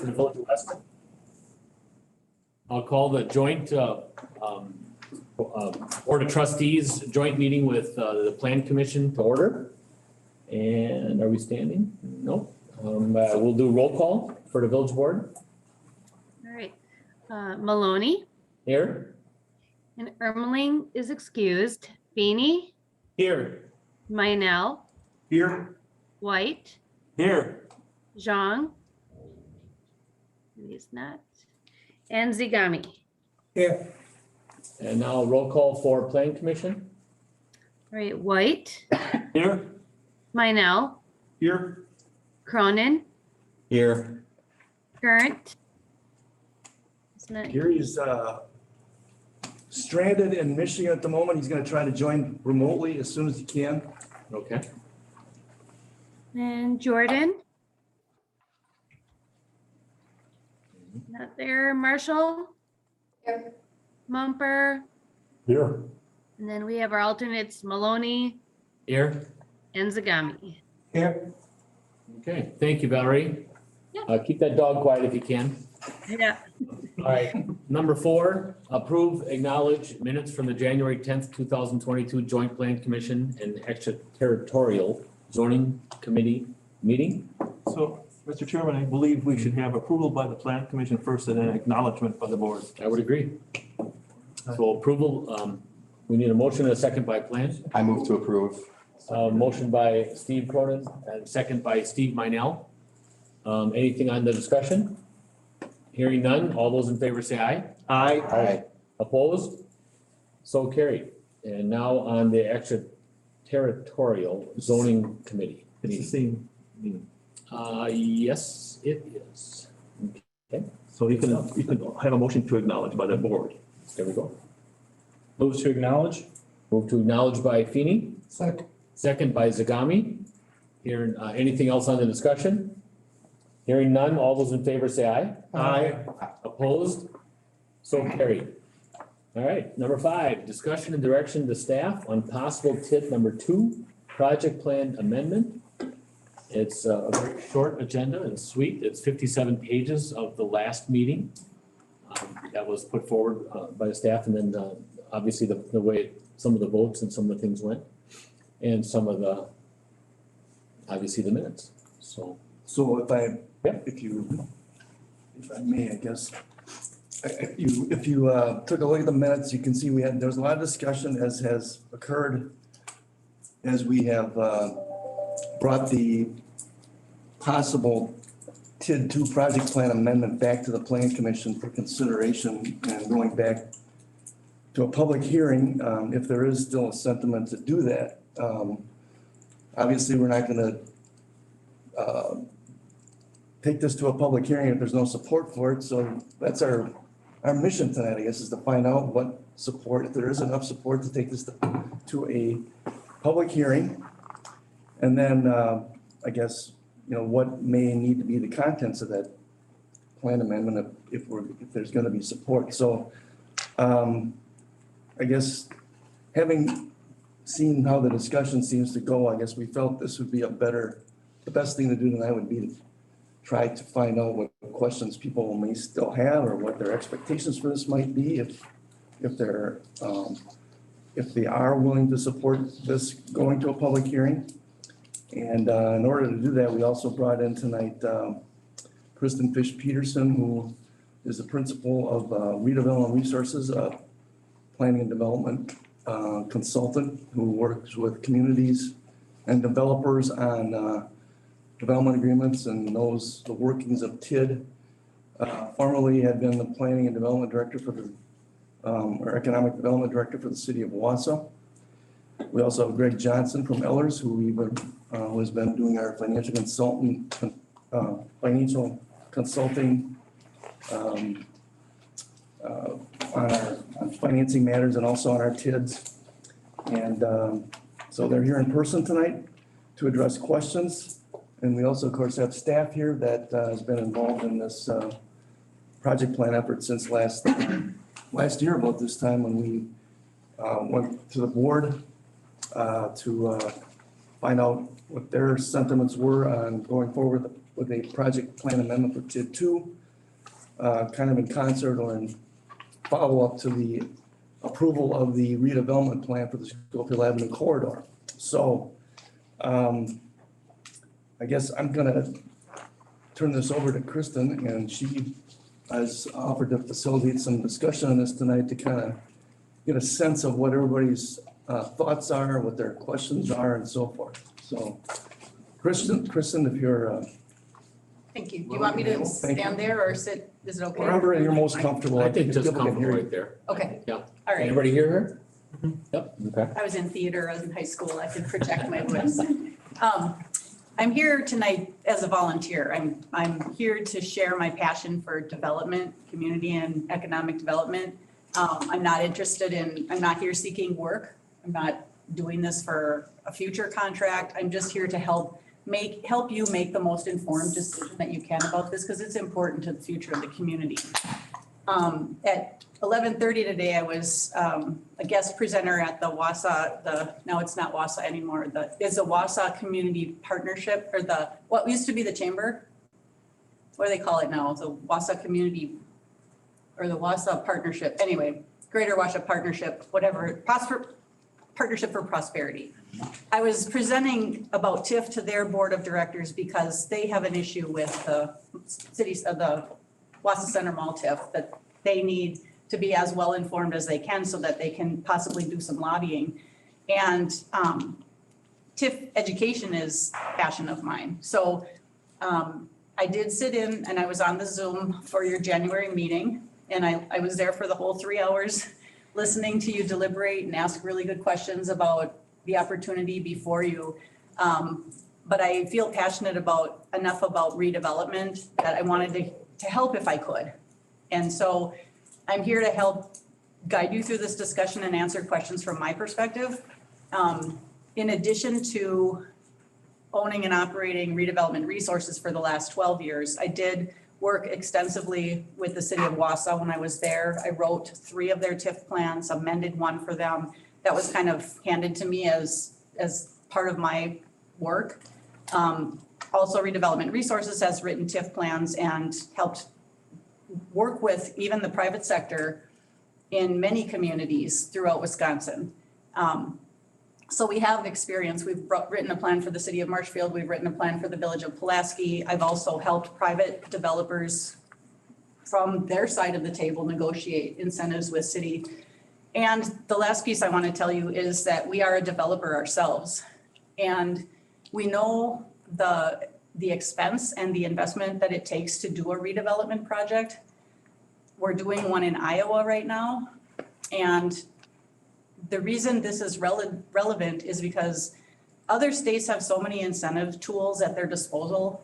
for the Village of Weston. I'll call the joint Board of Trustees joint meeting with the Plan Commission to order. And are we standing? Nope. We'll do roll call for the Village Board. All right. Maloney Here. and Ermeling is excused. Feeney, Here. Minell, Here. White, Here. Zhang. He's not. And Zigami. Here. And now roll call for Plan Commission. All right. White, Here. Minell, Here. Cronin, Here. Current. It's not. Here he's stranded in Michigan at the moment. He's going to try to join remotely as soon as he can. Okay. And Jordan. Not there. Marshall. Here. Mumper. Here. And then we have our alternates Maloney Here. and Zagami. Here. Okay, thank you, Valerie. Yeah. Keep that dog quiet if you can. Yeah. All right, number 4, approve, acknowledge minutes from the January 10th, 2022 Joint Plan Commission and Extraterritorial Zoning Committee meeting. So, Mr. Chairman, I believe we should have approval by the Plan Commission first and then acknowledgement by the board. I would agree. So approval, we need a motion and a second by Plan. I move to approve. Motion by Steve Cronin and second by Steve Minell. Anything on the discussion? Hearing none, all those in favor say aye. Aye. Opposed? So carried. And now on the Extraterritorial Zoning Committee. It's the same meeting. Yes, it is. Okay, So you can have a motion to acknowledge by the board. there we go. Move to acknowledge. Move to acknowledge by Feeny, Second. second by Zagami. Here, anything else on the discussion? Hearing none, all those in favor say aye. Aye. Opposed? So carried. All right, number 5, discussion and direction to staff on possible TID number 2, project plan amendment. It's a very short agenda and sweet. It's 57 pages of the last meeting that was put forward by the staff, and then obviously the way some of the votes and some of the things went, and some of the, obviously the minutes. So, So Yeah. if I may, I guess, if you took a look at the minutes, you can see there was a lot of discussion as has occurred as we have brought the possible TID 2 project plan amendment back to the Plan Commission for consideration and going back to a public hearing, if there is still a sentiment to do that. Obviously, we're not gonna take this to a public hearing if there's no support for it. So that's our mission tonight, I guess, is to find out what support, if there is enough support to take this to a public hearing. And then, I guess, what may need to be the contents of that plan amendment if there's gonna be support. So, I guess, having seen how the discussion seems to go, I guess we felt this would be the best thing to do tonight would be to try to find out what questions people may still have or what their expectations for this might be if they are willing to support this going to a public hearing. And in order to do that, we also brought in tonight Kristen Fish Peterson, who is the principal of Redevelopment Resources, planning and development consultant who works with communities and developers on development agreements and knows the workings of TID. Formerly had been the planning and development director for or economic development director for the city of Wausau. We also have Greg Johnson from Ellers, who has been doing our financial consulting on financing matters and also on our TIDs. And so they're here in person tonight to address questions. And we also, of course, have staff here that has been involved in this project plan effort since last year about this time when we went to the board to find out what their sentiments were on going forward with with a project plan amendment for TID 2, kind of in concert or in follow-up to the approval of the redevelopment plan for the Schofield Avenue corridor. So I guess I'm gonna turn this over to Kristen, and she has offered to facilitate some discussion on this tonight to kind of get a sense of what everybody's thoughts are, what their questions are, and so forth. So, Kristen, if you're Thank you. Do you want me to Thank you. stand there or sit? Is it okay? wherever you're most comfortable. I think just people can comfortable hear you. right there. Okay. Yeah. All Can right. everybody hear her? Yep, okay. I was in theater, I was in high school, I can project my voice. I'm here tonight as a volunteer. I'm here to share my passion for development, community and economic development. I'm not here seeking work. I'm not doing this for a future contract. I'm just here to help you make the most informed decision that you can about this, because it's important to the future of the community. At 11:30 today, I was a guest presenter at the WASA, now it's not WASA anymore, it's a WASA Community Partnership, or what used to be the chamber? What do they call it now? The WASA Community, or the WASA Partnership, anyway, Greater Washoe Partnership, whatever, Partnership for Prosperity. I was presenting about TIF to their board of directors because they have an issue with the cities of the Wassa Center Mall TIF, that they need to be as well informed as they can so that they can possibly do some lobbying. And TIF education is a passion of mine. So I did sit in and I was on the Zoom for your January meeting, and I was there for the whole 3 hours listening to you deliberate and ask really good questions about the opportunity before you. But I feel passionate enough about redevelopment that I wanted to help if I could. And so I'm here to help guide you through this discussion and answer questions from my perspective. In addition to owning and operating redevelopment resources for the last 12 years, I did work extensively with the city of Wausau when I was there. I wrote 3 of their TIF plans, amended 1 for them. That was kind of handed to me as part of my work. Also, Redevelopment Resources has written TIF plans and helped work with even the private sector in many communities throughout Wisconsin. So we have experience. We've written a plan for the city of Marshfield. We've written a plan for the village of Pulaski. I've also helped private developers from their side of the table negotiate incentives with city. And the last piece I want to tell you is that we are a developer ourselves. And we know the expense and the investment that it takes to do a redevelopment project. We're doing one in Iowa right now. And the reason this is relevant is because other states have so many incentive tools at their disposal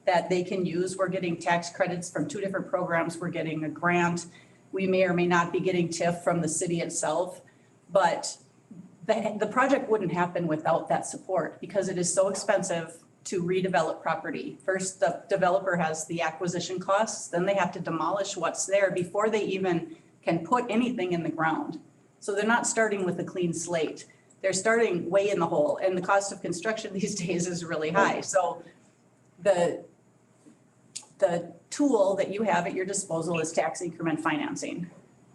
that they can use. We're getting tax credits from 2 different programs. We're getting a grant. We may or may not be getting TIF from the city itself, but the project wouldn't happen without that support because it is so expensive to redevelop property. First, the developer has the acquisition costs, then they have to demolish what's there before they even can put anything in the ground. So they're not starting with a clean slate. They're starting way in the hole, and the cost of construction these days is really high. So the tool that you have at your disposal is tax increment financing.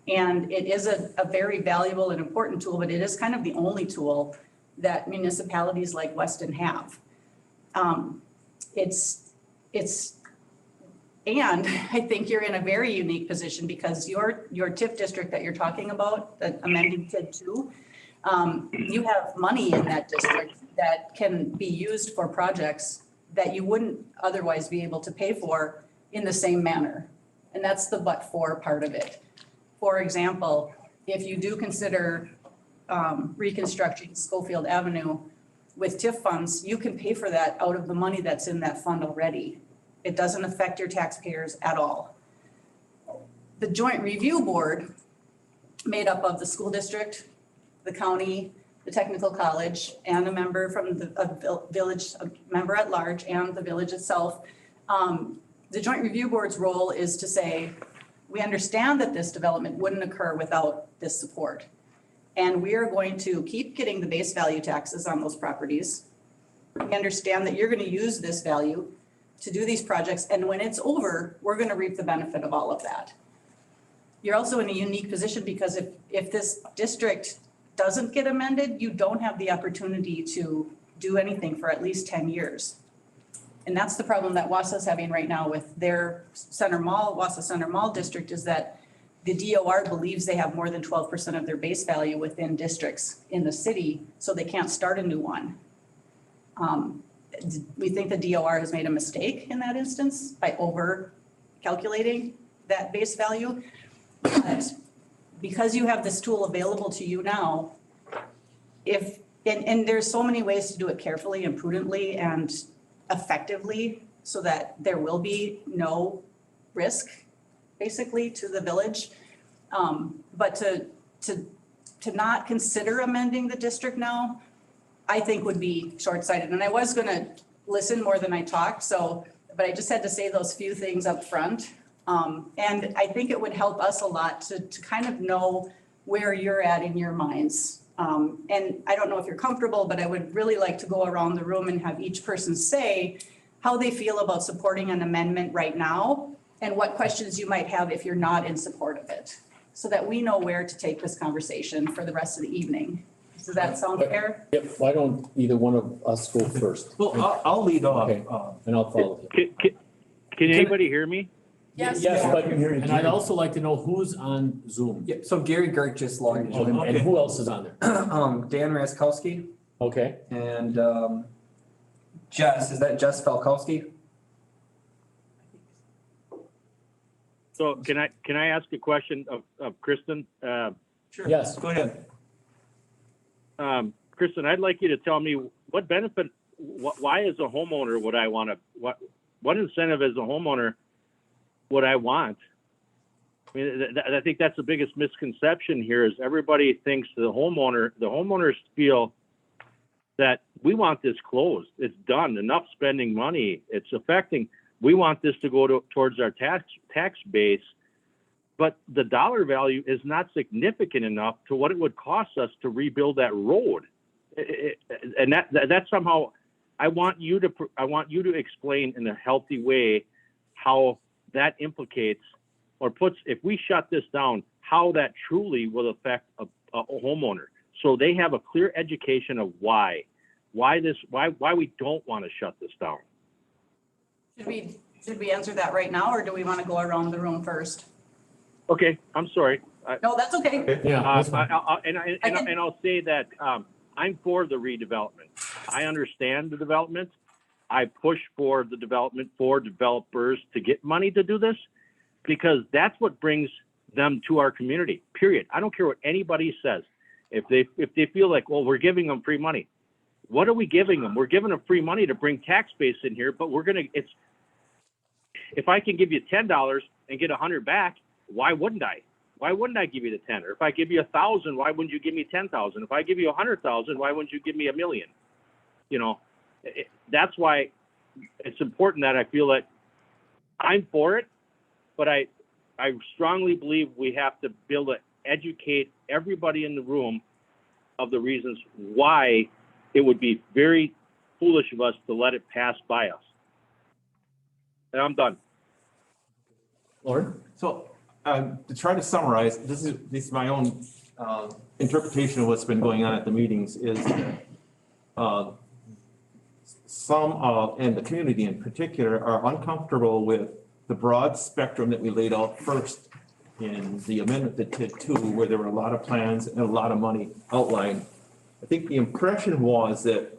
And it is a very valuable and important tool, but it is kind of the only tool that municipalities like Weston have. And I think you're in a very unique position because your TIF district that you're talking about, that amending TID 2, you have money in that district that can be used for projects that you wouldn't otherwise be able to pay for in the same manner. And that's the but-for part of it. For example, if you do consider reconstructing Schofield Avenue with TIF funds, you can pay for that out of the money that's in that fund already. It doesn't affect your taxpayers at all. The Joint Review Board, made up of the school district, the county, the technical college, and a member from the village, a member at large, and the village itself. The Joint Review Board's role is to say, we understand that this development wouldn't occur without this support. And we are going to keep getting the base value taxes on those properties. We understand that you're going to use this value to do these projects. And when it's over, we're gonna reap the benefit of all of that. You're also in a unique position because if this district doesn't get amended, you don't have the opportunity to do anything for at least 10 years. And that's the problem that Wausau's having right now with their Wausau Center Mall district, is that the DOR believes they have more than 12% of their base value within districts in the city, so they can't start a new one. We think the DOR has made a mistake in that instance by over calculating that base value. But because you have this tool available to you now, and there's so many ways to do it carefully and prudently and effectively so that there will be no risk basically to the village. But to not consider amending the district now, I think would be short-sighted. And I was gonna listen more than I talked, but I just had to say those few things up front. And I think it would help us a lot to kind of know where you're at in your minds. And I don't know if you're comfortable, but I would really like to go around the room and have each person say how they feel about supporting an amendment right now and what questions you might have if you're not in support of it, so that we know where to take this conversation for the rest of the evening. Does that sound fair? Yep, why don't either one of us go first? Well, I'll lead off. Okay. And I'll follow you. Can anybody hear me? Yes. Yes, but, I can hear you, and I'd Gary. also like to know who's on Zoom. Yeah, so Gary Gert just logged in. And who else is on there? Dan Raskowski Okay, and Jess, is that Jess Falkowski? So can I ask a question of Kristen? Sure. yes. Go ahead. Kristen, I'd like you to tell me what benefit, why as a homeowner would I want to, what incentive as a homeowner would I want? I mean, I think that's the biggest misconception here is everybody thinks the homeowners feel that we want this closed. It's done. Enough spending money. It's affecting. We want this to go towards our tax base, but the dollar value is not significant enough to what it would cost us to rebuild that road. And that somehow, I want you to explain in a healthy way how that implicates or puts, if we shut this down, how that truly will affect a homeowner. So they have a clear education of why we don't want to shut this down. Should we answer that right now, or do we want to go around the room first? Okay, I'm sorry. No, that's okay. Yeah, that's fine. I'll say that I'm for the redevelopment. I understand the development. I push for the development for developers to get money to do this because that's what brings them to our community, period. I don't care what anybody says. If they feel like, well, we're giving them free money. What are we giving them? We're giving them free money to bring tax base in here, but if I can give you $10 and get 100 back, why wouldn't I? Why wouldn't I give you the 10? Or if I give you 1,000, why wouldn't you give me 10,000? If I give you 100,000, why wouldn't you give me 1,000,000? You know, that's why it's important that I feel that I'm for it, but I strongly believe we have to be able to educate everybody in the room of the reasons why it would be very foolish of us to let it pass by us. And I'm done. Lauren? So to try to summarize, this is my own interpretation of what's been going on at the meetings is some and the community in particular are uncomfortable with the broad spectrum that we laid out first in the amendment to TID 2, where there were a lot of plans and a lot of money outlined. I think the impression was that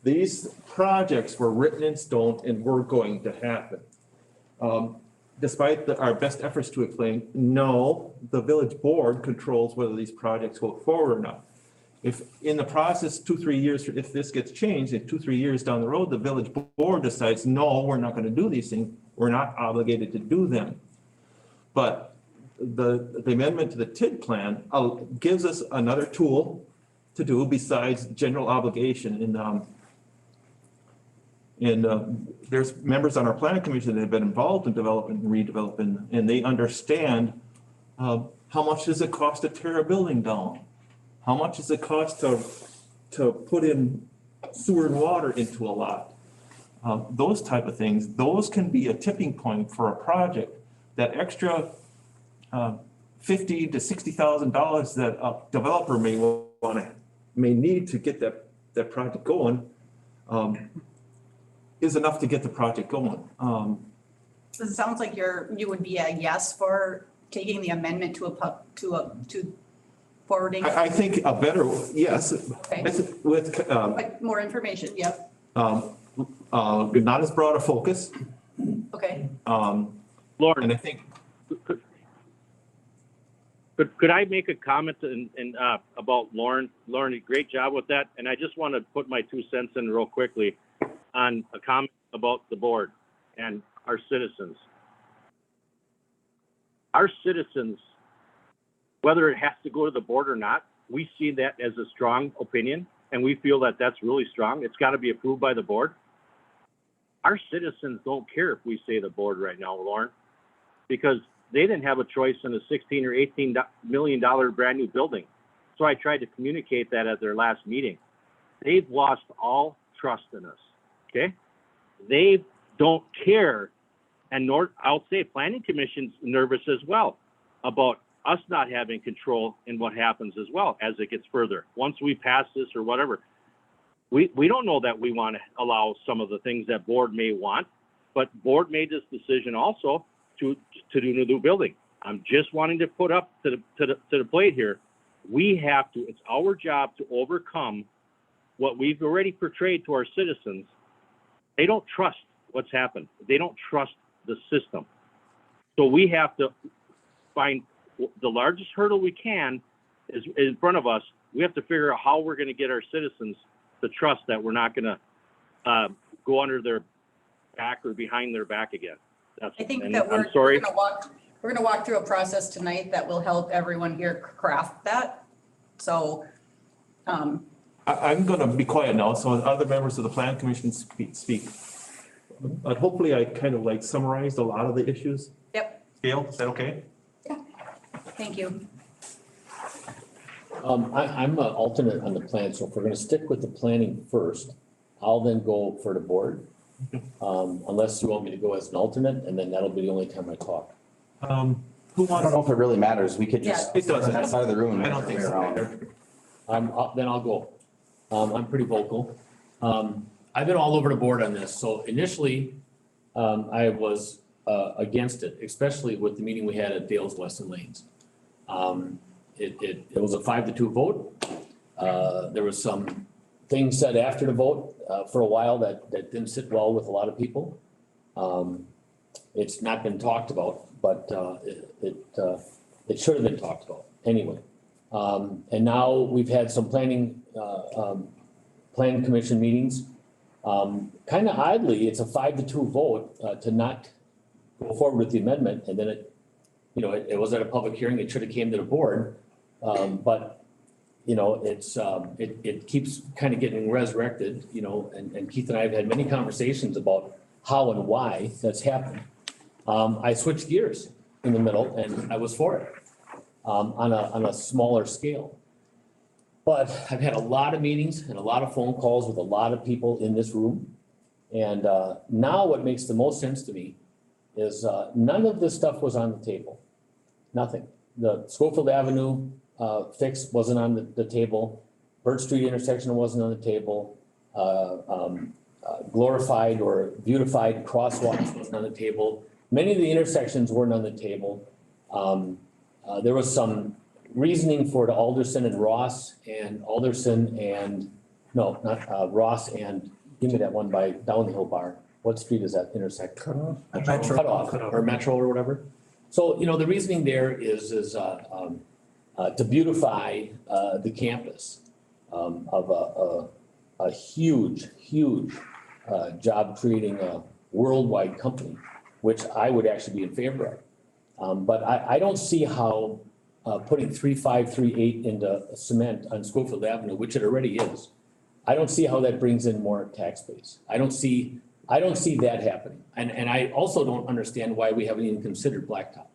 these projects were written in stone and were going to happen. Despite our best efforts to explain, no, the village board controls whether these projects go forward or not. If in the process, 2-3 years, if this gets changed, in 2-3 years down the road, the village board decides, no, we're not going to do these things. We're not obligated to do them. But the amendment to the TID plan gives us another tool to do besides general obligation. And there's members on our planning commission that have been involved in development and redevelopment, and they understand how much does it cost to tear a building down? How much does it cost to put in sewer and water into a lot? those type of things, those can be a tipping point for a project. That extra $50,000 to $60,000 that a developer may need to get that project going, is enough to get the project going. So it sounds like you would be a yes for taking the amendment to forwarding. I think a better, yes, Okay. with, Like more information, yep, not as broad a focus. okay. Lauren, And I think, could I make a comment about Lauren? Lauren, a great job with that. And I just want to put my 2 cents in real quickly on a comment about the board and our citizens. Our citizens, whether it has to go to the board or not, we see that as a strong opinion, and we feel that that's really strong. It's got to be approved by the board. Our citizens don't care if we say the board right now, Lauren, because they didn't have a choice in a $16 or $18 million brand new building. So I tried to communicate that at their last meeting. They've lost all trust in us, okay? They don't care, and nor, I'll say planning commission's nervous as well about us not having control in what happens as well as it gets further. Once we pass this or whatever, we don't know that we want to allow some of the things that board may want, but board made this decision also to do the new building. I'm just wanting to put up to the plate here. We have to, it's our job to overcome what we've already portrayed to our citizens. They don't trust what's happened. They don't trust the system. So we have to find the largest hurdle we can is in front of us. We have to figure out how we're going to get our citizens to trust that we're not going to go under their back or behind their back again. I think and that I'm sorry. we're gonna walk through a process tonight that will help everyone here craft that. So, I'm gonna be quiet now, so other members of the plan commission speak. But hopefully I kind of like summarized a lot of the issues. yep, Gail, is that okay? thank you. I'm an alternate on the plan, so if we're gonna stick with the planning first, I'll then go for the board. Unless you want me to go as an alternate, and then that'll be the only time I talk. Who I don't wants? know if it really matters. We could just. It doesn't. On that side of the room. I don't think so either. Then I'll go. I'm pretty vocal. I've been all over the board on this, so initially, I was, against it, especially with the meeting we had at Dale's Weston Lanes. It was a 5-2 vote. There was some things said after the vote, for a while that didn't sit well with a lot of people. It's not been talked about, but, it should have been talked about anyway. And now we've had some planning commission meetings. Kind of oddly, it's a 5-2 vote, to not go forward with the amendment, and then it was at a public hearing, it should have came to the board. But it keeps kind of getting resurrected, and Keith and I have had many conversations about how and why that's happened. I switched gears in the middle and I was for it, on a smaller scale. But I've had a lot of meetings and a lot of phone calls with a lot of people in this room. And, now what makes the most sense to me is, none of this stuff was on the table. Nothing. The Schofield Avenue fix wasn't on the table. Bird Street intersection wasn't on the table. Glorified or beautified crosswalks wasn't on the table. Many of the intersections weren't on the table. There was some reasoning for the Alderson and Ross and Ross and, give me that one by Down the Hill Bar. What street is that intersect? Cutoff or Metro or whatever. So, the reasoning there is to beautify the campus of a huge job creating a worldwide company, which I would actually be in favor of. But I don't see how putting 3538 into cement on Schofield Avenue, which it already is, I don't see how that brings in more tax base. I don't see that happening. And I also don't understand why we haven't even considered blacktop.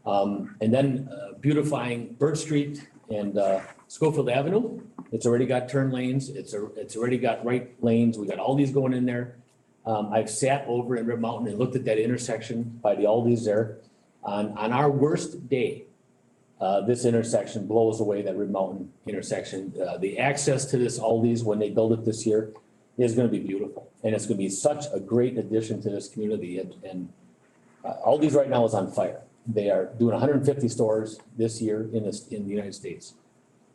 And then beautifying Bird Street and Schofield Avenue, it's already got turn lanes, it's already got right lanes, we got all these going in there. I've sat over in Rib Mountain and looked at that intersection by the Aldi's there. On our worst day, this intersection blows away that Rib Mountain intersection. The access to this Aldi's when they build it this year is gonna be beautiful. And it's gonna be such a great addition to this community and Aldi's right now is on fire. They are doing 150 stores this year in the United States.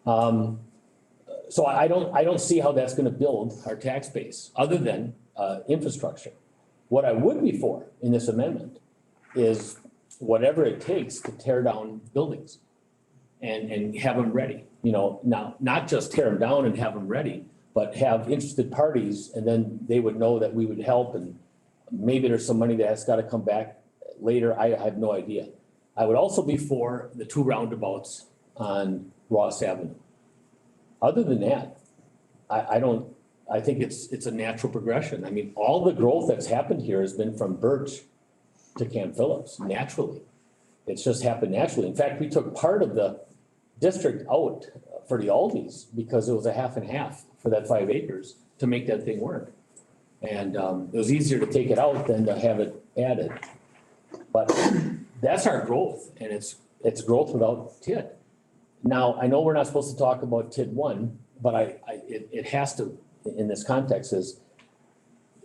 So I don't see how that's gonna build our tax base, other than infrastructure. What I would be for in this amendment is whatever it takes to tear down buildings and have them ready. You know, now, not just tear them down and have them ready, but have interested parties, and then they would know that we would help, and maybe there's some money that's gotta come back later. I have no idea. I would also be for the 2 roundabouts on Ross Avenue. Other than that, I think it's a natural progression. I mean, all the growth that's happened here has been from Birch to Camp Phillips, naturally. It's just happened naturally. In fact, we took part of the district out for the Aldi's because it was a half and half for that 5 acres to make that thing work. And it was easier to take it out than to have it added. But that's our growth, and it's growth without TID. Now, I know we're not supposed to talk about TID 1, but it has to, in this context,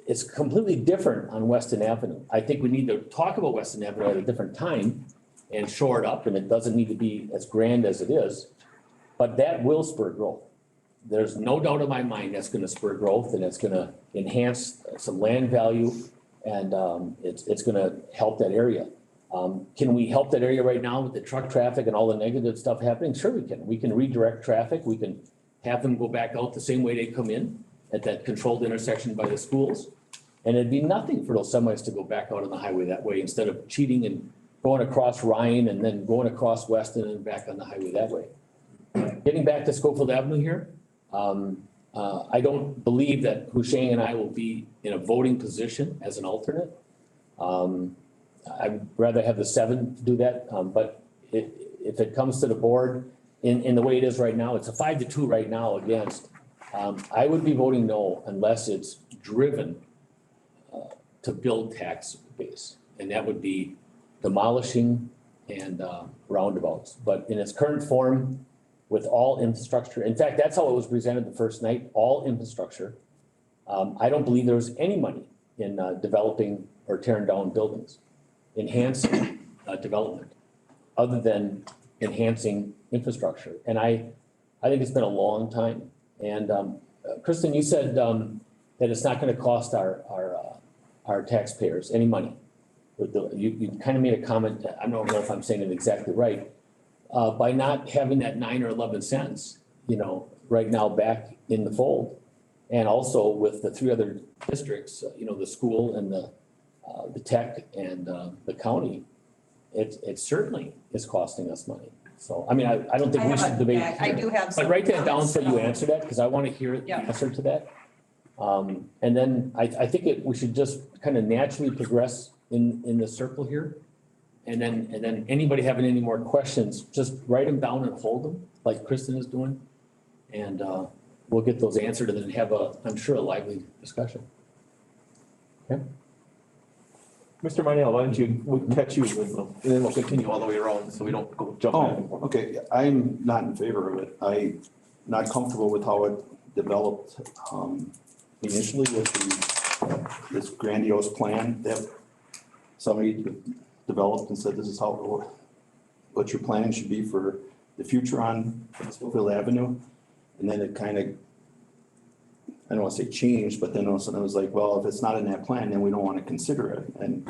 it's completely different on Weston Avenue. I think we need to talk about Weston Avenue at a different time and shore it up, and it doesn't need to be as grand as it is. But that will spur growth. There's no doubt in my mind that's gonna spur growth, and it's gonna enhance some land value, and it's gonna help that area. Can we help that area right now with the truck traffic and all the negative stuff happening? Sure we can. We can redirect traffic. We can have them go back out the same way they come in at that controlled intersection by the schools. And it'd be nothing for those semis to go back out on the highway that way instead of cheating and going across Ryan and then going across Weston and back on the highway that way. Getting back to Schofield Avenue here, I don't believe that Husheng and I will be in a voting position as an alternate. I'd rather have the 7 do that, but if it comes to the board in the way it is right now, it's a 5-2 right now against. I would be voting no unless it's driven to build tax base, and that would be demolishing and roundabouts. But in its current form, with all infrastructure, in fact, that's how it was presented the first night, all infrastructure. I don't believe there was any money in developing or tearing down buildings, enhancing development, other than enhancing infrastructure. And I think it's been a long time. And Kristen, you said that it's not gonna cost our taxpayers any money. You kind of made a comment, I don't know if I'm saying it exactly right, by not having that 9 or 11 cents, right now back in the fold. And also with the 3 other districts, the school and the tech and the county, it certainly is costing us money. So, I mean, I don't think we should debate. I do have some. But write that down so you answer that, because I want to hear the Yeah. answer to that. And then I think we should just kind of naturally progress in the circle here. And then anybody having any more questions, just write them down and hold them, like Kristen is doing. And we'll get those answered and then have I'm sure, a lively discussion. Okay? Mr. Marnell, why don't we'll catch you with them, and then we'll continue all the way around, so we don't go jump back and Oh, forth. okay, I'm not in favor of it. I'm not comfortable with how it developed initially with this grandiose plan that somebody developed and said, this is what your planning should be for the future on Schofield Avenue. And then it kind of, I don't want to say changed, but then all of a sudden it was like, well, if it's not in that plan, then we don't want to consider it. And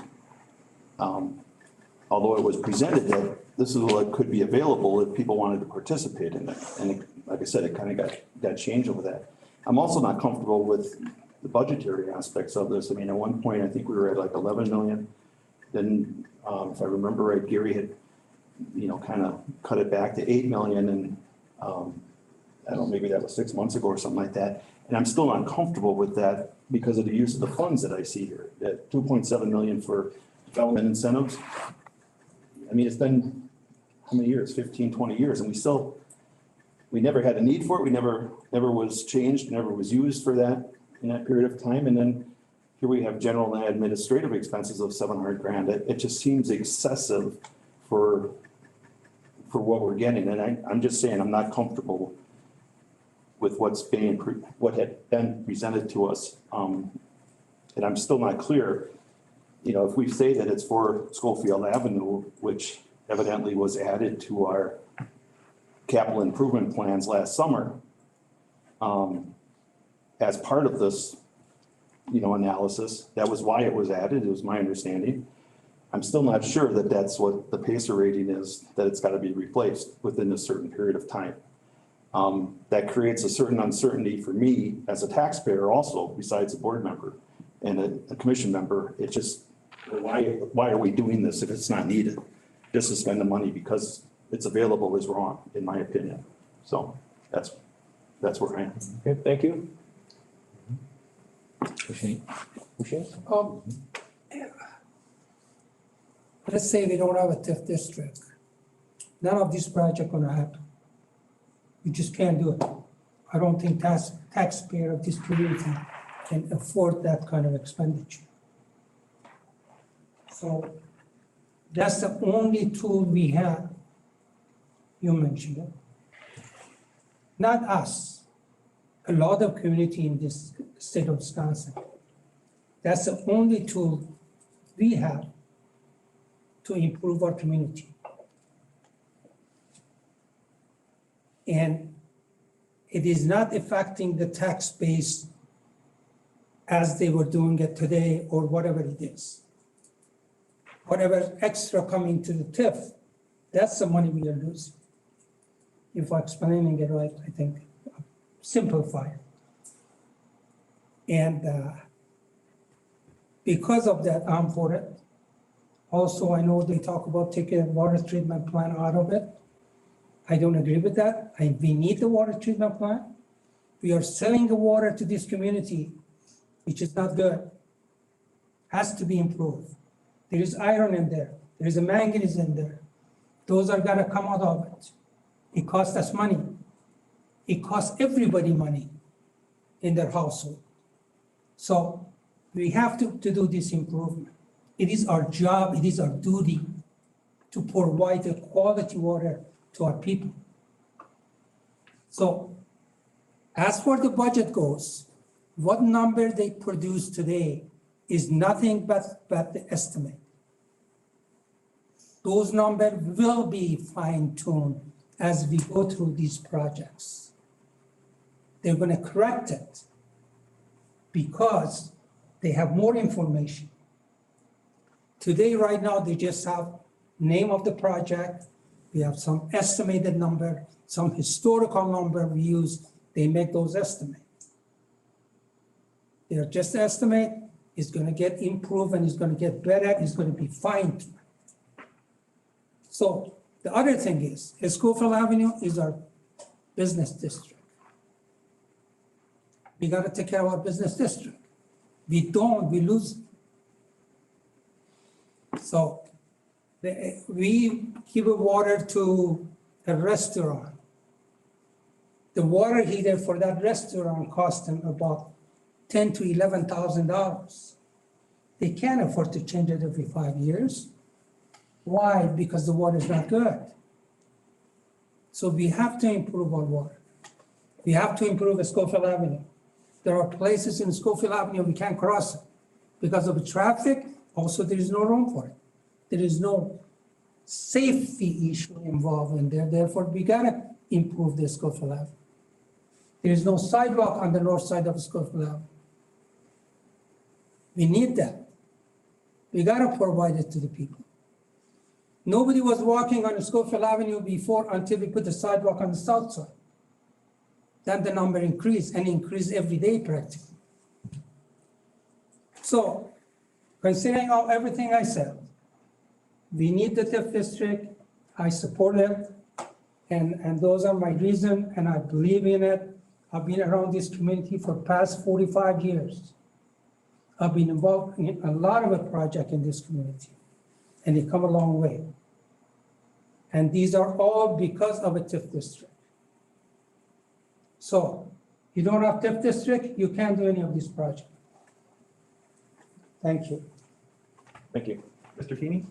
although it was presented that this is what could be available if people wanted to participate in it. And it, like I said, it kind of got changed over that. I'm also not comfortable with the budgetary aspects of this. I mean, at one point, I think we were at like 11 million. Then, if I remember right, Gary had, kind of cut it back to 8 million. And I don't know, maybe that was 6 months ago or something like that. And I'm still uncomfortable with that because of the use of the funds that I see here. That 2.7 million for development incentives. I mean, it's been how many years? 15, 20 years, and we never had a need for it. We never was changed, never was used for that in that period of time. And then here we have general and administrative expenses of 700 grand. It just seems excessive for what we're getting. And I'm just saying, I'm not comfortable with what had been presented to us. And I'm still not clear, you know, if we say that it's for Schofield Avenue, which evidently was added to our capital improvement plans last summer, as part of this, you know, analysis, that was why it was added, it was my understanding. I'm still not sure that that's what the PACER rating is, that it's got to be replaced within a certain period of time. That creates a certain uncertainty for me as a taxpayer also, besides a board member and a commission member. It just, why are we doing this if it's not needed? Just to spend the money because it's available is wrong, in my opinion. So that's where I am. Okay, thank you. Let's say we don't have a TIF district. None of these projects gonna happen. You just can't do it. I don't think taxpayer of this community can afford that kind of expenditure. So that's the only tool we have. You mentioned it. Not us, a lot of community in this state of Wisconsin. That's the only tool we have to improve our community. And it is not affecting the tax base as they were doing it today or whatever it is. Whatever extra coming to the TIF, that's the money we are losing. If I'm explaining it right, I think, simplify it. And because of that, I'm for it. Also, I know they talk about taking a water treatment plant out of it. I don't agree with that. We need the water treatment plant. We are selling the water to this community, which is not good. Has to be improved. There is iron in there. There is a manganese in there. Those are gonna come out of it. It costs us money. It costs everybody money in their household. So we have to do this improvement. It is our job, it is our duty to provide the quality water to our people. So as for the budget goes, what number they produce today is nothing but the estimate. Those numbers will be fine-tuned as we go through these projects. They're gonna correct it because they have more information. Today, right now, they just have name of the project. We have some estimated number, some historical number we use. They make those estimates. They're just estimate. It's gonna get improved and it's gonna get better. It's gonna be fine-tuned. So the other thing is, Schofield Avenue is our business district. We gotta take care of our business district. We don't, we lose. So we give water to a restaurant. The water heater for that restaurant cost them about $10,000 to $11,000. They can't afford to change it every 5 years. Why? Because the water is not good. So we have to improve our water. We have to improve Schofield Avenue. There are places in Schofield Avenue we can't cross it because of the traffic. Also, there is no room for it. There is no safety issue involved in there. Therefore, we gotta improve the Schofield Avenue. There is no sidewalk on the north side of Schofield Avenue. We need that. We gotta provide it to the people. Nobody was walking on Schofield Avenue before until we put the sidewalk on the south side. Then the number increased and increased every day practically. So, considering everything I said, we need the TIF district. I support it, and those are my reasons, and I believe in it. I've been around this community for past 45 years. I've been involved in a lot of a project in this community, and they come a long way. And these are all because of a TIF district. So, you don't have TIF district, you can't do any of these projects. Thank you. Thank you. Mr. Feeney?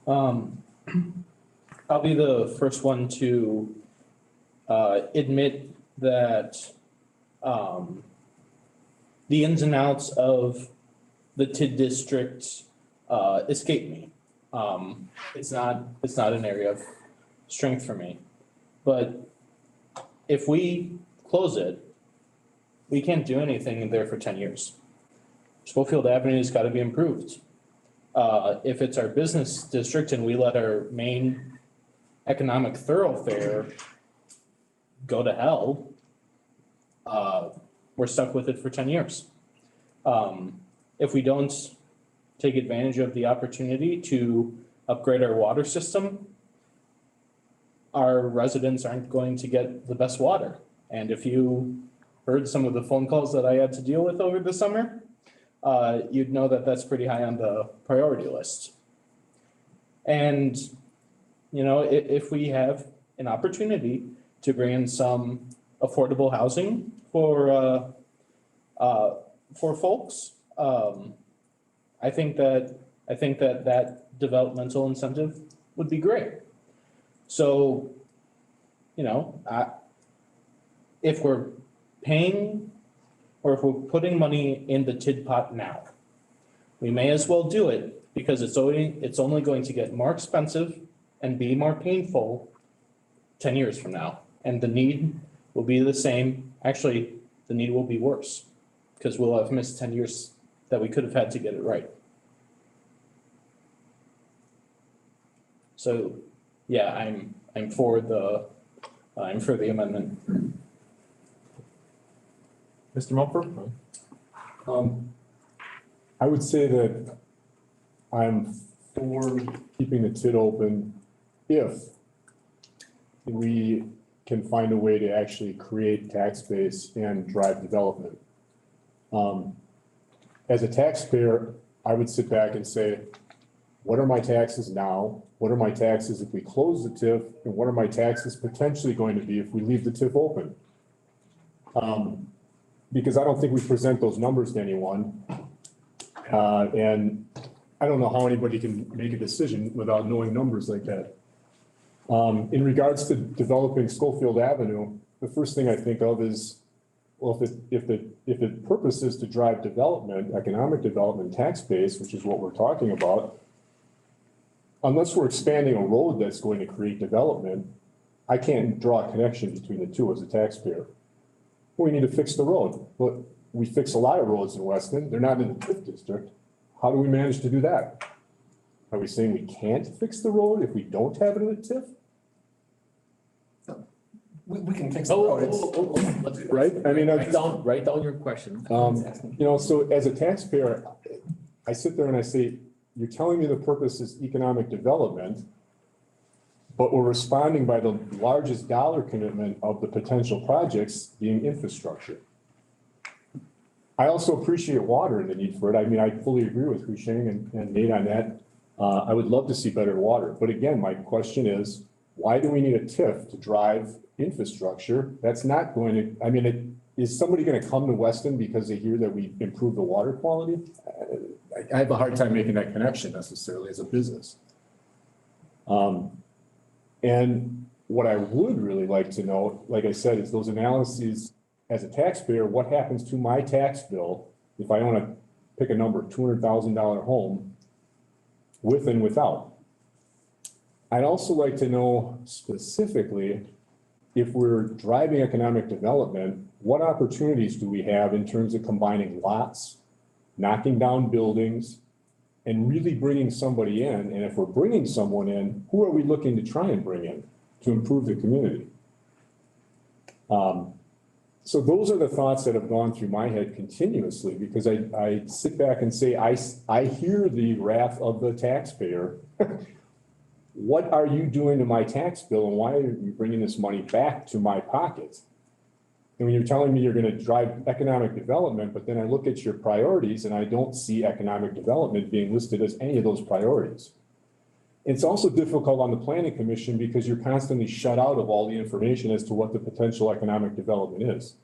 I'll be the first one to admit that the ins and outs of the TID district escape me. It's not an area of strength for me. But if we close it, we can't do anything there for 10 years. Schofield Avenue's got to be improved. If it's our business district and we let our main economic thoroughfare go to hell, we're stuck with it for 10 years. If we don't take advantage of the opportunity to upgrade our water system, our residents aren't going to get the best water. And if you heard some of the phone calls that I had to deal with over the summer, you'd know that that's pretty high on the priority list. And, you know, if we have an opportunity to bring in some affordable housing for folks, I think that developmental incentive would be great. So, you know, if we're paying or if we're putting money in the TID pot now, we may as well do it because it's only going to get more expensive and be more painful 10 years from now. And the need will be the same. Actually, the need will be worse because we'll have missed 10 years that we could have had to get it right. So, yeah, I'm for the amendment. Mr. Mumford? I would say that I'm for keeping the TID open if we can find a way to actually create tax base and drive development. As a taxpayer, I would sit back and say, what are my taxes now? What are my taxes if we close the TIF? And what are my taxes potentially going to be if we leave the TIF open? Because I don't think we present those numbers to anyone. And I don't know how anybody can make a decision without knowing numbers like that. In regards to developing Schofield Avenue, the first thing I think of is, well, if the purpose is to drive development, economic development, tax base, which is what we're talking about, unless we're expanding a road that's going to create development, I can't draw a connection between the two as a taxpayer. We need to fix the road, but we fix a lot of roads in Weston. They're not in the TIF district. How do we manage to do that? Are we saying we can't fix the road if we don't have it in the TIF? We can fix the road. Right? I mean, Write down your question. you know, so as a taxpayer, I sit there and I say, you're telling me the purpose is economic development, but we're responding by the largest dollar commitment of the potential projects being infrastructure. I also appreciate water and the need for it. I mean, I fully agree with Husheng and Nate on that. I would love to see better water. But again, my question is, why do we need a TIF to drive infrastructure? That's not going to, I mean, is somebody going to come to Weston because they hear that we improve the water quality? I have a hard time making that connection necessarily as a business. And what I would really like to know, like I said, is those analyses as a taxpayer, what happens to my tax bill if I own a, pick a number, $200,000 home with and without? I'd also like to know specifically, if we're driving economic development, what opportunities do we have in terms of combining lots, knocking down buildings, and really bringing somebody in? And if we're bringing someone in, who are we looking to try and bring in to improve the community? So those are the thoughts that have gone through my head continuously, because I sit back and say, I hear the wrath of the taxpayer. What are you doing to my tax bill, and why are you bringing this money back to my pocket? And when you're telling me you're going to drive economic development, but then I look at your priorities and I don't see economic development being listed as any of those priorities. It's also difficult on the planning commission because you're constantly shut out of all the information as to what the potential economic development is.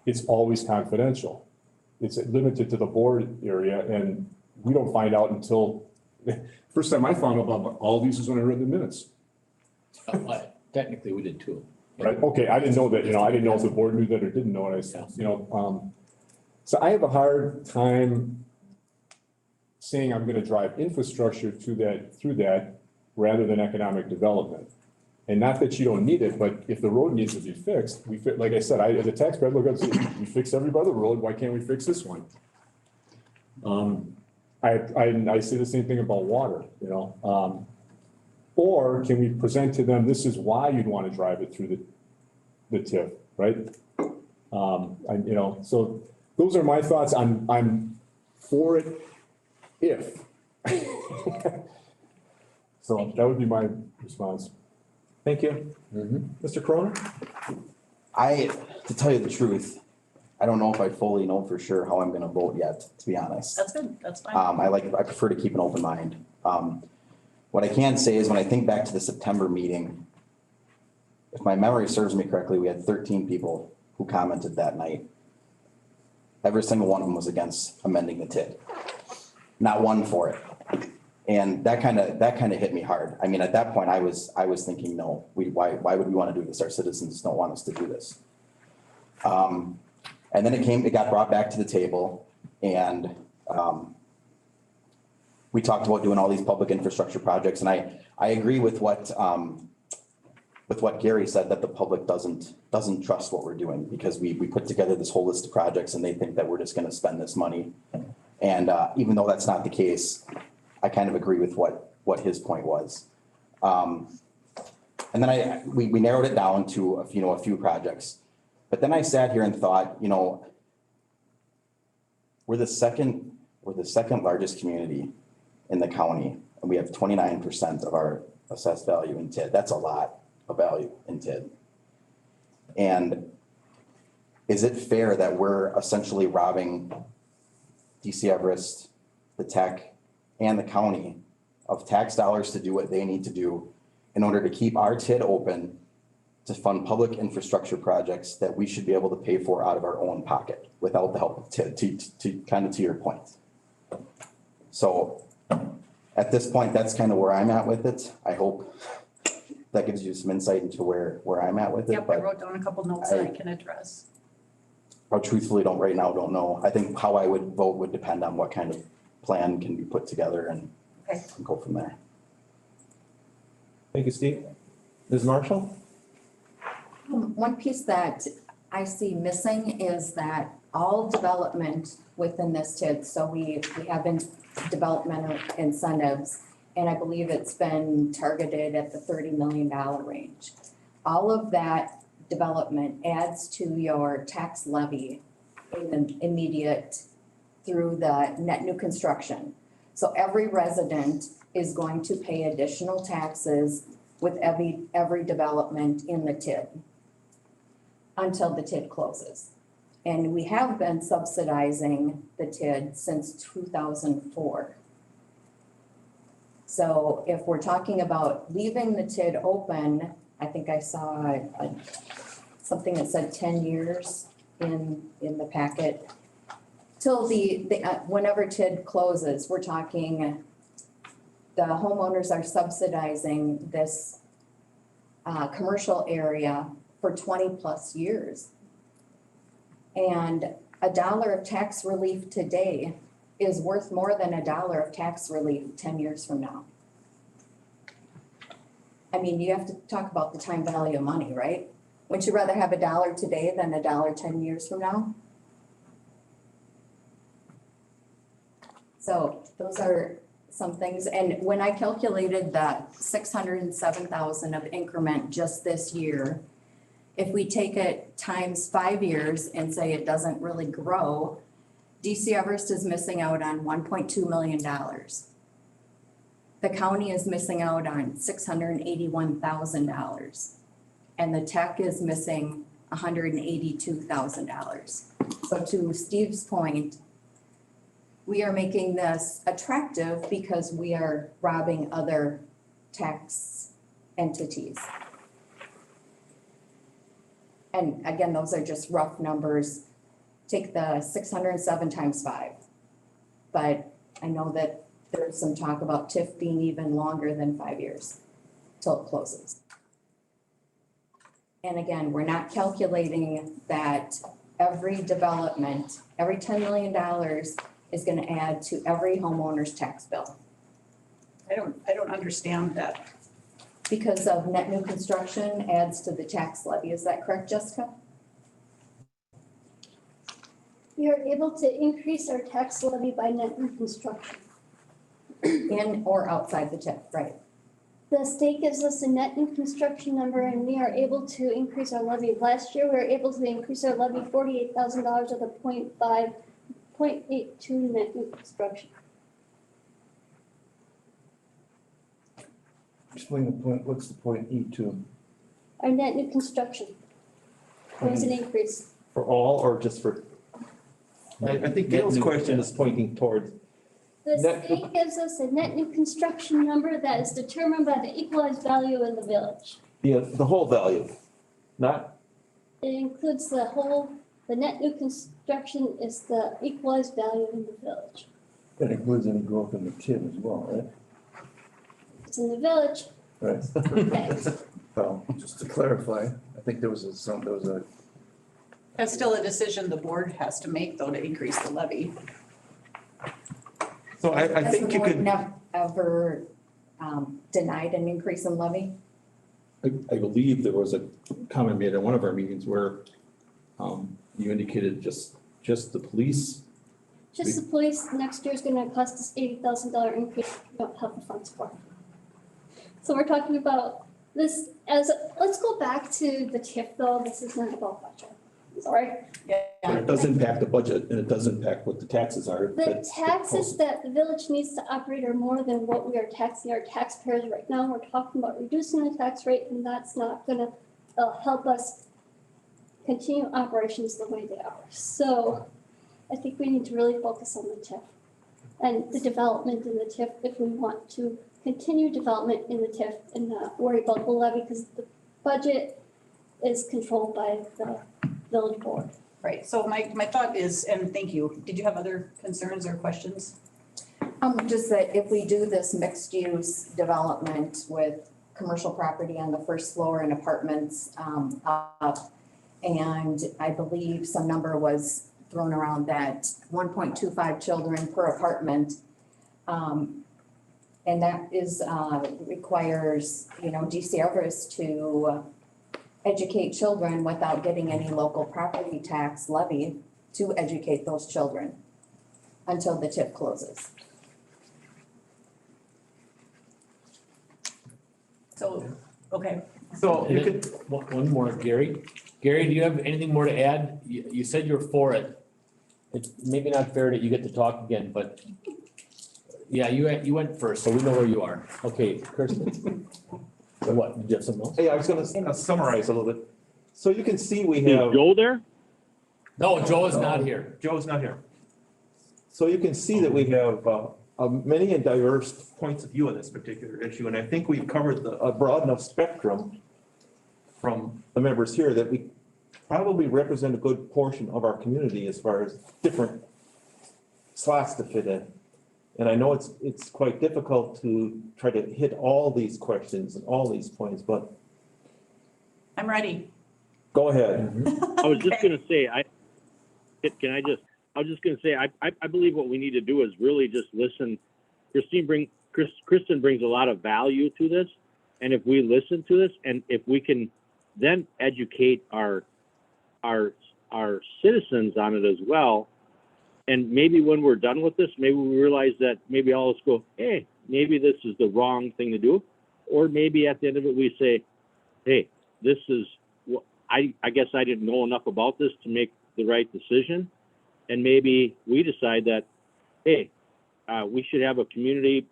It's always confidential. it's limited to the board area, and we don't find out until, first time I found out about all these is when I read the minutes. Technically, we did too. Right, okay, I didn't know that, I didn't know if the board knew that or didn't know it, so I have a hard time saying I'm gonna drive infrastructure through that, rather than economic development. And not that you don't need it, but if the road needs to be fixed, like I said, as a taxpayer, I look at it, we fix every other road, why can't we fix this one? I say the same thing about water, or can we present to them, this is why you'd want to drive it through the TIF, right? So those are my thoughts. I'm for it if. So that would be my response. Thank you. Mr. Croner? To tell you the truth, I don't know if I fully know for sure how I'm gonna vote yet, to be honest. That's good, that's fine. I prefer to keep an open mind. What I can say is when I think back to the September meeting, if my memory serves me correctly, we had 13 people who commented that night. Every single one of them was against amending the TID. Not one for it. And that kind of hit me hard. I mean, at that point, I was thinking, no, why would we want to do this? Our citizens don't want us to do this. And then it got brought back to the table, and we talked about doing all these public infrastructure projects, and I agree with what Gary said, that the public doesn't trust what we're doing, because we put together this whole list of projects and they think that we're just gonna spend this money. And even though that's not the case, I kind of agree with what his point was. And then we narrowed it down to a few projects. But then I sat here and thought, we're the second largest community in the county, and we have 29% of our assessed value in TID. That's a lot of value in TID. And is it fair that we're essentially robbing DC Everest, the tech, and the county of tax dollars to do what they need to do in order to keep our TID open to fund public infrastructure projects that we should be able to pay for out of our own pocket without the help of TID, to your point? So at this point, that's kind of where I'm at with it. I hope that gives you some insight into where I'm at with it. Yep, I wrote down a couple notes that I can address. I truthfully don't know. I think how I would vote would depend on what kind of plan can be put together and go from there. Thank you, Steve. Ms. Marshall? One piece that I see missing is that all development within this TID, so we have developmental incentives, and I believe it's been targeted at the $30 million range. All of that development adds to your tax levy in the immediate through the net new construction. So every resident is going to pay additional taxes with every development in the TID until the TID closes. And we have been subsidizing the TID since 2004. So if we're talking about leaving the TID open, I think I saw something that said 10 years in the packet. Till whenever TID closes, we're talking, the homeowners are subsidizing this commercial area for 20+ years. And $1 of tax relief today is worth more than $1 of tax relief 10 years from now. I mean, you have to talk about the time value of money, right? Wouldn't you rather have $1 today than $1 10 years from now? So those are some things. And when I calculated that 607,000 of increment just this year, if we take it times 5 years and say it doesn't really grow, DC Everest is missing out on $1.2 million. The county is missing out on $681,000. And the tech is missing $182,000. So to Steve's point, we are making this attractive because we are robbing other tax entities. And again, those are just rough numbers take the 607 times 5. But I know that there's some talk about TIF being even longer than 5 years till it closes. And again, we're not calculating that every development, every $10 million is gonna add to every homeowner's tax bill. I don't understand that. Because of net new construction adds to the tax levy, is that correct, Jessica? We are able to increase our tax levy by net new construction. In or outside the TIF, right? The state gives us a net new construction number and we are able to increase our levy. Last year, we were able to increase our levy $48,000 with a 0.82 net new construction. Explain the point, what's the point E2? Our net new construction was an increase. For all or just for? I think Gail's question is pointing towards. The Net- state gives us a net new construction number that is determined by the equalized value in the village. The whole value, not, It includes the net new construction is the equalized value in the village. That includes any growth in the TID as well, right? It's in the village. Right. Okay. Well, just to clarify, I think there was a, That's still a decision the board has to make, though, to increase the levy. so I Has think the you board could, ever denied an increase in levy? I believe there was a comment made at one of our meetings where you indicated just the police. Just the police, next year's gonna cost us $80,000 increase, we don't have the funds for it. So we're talking about this let's go back to the TIF though, this is not about budget, sorry. But it does impact the budget and it does impact what the taxes are. The taxes that the village needs to operate are more than what we are taxing our taxpayers right now. We're talking about reducing the tax rate and that's not gonna help us continue operations the way they are. So I think we need to really focus on the TIF and the development in the TIF if we want to continue development in the TIF and not worry about the levy because the budget is controlled by the village board. Right, so my thought is, and thank you, did you have other concerns or questions? Just that if we do this mixed use development with commercial property on the first floor and apartments up, and I believe some number was thrown around that 1.25 children per apartment. And that is, requires, DCFs to educate children without getting any local property tax levy to educate those children until the TIF closes. So, okay, so you could, One more, Gary. Gary, do you have anything more to add? You said you're for it. It's maybe not fair that you get to talk again, but yeah, you went first, so we know where you are. Okay, Kirsten. Or what, did you have something else? hey, I was gonna summarize a little bit. So you can see we Is have, Joe there? No, Joe is not here. Joe's not here. So you can see that we have many and diverse points of view on this particular issue, and I think we've covered a broad enough spectrum from the members here that we probably represent a good portion of our community as far as different slots to fit in. And I know it's quite difficult to try to hit all these questions and all these points, but I'm ready. go ahead. I was just gonna say, I was just gonna say, I believe what we need to do is really just listen. Kristen brings a lot of value to this. And if we listen to this and if we can then educate our citizens on it as well, and maybe when we're done with this, maybe we realize that maybe all of us go, hey, maybe this is the wrong thing to do. Or maybe at the end of it, we say, hey, this is, I guess I didn't know enough about this to make the right decision. And maybe we decide that, hey, we should have a community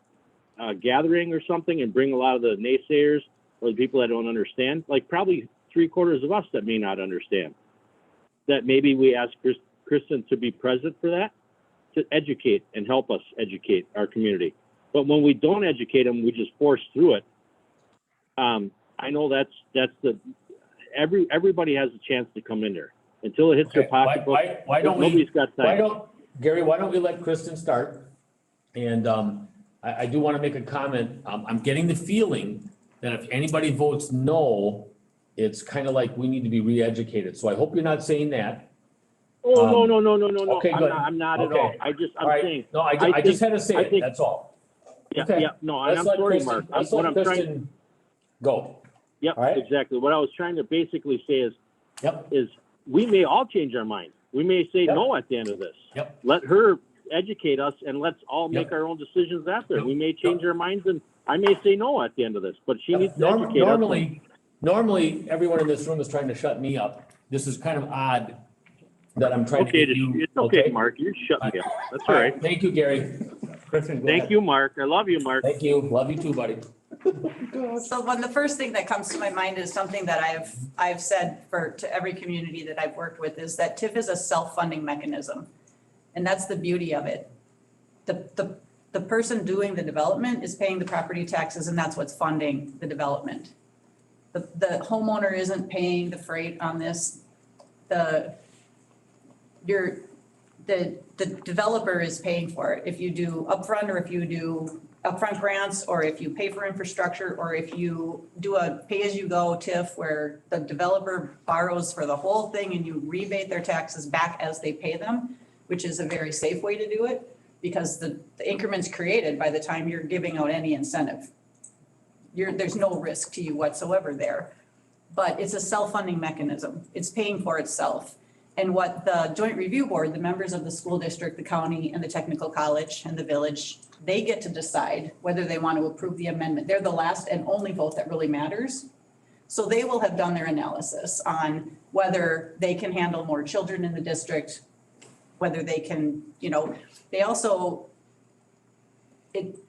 gathering or something and bring a lot of the naysayers or the people that don't understand, like probably 3/4 of us that may not understand. That maybe we ask Kristen to be present for that, to educate and help us educate our community. But when we don't educate them, we just force through it. I know that's everybody has a chance to come in there. until it hits their Okay, why- pocketbook. why don't we- Nobody's got Why time. don't, Gary, why don't we let Kristen start? And I do want to make a comment. I'm getting the feeling that if anybody votes no, it's kind of like we need to be re-educated. So I hope you're not saying that. Oh, Um, no. okay, good. I'm not at Okay. all. All I'm right. saying, No, I I just think- had to say I it, think- that's all. yeah, Okay. no, and Let's I'm let sorry, Kristen- Mark. Let's What let I'm trying, Kristen go. yep, all right? exactly. What I was trying to basically say is, Yep. we may all change our mind. We may say Yep. no at the end of this. Yep. Let her educate us and let's all make Yep. our own decisions after. Yep. We may change our minds and I may say no at the end of this, but she needs to Norm- educate us. Normally, everyone in this room is trying to shut me up. This is kind of odd that I'm trying to Okay, get you. it's okay, Mark. You shut me up. That's all right. Thank you, Gary. Kristen, go Thank ahead. you, Mark. I love you, Mark. Thank you. Love you too, buddy. So the first thing that comes to my mind is something that I've said to every community that I've worked with is that TIF is a self-funding mechanism. And that's the beauty of it. The person doing the development is paying the property taxes and that's what's funding the development. The homeowner isn't paying the freight on this. The developer is paying for it. If you do upfront or if you do upfront grants, or if you pay for infrastructure, or if you do a pay-as-you-go TIF where the developer borrows for the whole thing and you rebate their taxes back as they pay them, which is a very safe way to do it because the increment's created by the time you're giving out any incentive. There's no risk to you whatsoever there. But it's a self-funding mechanism. It's paying for itself. And what the joint review board, the members of the school district, the county, and the technical college, and the village, they get to decide whether they want to approve the amendment. They're the last and only vote that really matters. So they will have done their analysis on whether they can handle more children in the district, whether they can, they also,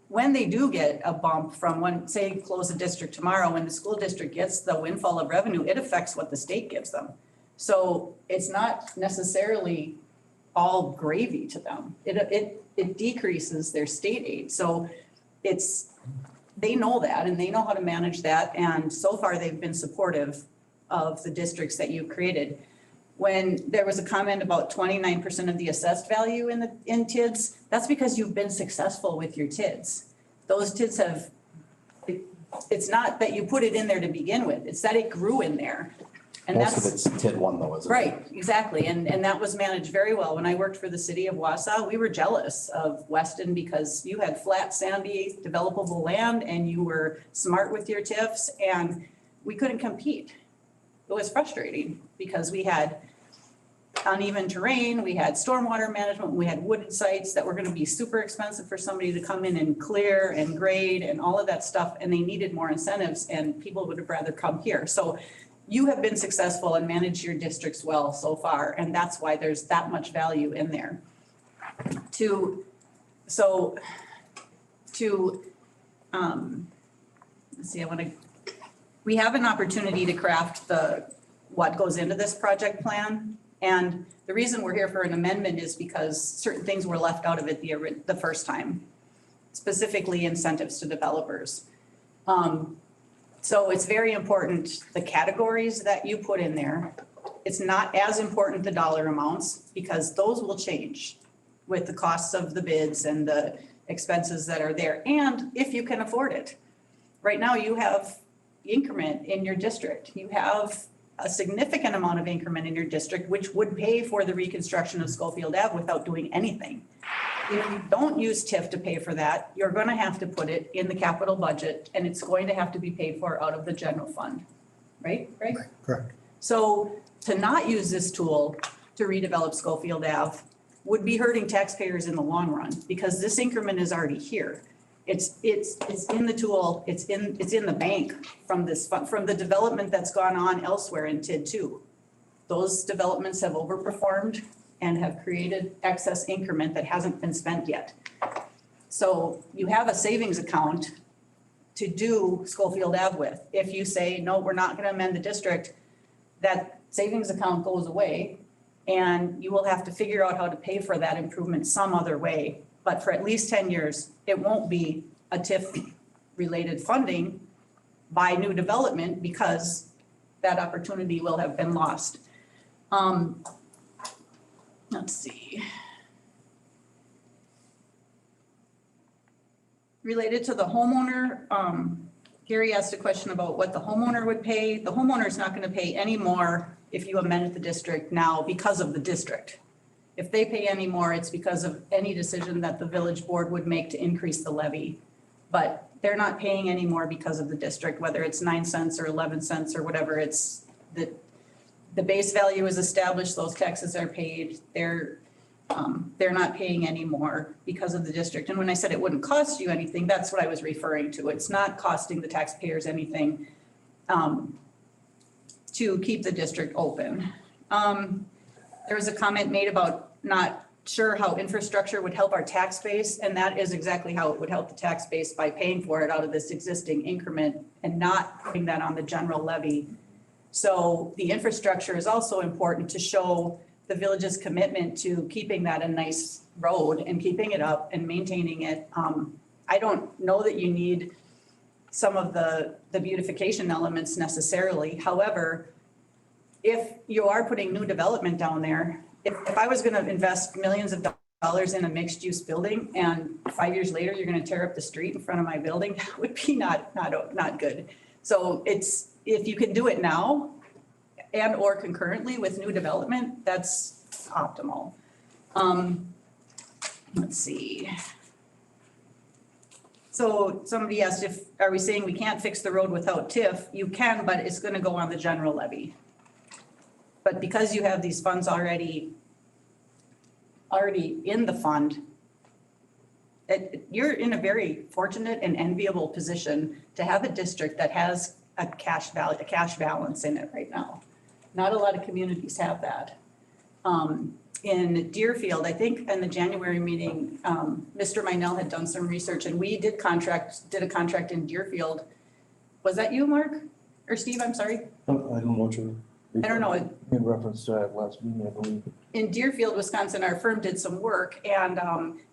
when they do get a bump from when, say, close a district tomorrow, when the school district gets the windfall of revenue, it affects what the state gives them. So it's not necessarily all gravy to them. It decreases their state aid. So they know that and they know how to manage that. And so far they've been supportive of the districts that you've created. When there was a comment about 29% of the assessed value in TIDs, that's because you've been successful with your TIDs. Those TIDs it's not that you put it in there to begin with, it's that it grew in there. And Most of it's TID 1 though, isn't it? Right, exactly. And that was managed very well. When I worked for the city of Wausau, we were jealous of Weston because you had flat, sandy, developable land and you were smart with your TIFs and we couldn't compete. It was frustrating because we had uneven terrain, we had stormwater management, we had wooded sites that were going to be super expensive for somebody to come in and clear and grade and all of that stuff. And they needed more incentives and people would have rather come here. So you have been successful and managed your districts well so far, and that's why there's that much value in there. Let's see, we have an opportunity to craft what goes into this project plan. And the reason we're here for an amendment is because certain things were left out of it the first time, specifically incentives to developers. So it's very important, the categories that you put in there. It's not as important the dollar amounts because those will change with the costs of the bids and the expenses that are there. And if you can afford it. Right now you have increment in your district. You have a significant amount of increment in your district, which would pay for the reconstruction of Schofield Ave without doing anything. If you don't use TIF to pay for that, you're gonna have to put it in the capital budget and it's going to have to be paid for out of the general fund, right, Greg? Correct. So to not use this tool to redevelop Schofield Ave would be hurting taxpayers in the long run because this increment is already here. It's in the tool, it's in the bank from this fund, from the development that's gone on elsewhere in TID 2. Those developments have overperformed and have created excess increment that hasn't been spent yet. So you have a savings account to do Schofield Ave with. If you say, no, we're not gonna amend the district, that savings account goes away and you will have to figure out how to pay for that improvement some other way. But for at least 10 years, it won't be a TIF related funding by new development because that opportunity will have been lost. Let's see. Related to the homeowner, Gary asked a question about what the homeowner would pay. The homeowner is not gonna pay any more if you amend the district now because of the district. If they pay any more, it's because of any decision that the village board would make to increase the levy. But they're not paying any more because of the district, whether it's 9 cents or 11 cents or whatever, it's the base value is established, those taxes are paid, they're not paying any more because of the district. And when I said it wouldn't cost you anything, that's what I was referring to. It's not costing the taxpayers anything to keep the district open. There was a comment made about not sure how infrastructure would help our tax base, and that is exactly how it would help the tax base, by paying for it out of this existing increment and not putting that on the general levy. So the infrastructure is also important to show the village's commitment to keeping that a nice road and keeping it up and maintaining it. I don't know that you need some of the beautification elements necessarily. However, if you are putting new development down there, if I was gonna invest millions of dollars in a mixed use building and 5 years later, you're gonna tear up the street in front of my building, that would be not good. So it's, if you can do it now and or concurrently with new development, that's optimal. Let's see. So somebody asked are we saying we can't fix the road without TIF? You can, but it's gonna go on the general levy. But because you have these funds already in the fund, you're in a very fortunate and enviable position to have a district that has a cash balance in it right now. Not a lot of communities have that. In Deerfield, I think in the January meeting, Mr. Minell had done some research, and we did a contract in Deerfield. Was that you, Mark? Or Steve, I'm sorry? I don't know what you're. I don't know. In reference to that last meeting, I believe. In Deerfield, Wisconsin, our firm did some work, and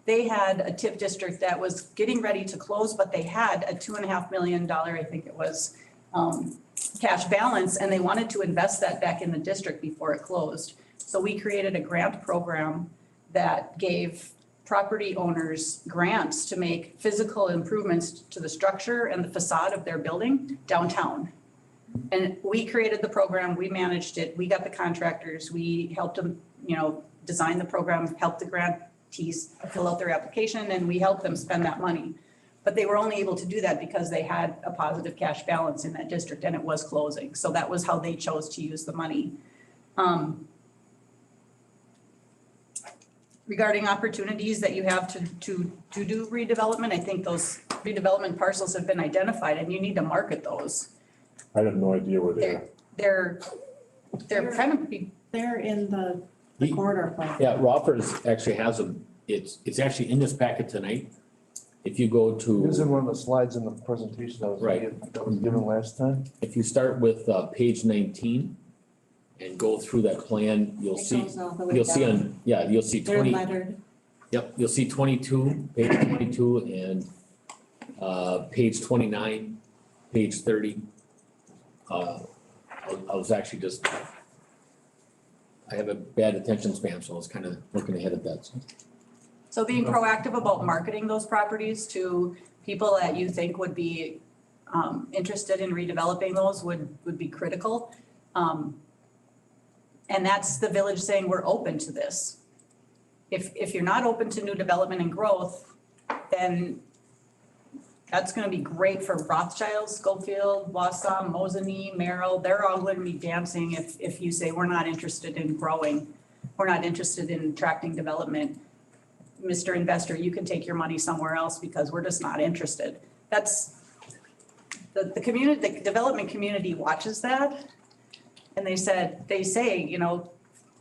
they had a TIF district that was getting ready to close, but they had a $2.5 million, I think it was, cash balance, and they wanted to invest that back in the district before it closed. So we created a grant program that gave property owners grants to make physical improvements to the structure and the facade of their building downtown. And we created the program, we managed it, we got the contractors, we helped them, design the program, helped the grantees fill out their application, and we helped them spend that money. But they were only able to do that because they had a positive cash balance in that district and it was closing. So that was how they chose to use the money. Regarding opportunities that you have to do redevelopment, I think those redevelopment parcels have been identified and you need to market those. I have no idea where they are. They're kind of They're in the corridor plan. Yeah, Roffers actually has them. It's actually in this packet tonight. If you go to. It was in one of the slides in the presentation that was given last time. If you start with page 19 and go through that plan, you'll see you'll see They're 20. lettered. Yep, you'll see 22, page 22 and page 29, page 30. I was actually just, I have a bad attention span, so I was kind of looking ahead at that. So being proactive about marketing those properties to people that you think would be interested in redeveloping those would be critical. And that's the village saying we're open to this. If you're not open to new development and growth, then that's gonna be great for Rothschild, Schofield, Wausau, Mosinee, Merrill. They're all gonna be dancing if you say we're not interested in growing. We're not interested in attracting development. Mr. Investor, you can take your money somewhere else because we're just not interested. That's the community, the development community watches that. And they say,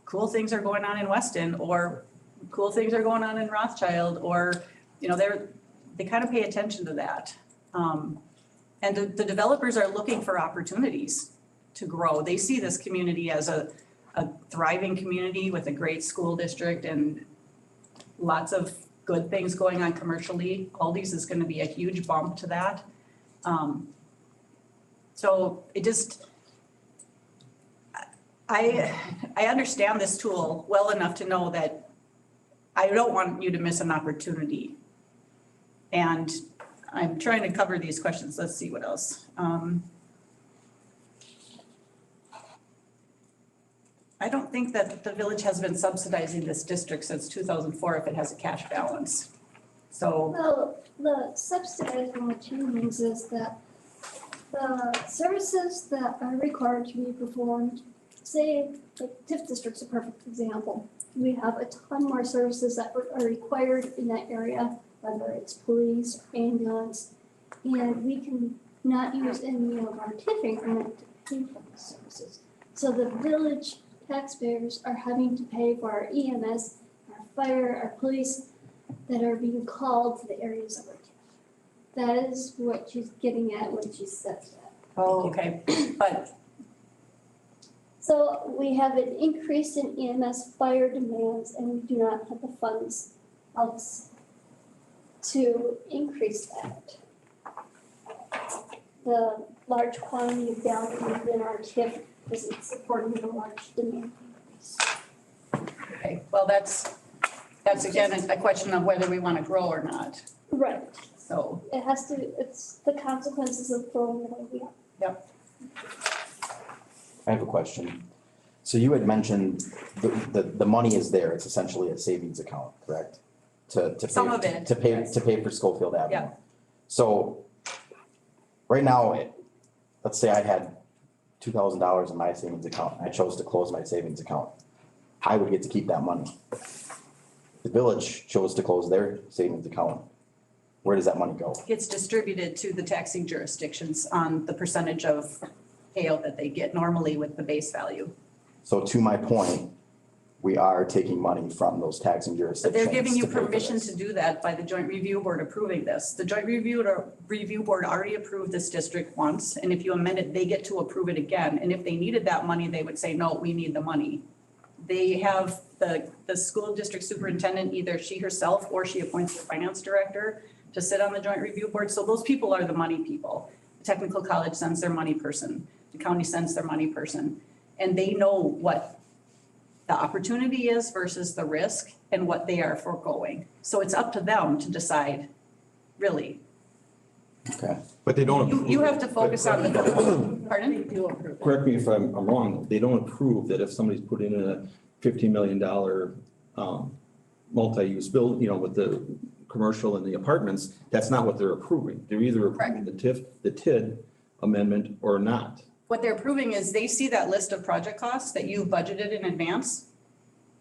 cool things are going on in Weston, or cool things are going on in Rothschild, or, they kind of pay attention to that. And the developers are looking for opportunities to grow. They see this community as a thriving community with a great school district and lots of good things going on commercially. Aldi's is going to be a huge bump to that. So I understand this tool well enough to know that I don't want you to miss an opportunity. And I'm trying to cover these questions. Let's see what else. I don't think that the village has been subsidizing this district since 2004 if it has a cash balance. So, Well, the subsidizing what means is that the services that are required to be performed, say, like TIF district's a perfect example. We have a ton more services that are required in that area, whether it's police, ambulance, and we can not use any of our TIF increment to pay for these services. So the village taxpayers are having to pay for our EMS, our fire, our police that are being called to the areas of our TIF. That is what she's getting at when she says that. oh, okay, but So we have an increase in EMS fire demands and we do not have the funds else to increase that. The large quantity of value within our TIF isn't supporting the large demand increase. okay, well, that's again a question of whether we want to grow or not. Right. So, It has to, it's the consequences of throwing it away. yep. I have a question. So you had mentioned the money is there, it's essentially a savings account, correct? To pay. Some of it, To pay, yes. to pay for Schofield Avenue. Yeah. So, right now, let's say I had $2,000 in my savings account, I chose to close my savings account. I would get to keep that money. The village chose to close their savings account. Where does that money go? Gets distributed to the taxing jurisdictions on the percentage of payout that they get normally with the base value. So to my point, we are taking money from those taxing But jurisdictions. they're giving you to pay for permission this. to do that by the joint review board approving this. The joint review board already approved this district once, and if you amend it, they get to approve it again. And if they needed that money, they would say, no, we need the money. They have the school district superintendent, either she herself or she appoints the finance director to sit on the joint review board. So those people are the money people. The technical college sends their money person. The county sends their money person. And they know what the opportunity is versus the risk and what they are foregoing. So it's up to them to decide, really. Okay. But they don't. You have to focus on the, pardon? Correct me if I'm wrong, they don't approve that if somebody's put in a $15 million multi-use build, with the commercial and the apartments, that's not what they're approving. They're either approving the TID amendment or not. What they're approving is they see that list of project costs that you budgeted in advance.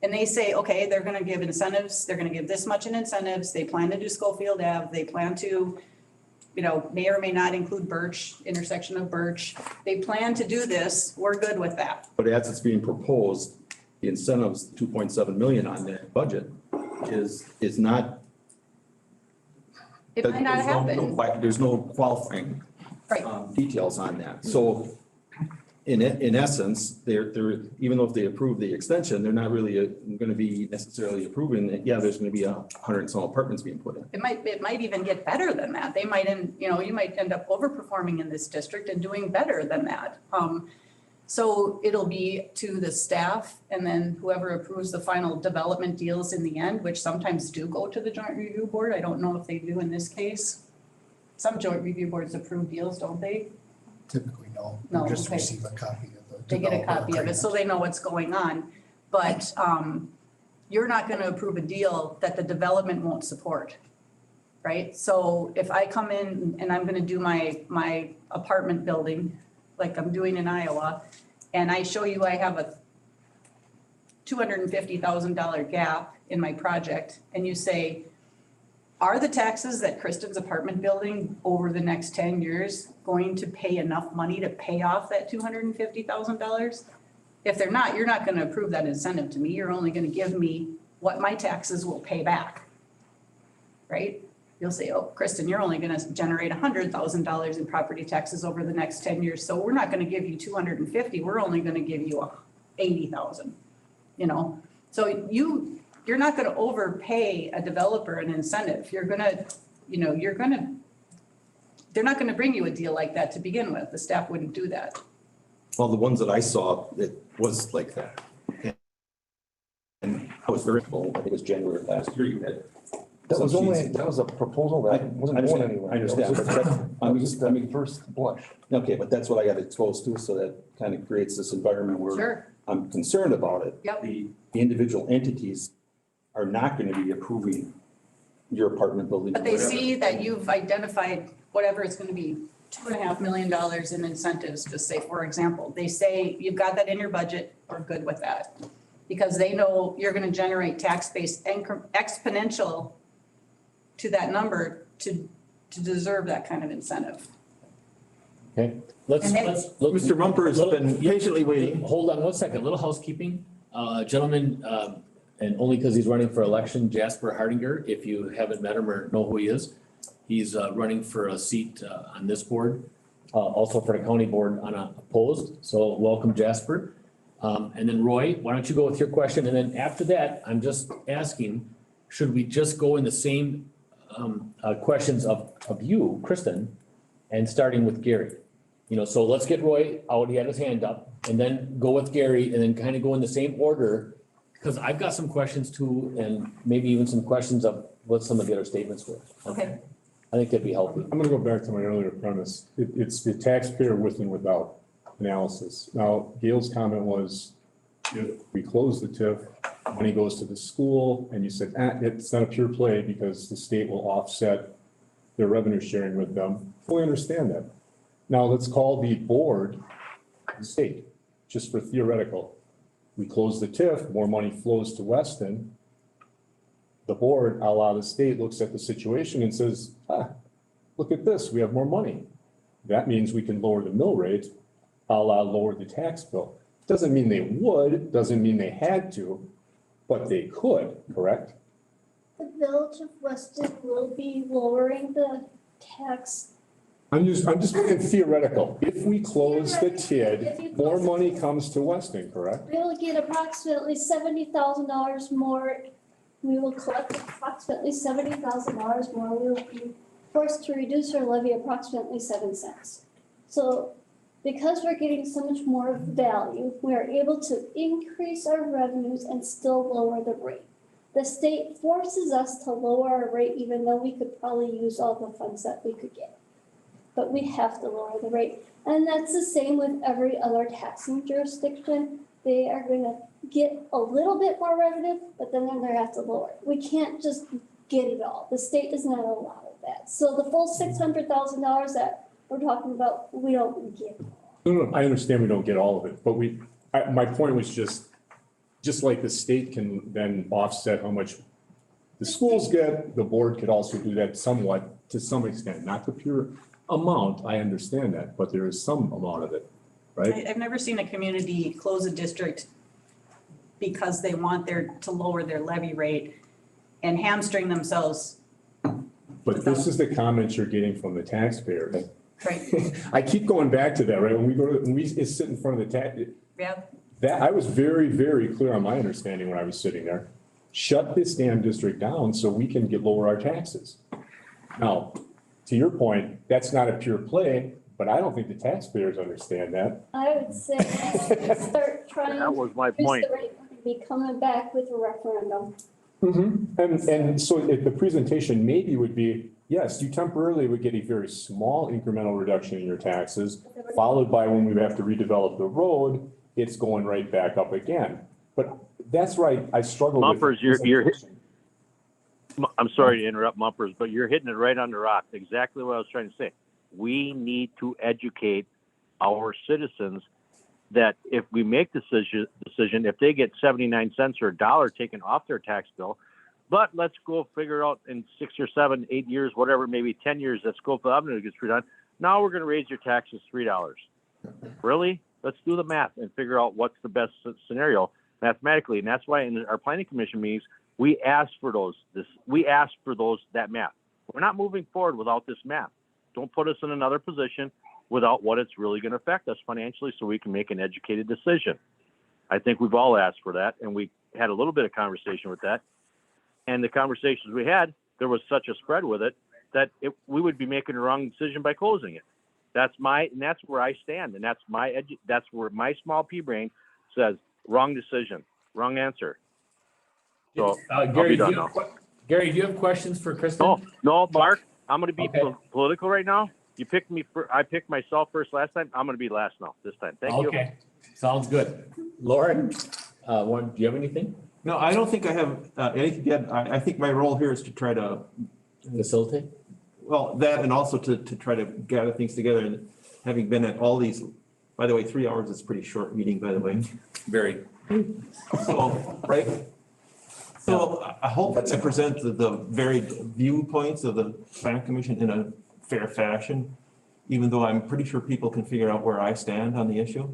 And they say, okay, they're gonna give incentives, they're gonna give this much in incentives, they plan to do Schofield Ave, they plan to, may or may not include Birch, intersection of Birch. They plan to do this, we're good with that. But as it's being proposed, the incentives, 2.7 million on that budget is not. It might not happen. There's no qualifying Right. details on that. So in essence, they're, even though if they approve the extension, they're not really gonna be necessarily approving that, yeah, there's gonna be 100 and some apartments being put in. It might even get better than that. They might you might end up overperforming in this district and doing better than that. So it'll be to the staff and then whoever approves the final development deals in the end, which sometimes do go to the joint review board. I don't know if they do in this case. Some joint review boards approve deals, don't they? Typically, no. No, You just okay. receive a copy of the. They get a developer copy of it, so they know what's going on. But you're not gonna approve a deal that the development won't support, right? So if I come in and I'm gonna do my apartment building, like I'm doing in Iowa, and I show you I have a $250,000 gap in my project, and you say, are the taxes that Kristen's apartment building over the next 10 years going to pay enough money to pay off that $250,000? If they're not, you're not gonna approve that incentive to me. You're only gonna give me what my taxes will pay back. Right? You'll say, oh, Kristen, you're only gonna generate $100,000 in property taxes over the next 10 years. So we're not gonna give you 250, we're only gonna give you 80,000, So you're not gonna overpay a developer an incentive. You're gonna, they're not gonna bring you a deal like that to begin with. The staff wouldn't do that. Well, the ones that I saw, it was like that. And I was very full, I think it was January of last year you had. That was some only, seats. that was a proposal I that wasn't going understand, anywhere. I understand, but That was just the first blush. okay, but that's what I got exposed to, so that kind of creates this environment where Sure. I'm concerned about it. Yep. The individual entities are not gonna be approving your apartment building. But or they whatever. see that you've identified whatever it's gonna be, $2.5 million in incentives, just say, for example. They say, you've got that in your budget, we're good with that. Because they know you're gonna generate tax base exponential to that number to deserve that kind of incentive. Okay, let's, And then- Mr. Mumper has been patiently waiting. Hold on one second, little housekeeping. Gentleman, and only because he's running for election, Jasper Hardinger, if you haven't met him or know who he is. He's running for a seat on this board, also for the county board unopposed. So welcome, Jasper. And then Roy, why don't you go with your question? And then after that, I'm just asking, should we just go in the same questions of you, Kristen, and starting with Gary? You know, so let's get Roy out, he had his hand up, and then go with Gary and then kind of go in the same order. Because I've got some questions too, and maybe even some questions of what some of the other statements were. Okay. I think that'd be healthy. I'm gonna go back to my earlier premise. It's the taxpayer with and without analysis. Now, Gail's comment was, if we close the TIF, money goes to the school, and you said, it's not a pure play because the state will offset their revenue sharing with them. Fully understand that. Now, let's call the board the state, just for theoretical. We close the TIF, more money flows to Weston. The board, a la the state, looks at the situation and says, look at this, we have more money. That means we can lower the mill rate, a la lower the tax bill. Doesn't mean they would, doesn't mean they had to, but they could, correct? The Village of Weston will be lowering the tax. I'm just being theoretical. If we close the TID, more money comes to Weston, correct? We'll get approximately $70,000 more. We will collect approximately $70,000 more. We will be forced to reduce our levy approximately 7 cents. So because we're getting so much more value, we are able to increase our revenues and still lower the rate. The state forces us to lower our rate even though we could probably use all the funds that we could get. But we have to lower the rate. And that's the same with every other taxing jurisdiction. They are gonna get a little bit more revenue, but then they're gonna have to lower it. We can't just get it all. The state does not allow that. So the full $600,000 that we're talking about, we don't get. No, I understand we don't get all of it, but my point was just like the state can then offset how much the schools get, the board could also do that somewhat, to some extent, not the pure amount, I understand that, but there is some amount of it, right? I've never seen a community close a district because they want to lower their levy rate and hamstring themselves. But this is the comments you're getting from the taxpayers. Right. I keep going back to that, right? When we sit in front of the tax, Yeah. that, I was very, very clear on my understanding when I was sitting there. Shut this damn district down so we can lower our taxes. Now, to your point, that's not a pure play, but I don't think the taxpayers understand that. I would say start trying That was my to reduce point. the rate and be coming back with a referendum. And so the presentation maybe would be, yes, you temporarily would get a very small incremental reduction in your taxes, followed by when we have to redevelop the road, it's going right back up again. But that's right, I struggle with. Mumpers, I'm sorry to interrupt, Mumpers, but you're hitting it right on the rock. Exactly what I was trying to say. We need to educate our citizens that if we make the decision, if they get 79 cents or $1 taken off their tax bill, but let's go figure out in 6 or 7, 8 years, whatever, maybe 10 years, that Scope Avenue gets redone. Now we're going to raise your taxes $3. Really? Let's do the math and figure out what's the best scenario mathematically. And that's why in our planning commission meetings, we ask for that math. We're not moving forward without this math. Don't put us in another position without what it's really going to affect us financially so we can make an educated decision. I think we've all asked for that, and we had a little bit of conversation with that. And the conversations we had, there was such a spread with it that we would be making the wrong decision by closing it. That's where I stand, and that's where my small P brain says, wrong decision, wrong answer. So, I'll be Gary, done now. Gary, do you have questions for Kristen? No, Mark, I'm gonna be Okay. political right now. You picked me I picked myself first last time. I'm gonna be last now, this time. Thank you. Okay, sounds good. Lauren, do you have anything? No, I don't think I have anything yet. I think my role here is to try to, Facilitate? well, that and also to try to gather things together. And having been at all these, by the way, 3 hours is a pretty short meeting, by the way. Very. So, right? So I hope to present the varied viewpoints of the plan commission in a fair fashion, even though I'm pretty sure people can figure out where I stand on the issue.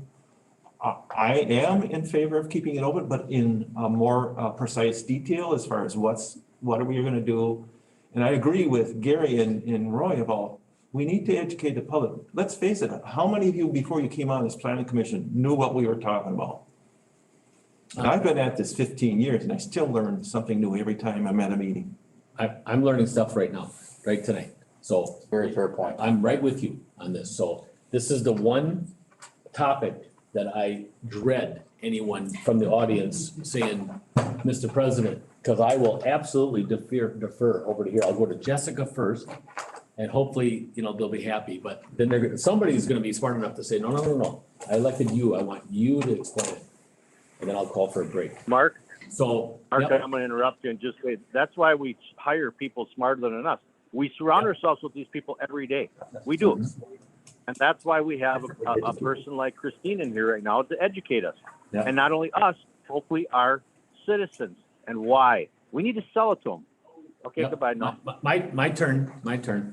I am in favor of keeping it open, but in a more precise detail as far as what are we gonna do? And I agree with Gary and Roy about, we need to educate the public. Let's face it, how many of you before you came on this planning commission knew what we were talking about? And I've been at this 15 years and I still learn something new every time I'm at a meeting. I'm learning stuff right now, right tonight. So Very fair point. I'm right with you on this. So this is the one topic that I dread anyone from the audience saying, Mr. President, because I will absolutely defer over to here. I'll go to Jessica first and hopefully, they'll be happy. But then somebody's gonna be smart enough to say, no. I elected you. I want you to explain it. And then I'll call for a break. Mark, So. Mark, yep. I'm gonna interrupt you and just say, that's why we hire people smarter than us. We surround ourselves with these people every day. We do. And that's why we have a person like Christine in here right now to educate us. Yeah. And not only us, hopefully our citizens. And why? We need to sell it to them. Okay, Yep. goodbye now. My turn.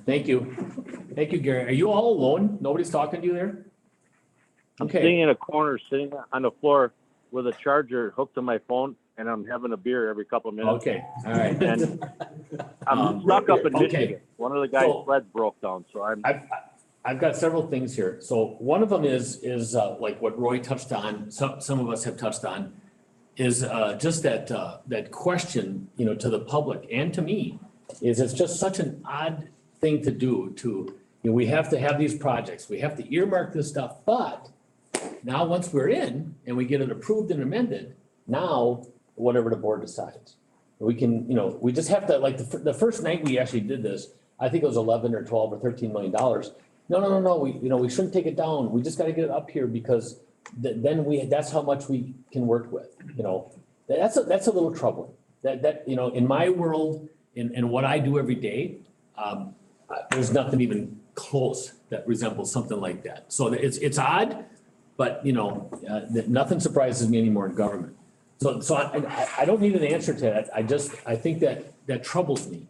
Thank you. Thank you, Gary. Are you all alone? Nobody's talking to you there? I'm Okay. sitting in a corner, sitting on the floor with a charger hooked to my phone, and I'm having a beer every couple of minutes. Okay, all right. And I'm stuck up in okay. Michigan. One of the guys' So- sleds broke down, so I've got several things here. So one of them is like what Roy touched on, some of us have touched on, is just that question, to the public and to me, is it's just such an odd thing to do we have to have these projects, we have to earmark this stuff, but now once we're in and we get it approved and amended, now whatever the board decides. We can, we just have to, like the first night we actually did this, I think it was 11 or 12 or $13 million. No, we shouldn't take it down. We just gotta get it up here because then that's how much we can work with, That's a little troubling. That in my world, in what I do every day, there's nothing even close that resembles something like that. So it's odd, but nothing surprises me anymore in government. So I don't need an answer to that. I think that troubles me.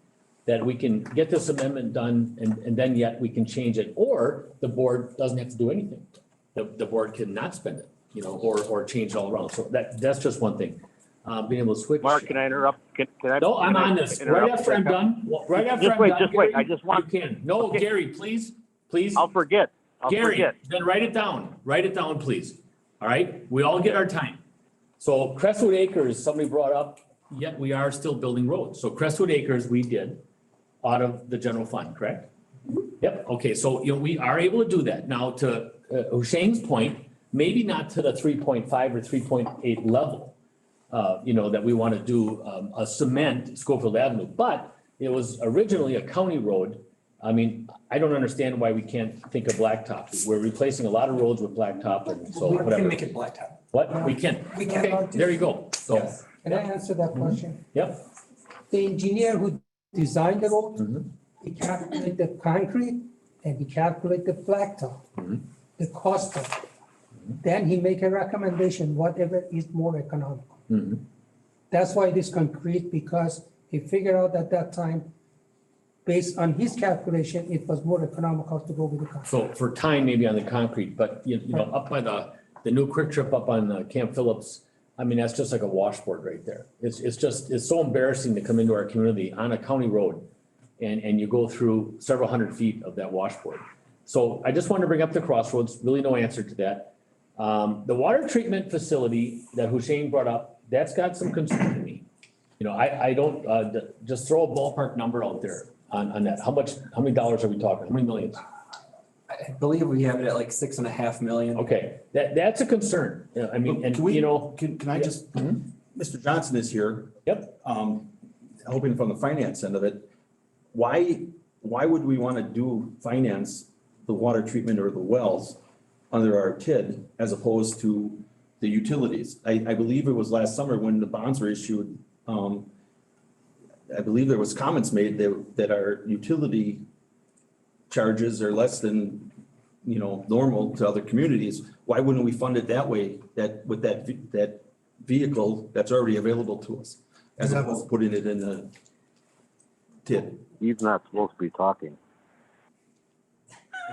That we can get this amendment done and then yet we can change it, or the board doesn't have to do anything. The board can not spend it, or change it all around. So that's just one thing. Being able to switch. Mark, can I interrupt? Can I? No, I'm on this. Right after I'm done. Right after I'm done. Just wait. Gary, I just want. You can. No, Okay. Gary, please. I'll forget. Gary, then write it down. Write it down, please. All right? We all get our time. So Crestwood Acres, somebody brought up, yet we are still building roads. So Crestwood Acres, we did out of the general fund, correct? Yep, okay, so, we are able to do that. Now, to Hushang's point, maybe not to the 3.5 or 3.8 level, that we want to do a cement Schofield Avenue, but it was originally a county road. I mean, I don't understand why we can't think of blacktop. We're replacing a lot of roads with blacktop and so We whatever. can make it blacktop. What? We can. We Okay, cannot. there you go. So, Can I answer that question? yep. The engineer who designed the road, Mhm. he calculated the concrete and he calculated the blacktop, Mhm. the cost of it. Then he make a recommendation, whatever is more economical. Mhm. That's why it is concrete, because he figured out at that time, based on his calculation, it was more economical to go with the concrete. So for time, maybe on the concrete, but up by the new Quick Trip up on Camp Phillips, I mean, that's just like a washboard right there. It's so embarrassing to come into our community on a county road and you go through several hundred feet of that washboard. So I just wanted to bring up the crossroads, really no answer to that. The water treatment facility that Husheng brought up, that's got some concern to me. I don't, just throw a ballpark number out there on that. How many dollars are we talking? How many millions? I believe we have it at like 6.5 million. Okay, that's a concern. I mean, and Can we- you know. Can I just, Mhm. Mr. Johnson is here. Yep. Hoping from the finance end of it, why would we want to finance the water treatment or the wells under our TID as opposed to the utilities? I believe it was last summer when the bonds were issued, I believe there was comments made that our utility charges are less than, normal to other communities. Why wouldn't we fund it that way, with that vehicle that's already available to us? As opposed to putting it in the TID. He's not supposed to be talking.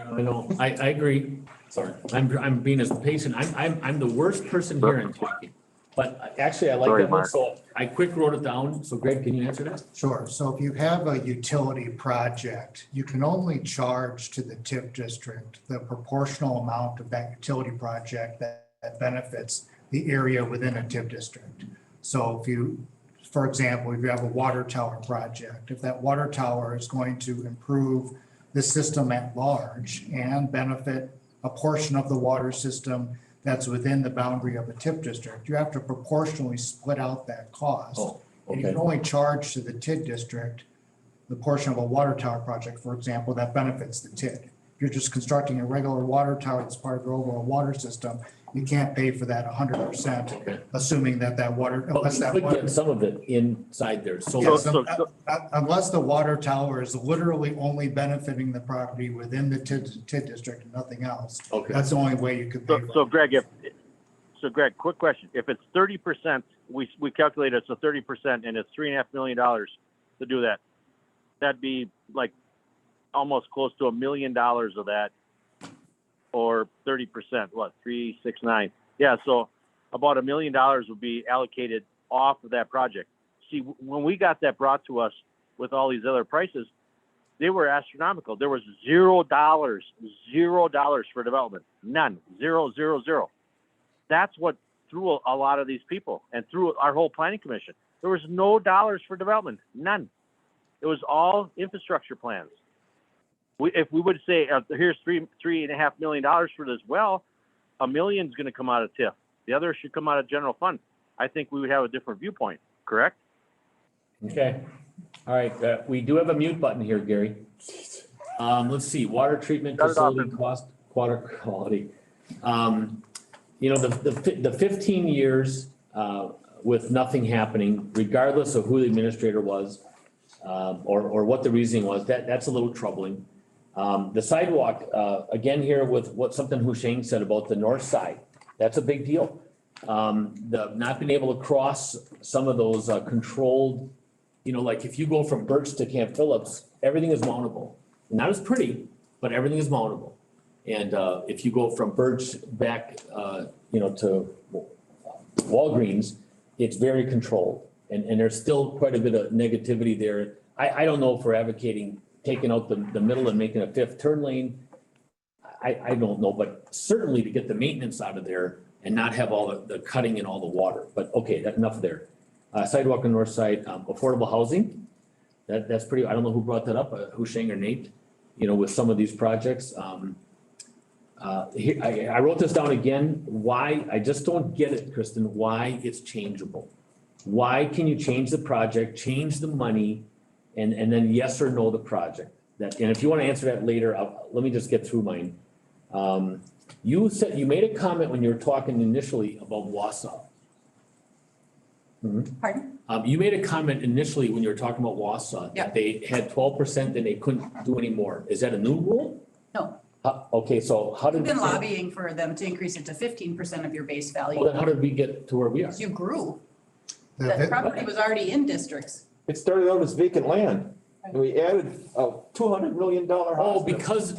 I know, I agree. Sorry. I'm being as patient. I'm the worst person here in talking. But actually, I like Sorry, that one, Mark. so I quick wrote it down. So Greg, can you answer that? Sure. So if you have a utility project, you can only charge to the TIF district the proportional amount of that utility project that benefits the area within a TIF district. So if you, for example, if you have a water tower project, if that water tower is going to improve the system at large and benefit a portion of the water system that's within the boundary of a TIF district, you have to proportionally split out that cost. Oh, And you okay. can only charge to the TID district the portion of a water tower project, for example, that benefits the TID. If you're just constructing a regular water tower that's part of your overall water system, you can't pay for that 100%, Okay. assuming that water, But unless we that could water. get some of it inside there. So Yes, So- unless the water tower is literally only benefiting the property within the TID district and nothing else. Okay. That's the only way you could pay for it. So Greg, quick question. If it's 30%, we calculate it's a 30% and it's $3.5 million to do that. That'd be like almost close to $1 million of that, or 30%, what, 369? Yeah, so about $1 million would be allocated off of that project. See, when we got that brought to us with all these other prices, they were astronomical. There was $0 for development. None. Zero. That's what threw a lot of these people and threw our whole planning commission. There was no dollars for development. None. It was all infrastructure plans. If we would say, here's $3.5 million for this well, $1 million's going to come out of TIF. The other should come out of general fund. I think we would have a different viewpoint, correct? Okay, all right, we do have a mute button here, Gary. Let's see, water treatment Shut it off. facility cost, water quality. The 15 years with nothing happening, regardless of who the administrator was, or what the reasoning was, that's a little troubling. The sidewalk, again here with something Husheng said about the north side, that's a big deal. The not being able to cross some of those controlled, like if you go from Birch to Camp Phillips, everything is mountable. Not as pretty, but everything is mountable. And if you go from Birch back, to Walgreens, it's very controlled. And there's still quite a bit of negativity there. I don't know if we're advocating taking out the middle and making a fifth turn lane. I don't know, but certainly to get the maintenance out of there and not have all the cutting and all the water. But okay, enough there. Sidewalk on the north side, affordable housing. That's pretty, I don't know who brought that up, Husheng or Nate, with some of these projects. Here, I wrote this down again. Why? I just don't get it, Kristen, why it's changeable. Why can you change the project, change the money, and then yes or no the project? And if you want to answer that later, let me just get through mine. You said, you made a comment when you were talking initially about Wausau. Pardon? You made a comment initially when you were talking about Wausau, Yeah. that they had 12% and they couldn't do any more. Is that a new rule? No, Okay, so how did? we've been lobbying for them to increase it to 15% of your base Well, value. then how did we get to where we are? You grew. The- That property was already in districts. It started out as vacant land, and we added a $200 million Oh, hospital.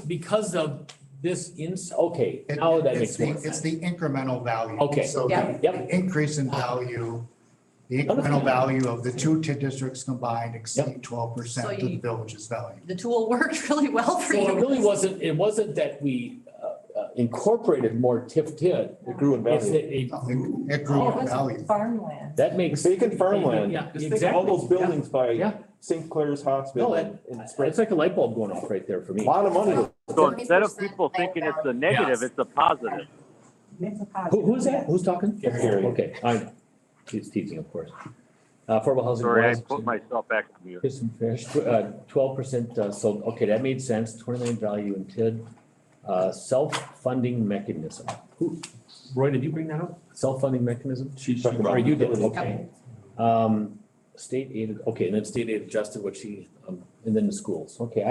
because of this okay, It- now that it's makes more the- It's sense. the incremental value. Okay. So Yeah. the increase in value, the incremental value of the two TID districts combined exceed 12% So of the you- village's value. The tool worked really well for So it you. really wasn't that we incorporated more TID. It grew in It's value. It grew in value. Farmland. that makes. Vacant farmland. Yeah, Just think of all those exactly. buildings by Yeah. St. Clair's No, Hospital. and it's like a light bulb going off right there for me. A lot of money was So instead of people thinking it's a negative, it's a positive. Who's that? Who's talking? Gary. Okay, I know. He's teasing, of course. Affordable housing. Sorry, I was- put myself back on mute. 12%, so, okay, that made sense, 29 value in TID. Self-funding mechanism. Roy, did you bring that up? Self-funding mechanism? She's talking about. Or you did, okay. State aided, okay, and then state aid adjusted what she, and then the schools, okay,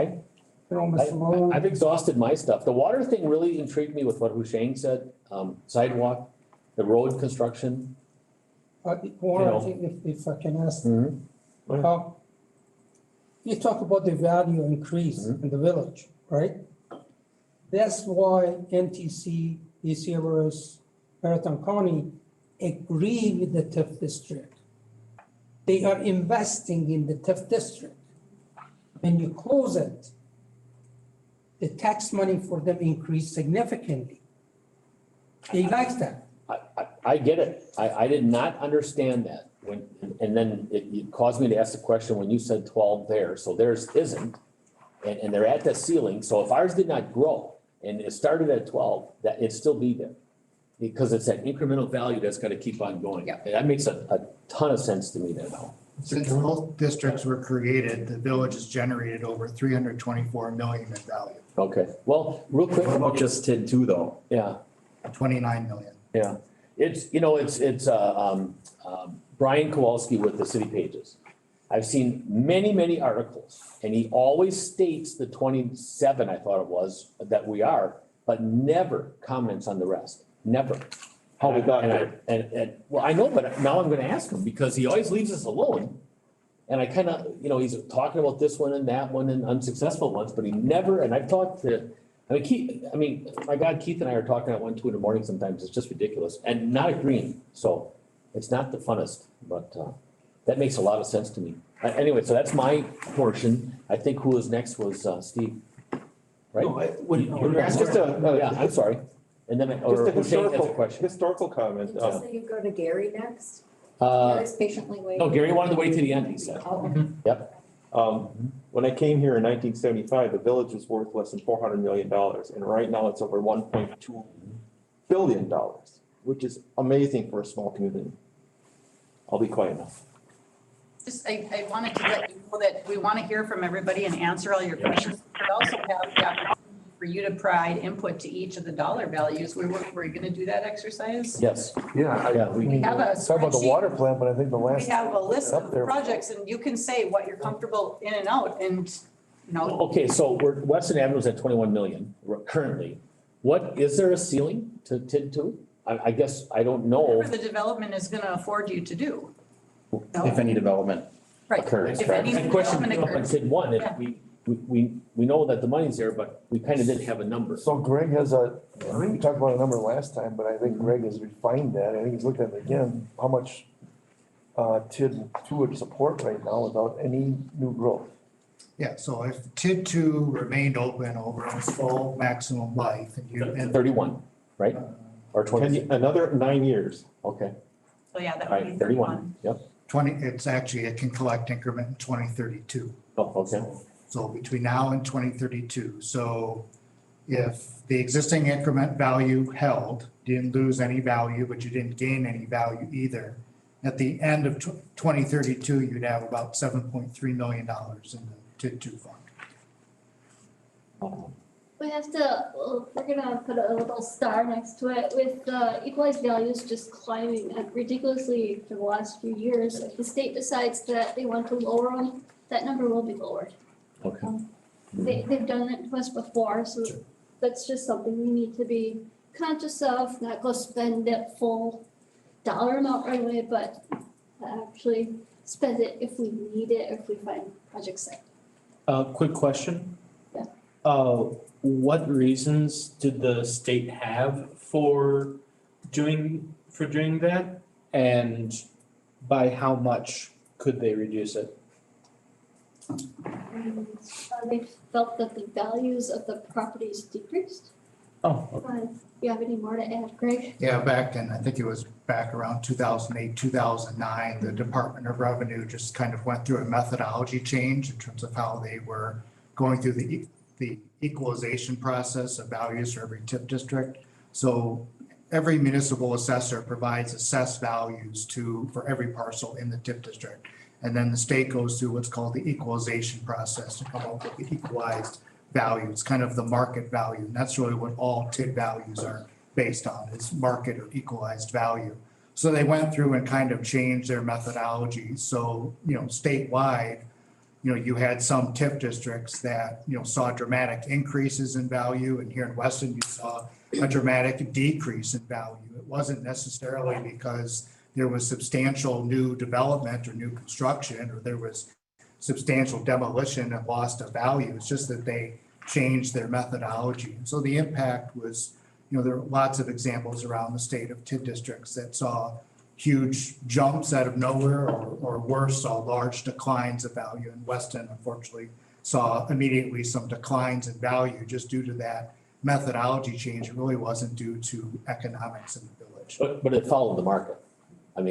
I've exhausted my stuff. The water thing really intrigued me with what Husheng said, sidewalk, the road construction. One other thing, if I can ask. Mhm. You talk about the value increase in the village, right? That's why NTC, DCRS, Marathon County agree with the TIF district. They are investing in the TIF district. When you close it, the tax money for them increased significantly. They like that. I get it. I did not understand that when, and then it caused me to ask the question when you said 12 there, so theirs isn't. And they're at the ceiling, so if ours did not grow and it started at 12, that it'd still be there. Because it's that incremental value that's gotta keep on going. Yep. And that makes a ton of sense to me there now. Since both districts were created, the village has generated over 324 million in value, Okay, well, real quick. What about just TID two though? Yeah. 29 million. Yeah, it's, Brian Kowalski with the City Pages. I've seen many articles, and he always states the 27, I thought it was, that we are, but never comments on the rest, never. How we got there. And, well, I know, but now I'm gonna ask him, because he always leaves us alone. And I kinda, he's talking about this one and that one and unsuccessful ones, but he never, and I've talked to, my God, Keith and I are talking at 1, 2 in the morning sometimes, it's just ridiculous, and not agreeing, so it's not the funnest, but, that makes a lot of sense to me. Anyway, so that's my portion, I think who was next was, Steve, right? No, Just just yeah, I'm sorry, and then, or Just a Hussein has a question. historical comment. Did you say you go to Gary next? Uh, Gary's patiently waiting. no, Gary wanted to wait to the end, he said. Oh, Yep. When I came here in 1975, the village was worth less than $400 million, and right now it's over $1.2 billion, which is amazing for a small community. I'll be quiet now. I wanted to let you know that we want to hear from everybody and answer all your questions. We also have the opportunity for you to provide input to each of the dollar values. We're going to do that exercise? Yes. Yeah, We have a talk about the spreadsheet. water plant, but I think the We last. have a list up of there. projects and you can say what you're comfortable in and out and, Okay, so Weston Avenue's at 21 million currently. Is there a ceiling to TID two? I guess, I don't know. whatever the development is going to afford you to do. No? If any development Right. occurs, If correct? any My question development came up on occurs. TID one, Yeah. if we know that the money's there, but we kind of didn't have a number. So Greg has I think we talked about a number last time, but I think Greg has refined that. I think he's looked at it again, how much TID two would support right now without any new growth. Yeah, so if TID two remained open over its full maximum life and you, and 31, right? Or 20, Another 9 years. okay, So yeah, that all would be right, 31. 31, yep. 20, it can collect increment in 2032. Oh, okay, So between now and 2032. So if the existing increment value held, didn't lose any value, but you didn't gain any value either, at the end of 2032, you'd have about $7.3 million in the TID two fund. We have to, we're gonna put a little star next to it with the equalized values just climbing ridiculously for the last few years. If the state decides that they want to lower them, that number will be lowered. okay. They've done it to us before, so that's just something we need to be conscious of, not go spend that full dollar amount right away, but actually spend it if we need it, if we find projects that. Quick question. Yeah. What reasons did the state have for doing that? And by how much could they reduce it? They felt that the values of the properties decreased. Oh, okay. Do you have any more to add, Greg? Yeah, back in, I think it was back around 2008, 2009, the Department of Revenue just kind of went through a methodology change in terms of how they were going through the the equalization process of values for every TIP district. So every municipal assessor provides assessed values for every parcel in the TIP district. And then the state goes through what's called the equalization process to come up with the equalized value. It's kind of the market value. And that's really what all TID values are based on, is market or equalized value. So they went through and kind of changed their methodology. So, statewide, you had some TIF districts that, saw dramatic increases in value. And here in Weston, you saw a dramatic decrease in value. It wasn't necessarily because there was substantial new development or new construction, or there was substantial demolition and loss of value. It's just that they changed their methodology. And so the impact was, there are lots of examples around the state of TID districts that saw huge jumps out of nowhere, or worse, saw large declines of value. And Weston, unfortunately, saw immediately some declines in value just due to that methodology change. It really wasn't due to economics in the village. But it followed the market. I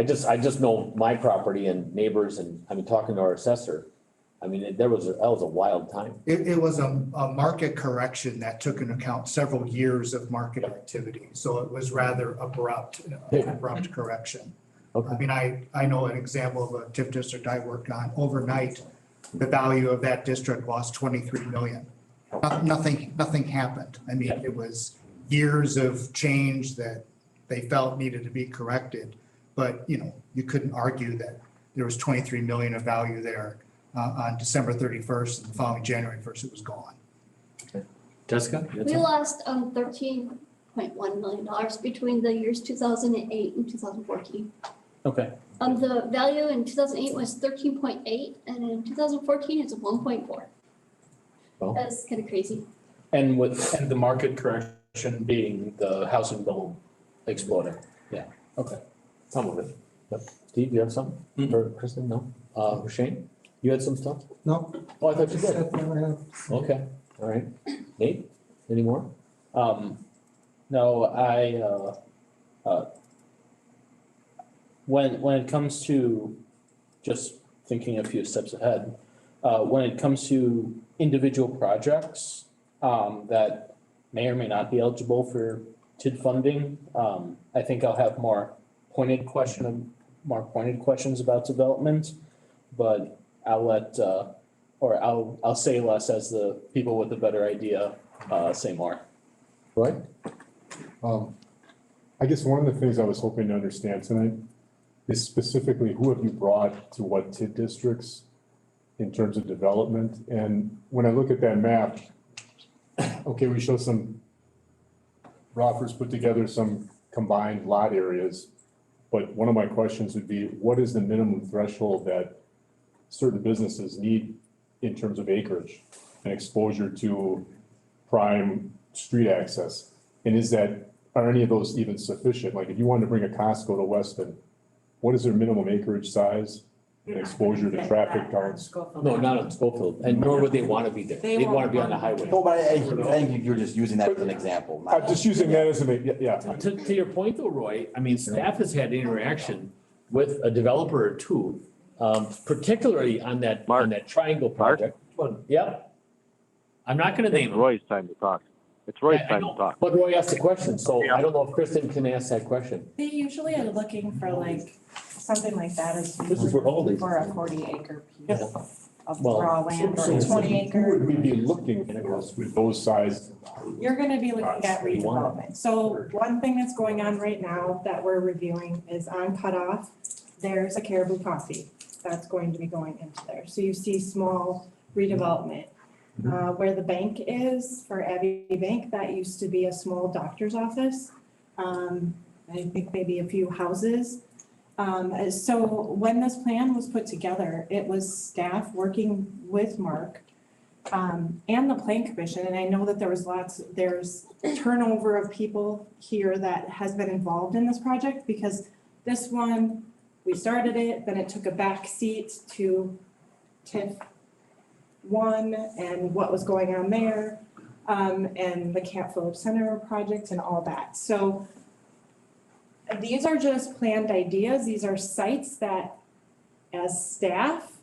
just know my property and neighbors, and talking to our assessor, that was a wild time. It was a market correction that took into account several years of market activity. So it was rather abrupt correction. Okay. I know an example of a TIF district I worked on. Overnight, the value of that district lost 23 million. Nothing happened. It was years of change that they felt needed to be corrected. But, you couldn't argue that there was 23 million of value there on December 31st, and the following January 1st, it was gone. Jessica? We lost $13.1 million between the years 2008 and 2014. Okay. The value in 2008 was 13.8, and in 2014 it's 1.4. Well. That's kind of crazy. And the market correction being the housing boom exploding. Yeah, okay. Some of it. Yep. Steve, you have something? Or Kristen? No? Shane, you had some stuff? No. Oh, I thought you did. Except when I have- Okay, all right. Nate, any more? No, when it comes to, just thinking a few steps ahead, when it comes to individual projects that may or may not be eligible for TID funding, I think I'll have more pointed questions about development, but I'll let, I'll say less as the people with the better idea say more. Roy? I guess one of the things I was hoping to understand tonight is specifically who have you brought to what TID districts in terms of development? And when I look at that map, okay, we show some, Roffers put together some combined lot areas. But one of my questions would be, what is the minimum threshold that certain businesses need in terms of acreage and exposure to prime street access? And are any of those even sufficient? Like if you wanted to bring a Costco to Weston, what is their minimum acreage size and exposure to traffic counts? No, not on Schofield, and nor would they want to be there. They want to be on the highway. No, but I think you're just using that as an example. I'm just using that as yeah. To your point though, Roy, staff has had interaction with a developer or two, particularly on that triangle project. Yep. I'm not gonna name It's them. Roy's time to talk. It's Roy's time to talk. But Roy asked the question, so I don't know if Kristen can ask that question. They usually are looking for something like that is This is where all these. for a 40-acre piece of Well, raw land or So a who 20-acre. would we be looking for with those size? You're gonna be looking at redevelopment. So one thing that's going on right now that we're reviewing is on cutoff, there's a Caribou Coffee that's going to be going into there. So you see small redevelopment. Where the bank is for Abbey Bank, that used to be a small doctor's office. I think maybe a few houses. So when this plan was put together, it was staff working with Mark and the Plan Commission, and I know that there's turnover of people here that has been involved in this project, because this one, we started it, then it took a back seat to TIF 1 and what was going on there, and the Camp Phillips Center project and all that. So these are just planned ideas. These are sites that, as staff,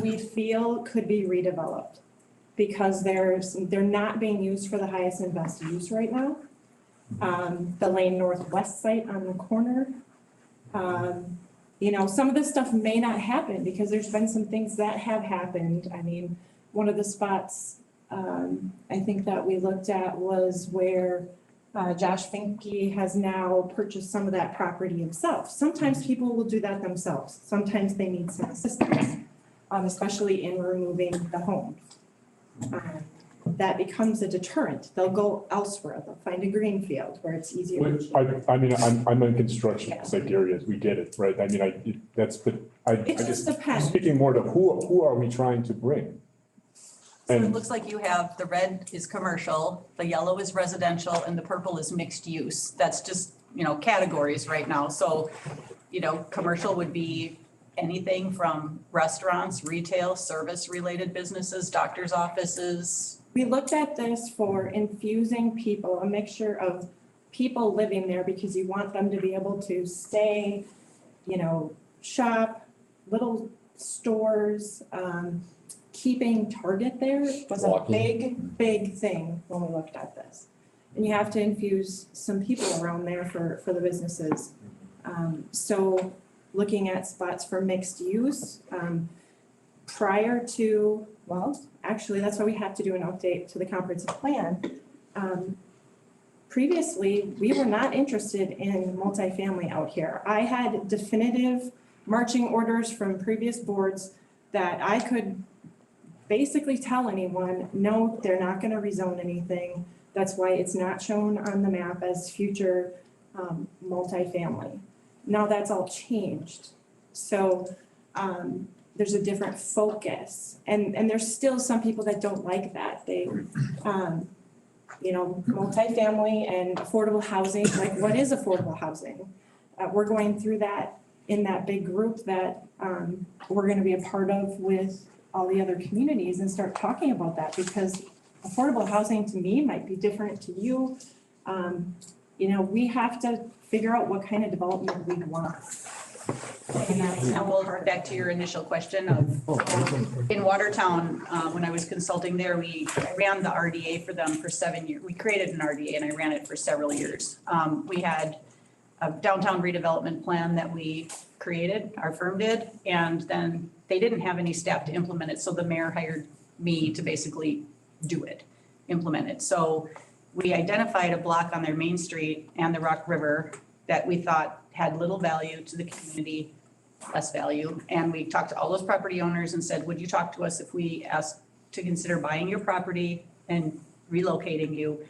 we feel could be redeveloped because they're not being used for the highest and best use right now. The Lane Northwest site on the corner. You know, some of this stuff may not happen because there's been some things that have happened. I mean, one of the spots, I think that we looked at was where Josh Finke has now purchased some of that property himself. Sometimes people will do that themselves. Sometimes they need some assistance, especially in removing the home. That becomes a deterrent. They'll go elsewhere. They'll find a green field where it's easier. I mean, I'm in construction, like areas, we get it, right? I mean, It just depends. speaking more to who are we trying to bring? So it looks like you have, the red is commercial, the yellow is residential, and the purple is mixed use. That's just, you know, categories right now. So, you know, commercial would be anything from restaurants, retail, service-related businesses, doctor's offices. We looked at this for infusing people, a mixture of people living there because you want them to be able to stay, you know, shop, little stores, keeping Target there was a big thing when we looked at this. And you have to infuse some people around there for the businesses. So looking at spots for mixed use, prior to, well, actually, that's why we have to do an update to the comprehensive plan. Previously, we were not interested in multifamily out here. I had definitive marching orders from previous boards that I could basically tell anyone, no, they're not gonna rezone anything. That's why it's not shown on the map as future multifamily. Now that's all changed. So there's a different focus. And there's still some people that don't like that. They, you know, multifamily and affordable housing, like what is affordable housing? We're going through that in that big group that we're gonna be a part of with all the other communities and start talking about that because affordable housing to me might be different to you. You know, we have to figure out what kind of development we want. And we'll back to your initial question of, in Watertown, when I was consulting there, I ran the RDA for them for 7 years. We created an RDA and I ran it for several years. We had a downtown redevelopment plan that we created, our firm did, and then they didn't have any staff to implement it, so the mayor hired me to basically do it, implement it. So we identified a block on their Main Street and the Rock River that we thought had little value to the community, less value. And we talked to all those property owners and said, would you talk to us if we asked to consider buying your property and relocating you?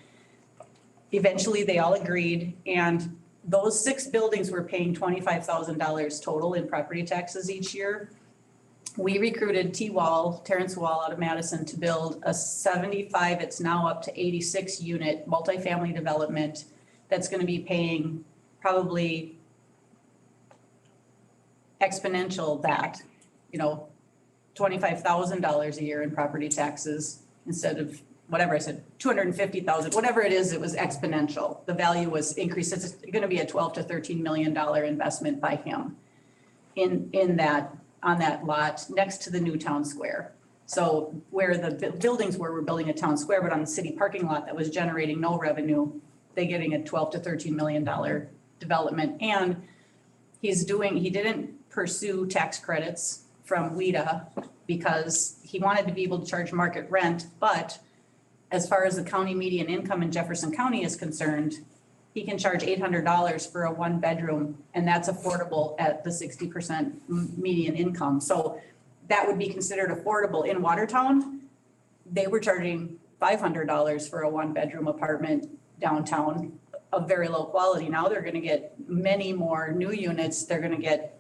Eventually, they all agreed, and those 6 buildings were paying $25,000 total in property taxes each year. We recruited Terrence Wall out of Madison to build a 75, it's now up to 86 unit multifamily development that's gonna be paying probably exponential that, you know, $25,000 a year in property taxes instead of whatever I said, 250,000, whatever it is, it was exponential. The value was increased. It's gonna be a $12 to $13 million investment by him in that, on that lot next to the new town square. So where the buildings were building a town square, but on the city parking lot that was generating no revenue, they getting a $12 to $13 million development. And he didn't pursue tax credits from WIDA because he wanted to be able to charge market rent, but as far as the county median income in Jefferson County is concerned, he can charge $800 for a 1-bedroom, and that's affordable at the 60% median income. So that would be considered affordable. In Watertown, they were charging $500 for a 1-bedroom apartment downtown of very low quality. Now they're gonna get many more new units. They're gonna get,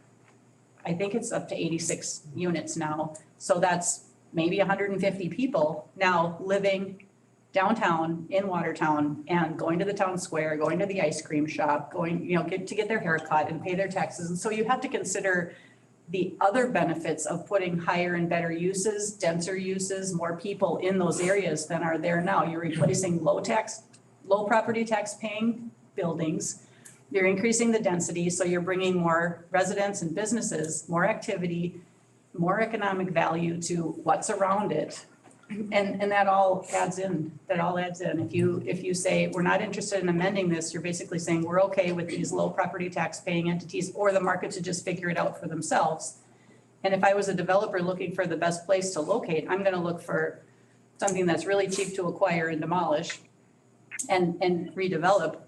I think it's up to 86 units now. So that's maybe 150 people now living downtown in Watertown and going to the town square, going to the ice cream shop, going, you know, get their hair cut and pay their taxes. And so you have to consider the other benefits of putting higher and better uses, denser uses, more people in those areas than are there now. You're replacing low property tax paying buildings. You're increasing the density, so you're bringing more residents and businesses, more activity, more economic value to what's around it. And that all adds in, If you say, we're not interested in amending this, you're basically saying, we're okay with these low property tax paying entities or the market to just figure it out for themselves. And if I was a developer looking for the best place to locate, I'm gonna look for something that's really cheap to acquire and demolish and redevelop.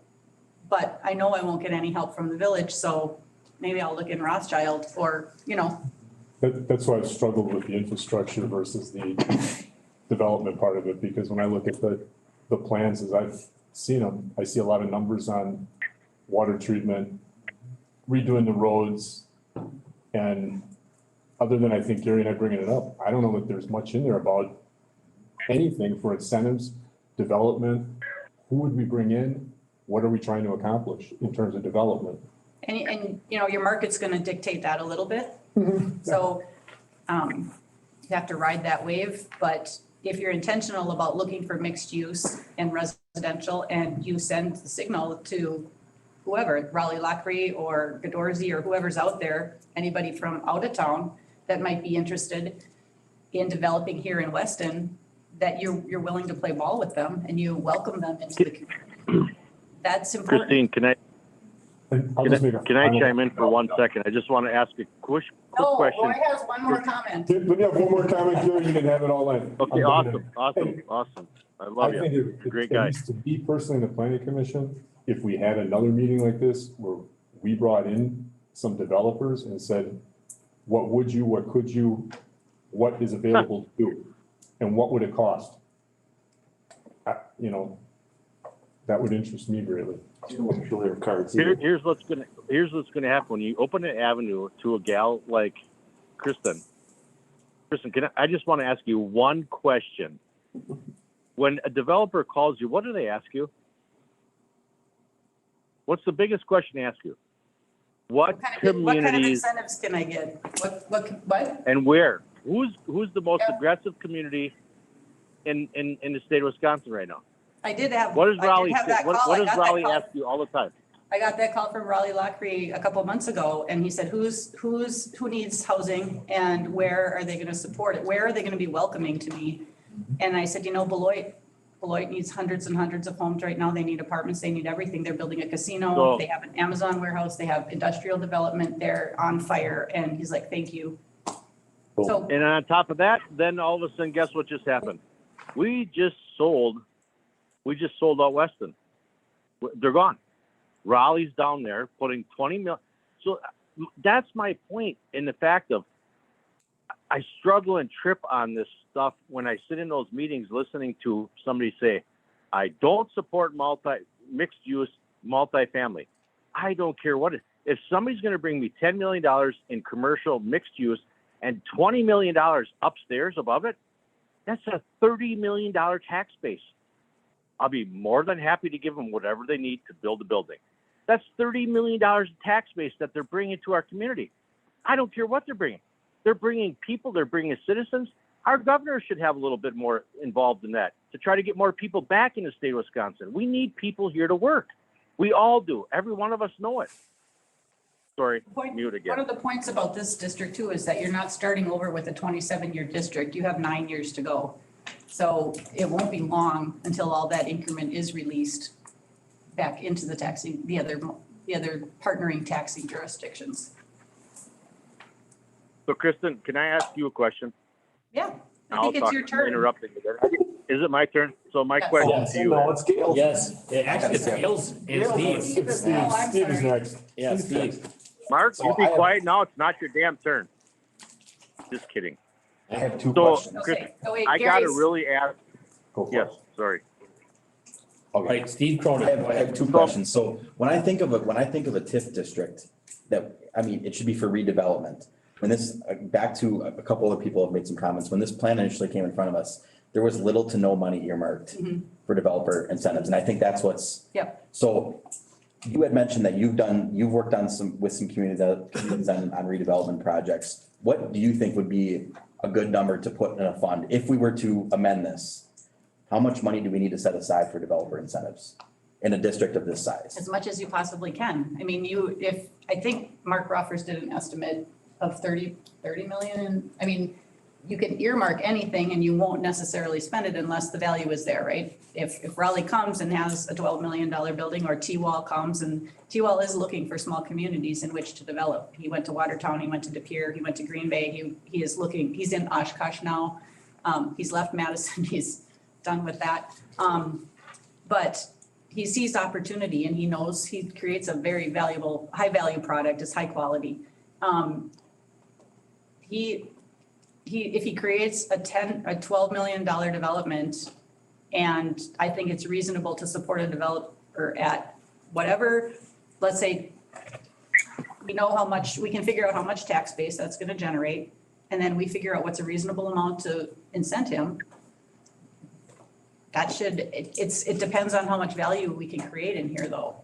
But I know I won't get any help from the village, so maybe I'll look in Rothschild or, That's why I've struggled with the infrastructure versus the development part of it, because when I look at the plans as I've seen them, I see a lot of numbers on water treatment, redoing the roads, and other than I think Gary and I bringing it up, I don't know that there's much in there about anything for incentives, development, who would we bring in? What are we trying to accomplish in terms of development? and your market's gonna dictate that a little bit. So, you have to ride that wave, but if you're intentional about looking for mixed use and residential and you send the signal to whoever, Raleigh Lockery or Godorsey or whoever's out there, anybody from out of town that might be interested in developing here in Weston, that you're willing to play ball with them and you welcome them into the community. That's important. Christine, can I chime in for 1 second? I just want to ask a quick No, question. Roy has one more comment. Let me have one more comment, Gary, you can have it all in. Okay, awesome. I love I think you. Great at guy. least to me personally in the planning commission, if we had another meeting like this where we brought in some developers and said, what would you, what could you, what is available to do? And what would it cost? That would interest me greatly. Here's what's gonna happen when you open an avenue to a gal like Kristen. Kristen, I just want to ask you one question. When a developer calls you, what do they ask you? What's the biggest question they ask you? What What kind of communities incentives can I get? What? and where? Who's the most aggressive community in the state of Wisconsin right now? I did have. What does I did Raleigh have that what call. I does got that Raleigh call. ask you all the time? I got that call from Raleigh Lockery a couple of months ago, and he said, who needs housing and where are they gonna support it? Where are they gonna be welcoming to me? And I said, Beloit needs hundreds and hundreds of homes right now. They need apartments, they need everything. They're building a casino, they have an Amazon warehouse, they have industrial development, they're on fire. And he's like, thank you. So, And on top of that, then all of a sudden, guess what just happened? We just sold out Weston. They're gone. Raleigh's down there putting 20 million. So that's my point in the fact of I struggle and trip on this stuff when I sit in those meetings listening to somebody say, I don't support mixed use multifamily. I don't care what it is. If somebody's going to bring me $10 million in commercial mixed use and $20 million upstairs above it, that's a $30 million tax base. I'll be more than happy to give them whatever they need to build a building. That's $30 million in tax base that they're bringing to our community. I don't care what they're bringing. They're bringing people, they're bringing citizens. Our governor should have a little bit more involved in that to try to get more people back in the state of Wisconsin. We need people here to work. We all do. Every one of us know it. Sorry, mute again. one of the points about this district too is that you're not starting over with a 27-year district. You have 9 years to go. So it won't be long until all that increment is released back into the taxing, the other partnering taxing jurisdictions. So Kristen, can I ask you a question? Yeah, I think it's your turn. Interrupting you there. Is it my turn? So my question to you. No, it's Gail. Yes, actually it's Gail's and Steve's. Steve is next. Yeah, Steve. Mark, you be quiet now. It's not your damn turn. Just kidding. I have two So, questions. Kristen, Oh, wait, I gotta Gary's- really ask. Go for Yes, it. sorry. All right, Steve I Cronin. have two questions. So when I think of a TIF district, it should be for redevelopment. When this, back to a couple of people have made some comments, when this plan initially came in front of us, there was little to no money earmarked for developer incentives. And I think that's what's. Yep. So you had mentioned that you've worked on with some communities on redevelopment projects. What do you think would be a good number to put in a fund if we were to amend this? How much money do we need to set aside for developer incentives in a district of this size? As much as you possibly can. I mean, I think Mark Roffers did an estimate of 30 million. And I mean, you can earmark anything and you won't necessarily spend it unless the value is there, right? If Raleigh comes and has a $12 million building, or T-Wall comes, and T-Wall is looking for small communities in which to develop. He went to Watertown, he went to De Pere, he went to Green Bay, he is looking, he's in Oshkosh now. He's left Madison, he's done with that. But he sees opportunity and he knows he creates a very valuable, high value product, it's high quality. If he creates a $12 million development, and I think it's reasonable to support a developer at whatever, let's say, we know how much, we can figure out how much tax base that's gonna generate, and then we figure out what's a reasonable amount to incent him. That should, it depends on how much value we can create in here though.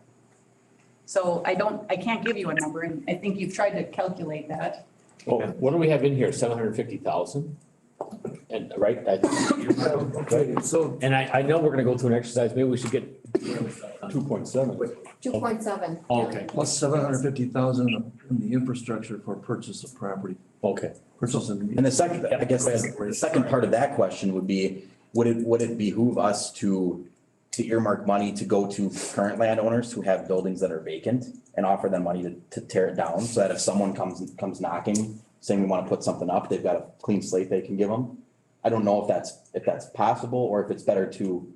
So I can't give you a number, and I think you've tried to calculate that. Well, what do we have in here? 750,000? And, right? Okay, so And I know we're gonna go through an exercise, maybe we should get 2.7. 2.7. Okay, plus 750,000 in the infrastructure for purchase of property. okay. Purchase and. And the second, I guess the second part of that question would be, would it behoove us to earmark money to go to current landowners who have buildings that are vacant and offer them money to tear it down, so that if someone comes knocking, saying we want to put something up, they've got a clean slate they can give them? I don't know if that's possible, or if it's better to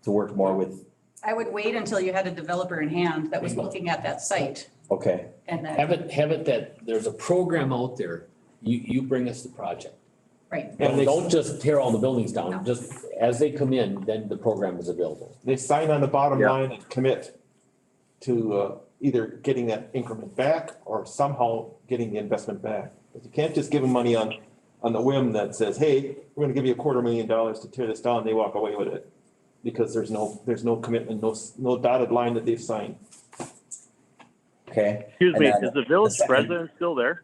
work more with. I would wait until you had a developer in hand that was looking at that site, Okay, and then, Have it that there's a program out there, you bring us the project. right, And don't just tear all the buildings No. down, just as they come in, then the program is available. They sign on the bottom Yeah. line and commit to either getting that increment back or somehow getting the investment back. But you can't just give them money on the whim that says, hey, we're gonna give you $250,000 to tear this down, and they walk away with it. Because there's no commitment, no dotted line that they've signed. okay. Excuse And me, then is the village second- president still there?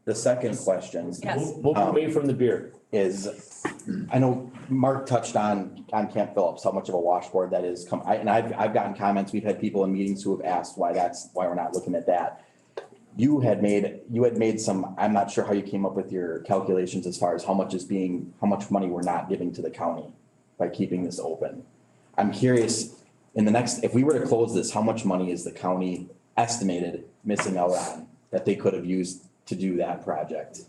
The second question. yes. Move away from the beer. Is, I know Mark touched on Camp Phillips, how much of a washboard that is. And I've gotten comments, we've had people in meetings who have asked why we're not looking at that. You had made some, I'm not sure how you came up with your calculations as far as how much money we're not giving to the county by keeping this open. I'm curious, if we were to close this, how much money is the county estimated missing out on that they could have used to do that project?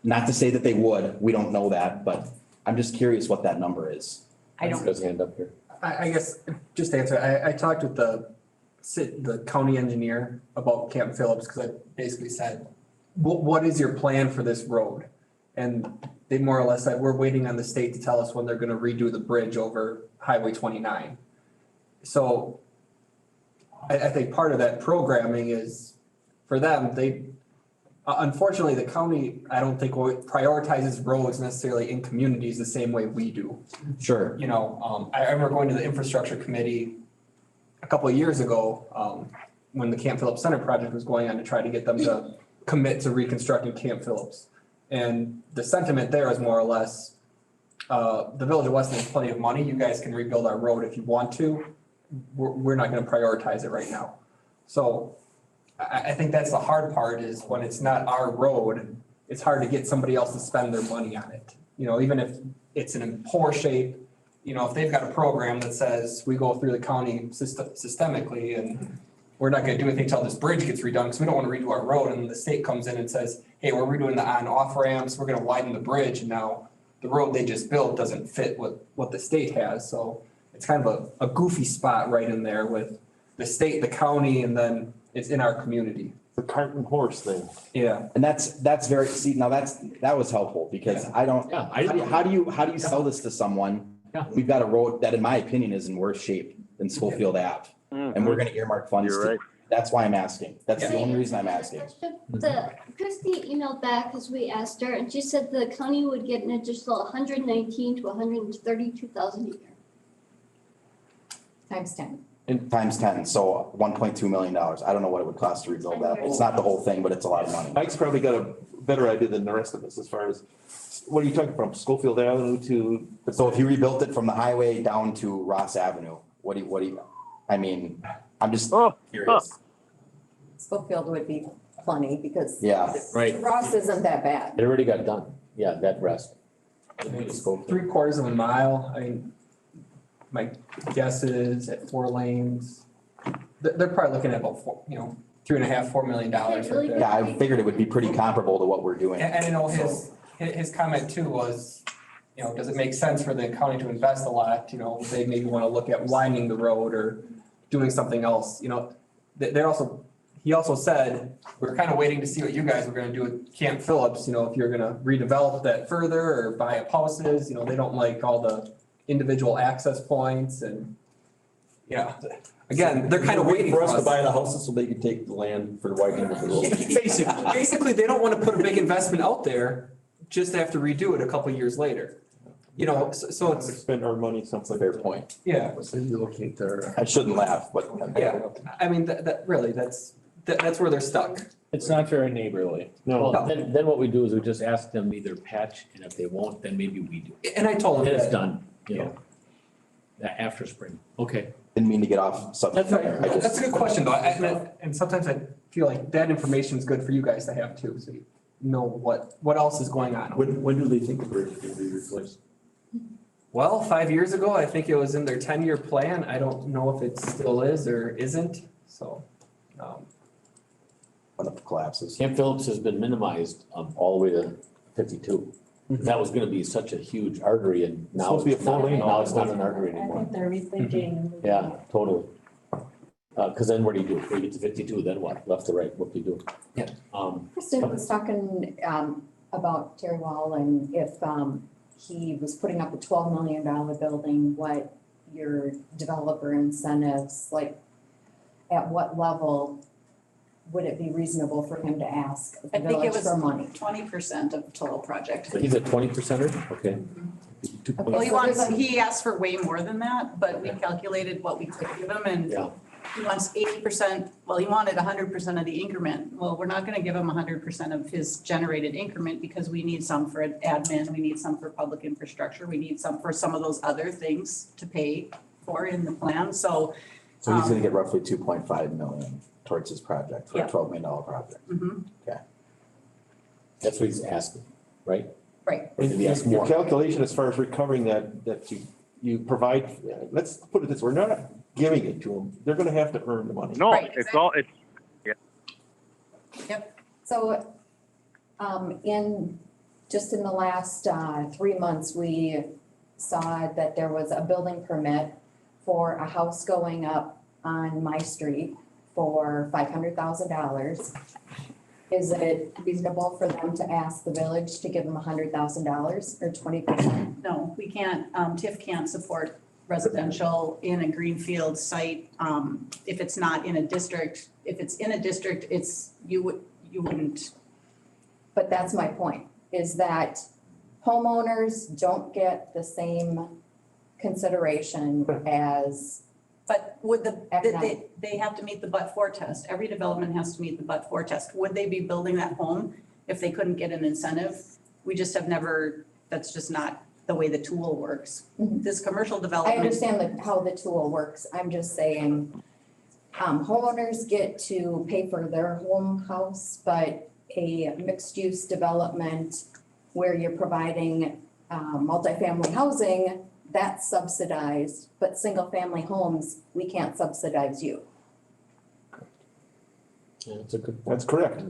Not to say that they would, we don't know that, but I'm just curious what that number is. I don't, Does hand up here. I guess, just to answer, I talked with the county engineer about Camp Phillips, because I basically said, what is your plan for this road? And they more or less said, we're waiting on the state to tell us when they're gonna redo the bridge over Highway 29. So I think part of that programming is, for them, unfortunately, the county, I don't think prioritizes roads necessarily in communities the same way we do. Sure. You know, I remember going to the infrastructure committee a couple of years ago, when the Camp Phillips Center project was going on, to try to get them to commit to reconstructing Camp Phillips. And the sentiment there is more or less, the village of Weston has plenty of money, you guys can rebuild our road if you want to. We're not gonna prioritize it right now. So I think that's the hard part, is when it's not our road, it's hard to get somebody else to spend their money on it. You know, even if it's in poor shape, you know, if they've got a program that says we go through the county systemically, and we're not gonna do anything until this bridge gets redone, because we don't wanna redo our road, and the state comes in and says, hey, we're redoing the on-off ramps, we're gonna widen the bridge, and now the road they just built doesn't fit what the state has, so it's kind of a goofy spot right in there with the state, the county, and then it's in our community. The cart and horse thing. Yeah. And that's very, see, now that was helpful, because I don't, how do you sell this to someone? Yeah. We've got a road that, in my opinion, is in worse shape than Schofield Ave, and we're gonna earmark funds. You're right. That's why I'm asking. That's the only reason I'm asking. Christie emailed back because we asked her, and she said the county would get an additional 119 to 132,000 a year. Times 10. Times 10, so $1.2 million. I don't know what it would cost to rebuild that. It's not the whole thing, but it's a lot of money. Mike's probably got a better idea than the rest of us as far as, what are you talking from Schofield Avenue to? So if you rebuilt it from the highway down to Ross Avenue, what do you, I mean, I'm just curious. Schofield would be plenty because Yeah, Right, Ross isn't that bad. it already got done, yeah, that rest. It's 3/4 of a mile. I mean, my guess is at 4 lanes, they're probably looking at about $3.5, $4 million right there. yeah, I figured it would be pretty comparable to what we're doing. And I know his comment too was, does it make sense for the county to invest a lot? They maybe want to look at widening the road or doing something else, he also said, we're kind of waiting to see what you guys were gonna do with Camp Phillips, if you're gonna redevelop that further or buy up houses, they don't like all the individual access points and, again, they're kind of waiting for us to buy the houses so they can take the land for the widening of the road. Basically, they don't want to put a big investment out there just to have to redo it a couple years later. So it's, Spend our money someplace. Fair point. yeah, So you locate their. I shouldn't laugh, but. yeah. I mean, that really, that's where they're stuck. It's not very neighborly. Well, No. then what we do is we just ask them either patch, and if they won't, then maybe we do. And I told And him it's that. done, after spring, okay. Didn't mean to get off subject. That's right. there. I just- That's a good question though. And sometimes I feel like that information is good for you guys to have too, so you know what else is going on. When do they think the bridge is gonna be replaced? Well, 5 years ago, I think it was in their 10-year plan. I don't know if it still is or isn't, so. When it collapses. Camp Phillips has been minimized, all the way to 52. Mm-hmm. That was gonna be such a huge artery, and now supposed to be a it's not, 4-lane now it's not an artery I anymore. think they're rethinking. Yeah, totally. Cause then what do you do? When you get to 52, then what? Left to right, what do you do? Yeah. Kristen was talking about Terry Wall and if he was putting up a $12 million building, what your developer incentives, like at what level would it be reasonable for him to ask the I think it village was for money? 20% of the total project. So he's a 20%er, okay. Well, he asked for way more than that, but we calculated what we could give him and Yeah. he wants 80%, well, he wanted 100% of the increment. Well, we're not gonna give him 100% of his generated increment because we need some for admin, we need some for public infrastructure, we need some for some of those other things to pay for in the plan, so. So he's gonna get roughly 2.5 million towards his project for a Yeah. $12 million project. Mhm. That's what he's asking, right? Right. Or did he ask Your more? calculation as far as recovering that you provide, let's put it this, way, we're not giving it to them. They're gonna have to earn the money. No, Right, it's all, it's, So, just in the last 3 months, we saw that there was a building permit for a house going up on my street for $500,000. Is it reasonable for them to ask the village to give them $100,000 or 20%? No, we can't, TIF can't support residential in a greenfield site, if it's not in a district. If it's in a district, you wouldn't. But that's my point, is that homeowners don't get the same consideration as, But would Economic. they have to meet the but-for test. Every development has to meet the but-for test. Would they be building that home if they couldn't get an incentive? We just have never, that's just not the way the tool works. Mhm. This commercial I development. understand how the tool works, I'm just saying, homeowners get to pay for their home house, but a mixed-use development where you're providing, multifamily housing, that's subsidized, but single-family homes, we can't subsidize you. Yeah, that's a good point. That's correct.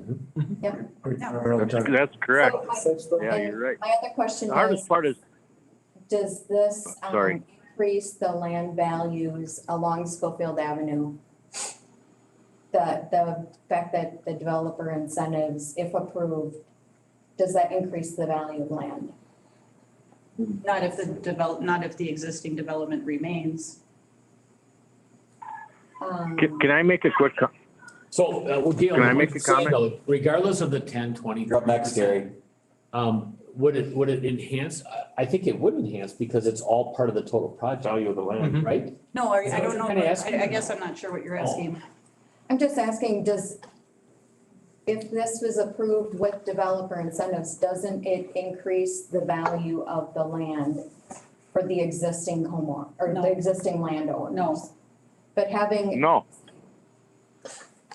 that's correct. So Yeah, you're right. my other question The hardest is, part is, does this, Sorry. increase the land values along Schofield Avenue? The fact that the developer incentives, if approved, does that increase the value of land? Not if the existing development remains. can I make a quick, So, Gail, Can I what make I'm a saying comment? though, regardless of the 10, 20. You're up next, Gary. Would it enhance? I think it would enhance because it's all part of the total project, Value of the land. right? No, I don't know. Kinda asking. I guess I'm not sure what you're asking. I'm just asking, if this was approved with developer incentives, doesn't it increase the value of the land for the existing homeowner, or No. the existing landowner? No. But having no,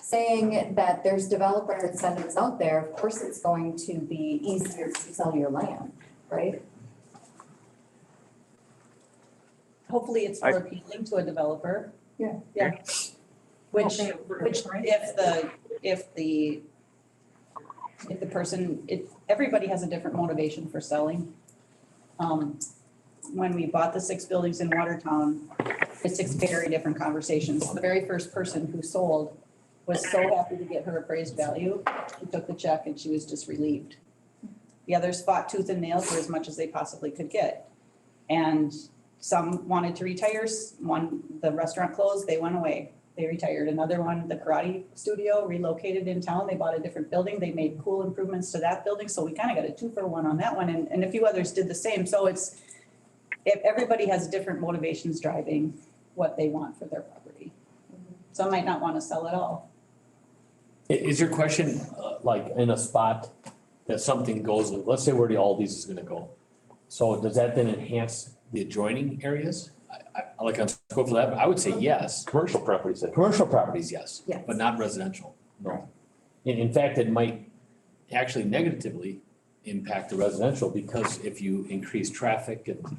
saying that there's developer incentives out there, of course it's going to be easier to sell your land, right? Hopefully it's more appealing to a developer. Yeah. Yeah. Which if the person, everybody has a different motivation for selling. When we bought the 6 buildings in Watertown, it's 6 very different conversations. The very first person who sold was so happy to get her appraised value. She took the check and she was just relieved. The others fought tooth and nail for as much as they possibly could get. And some wanted to retire. One, the restaurant closed, they went away. They retired. Another one, the karate studio, relocated in town. They bought a different building. They made cool improvements to that building. So we kind of got a 2-for-1 on that one. And a few others did the same. So if everybody has different motivations driving what they want for their property. Some might not want to sell at all. Is your question like in a spot that something goes, let's say where the Aldi's is gonna go? So does that then enhance the adjoining areas? I like on scope for that, I would say yes. Commercial properties. Commercial properties, yes. Yes. But not residential, no. In fact, it might actually negatively impact the residential because if you increase traffic and.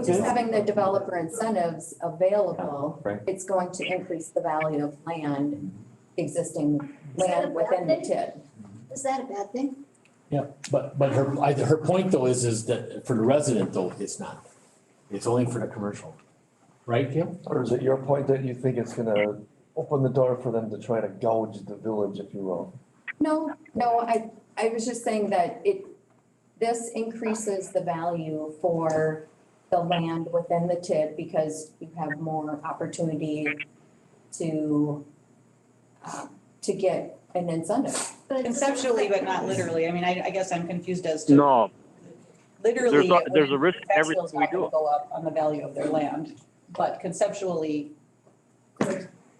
Just having the developer incentives available, Right. it's going to increase the value of land, existing land within the TID. Is that a bad thing? Yeah, but her point though is that for the resident though, it's not. It's only for the commercial. Right, Kim? Or is it your point that you think it's gonna open the door for them to try to gouge the village, if you will? No, I was just saying that this increases the value for the land within the TID because you have more opportunity to get an incentive. Conceptually, but not literally. I mean, I guess I'm confused as to. No, Literally. there's a risk tax everything bill's we not gonna do. go up on the value of their land, but conceptually,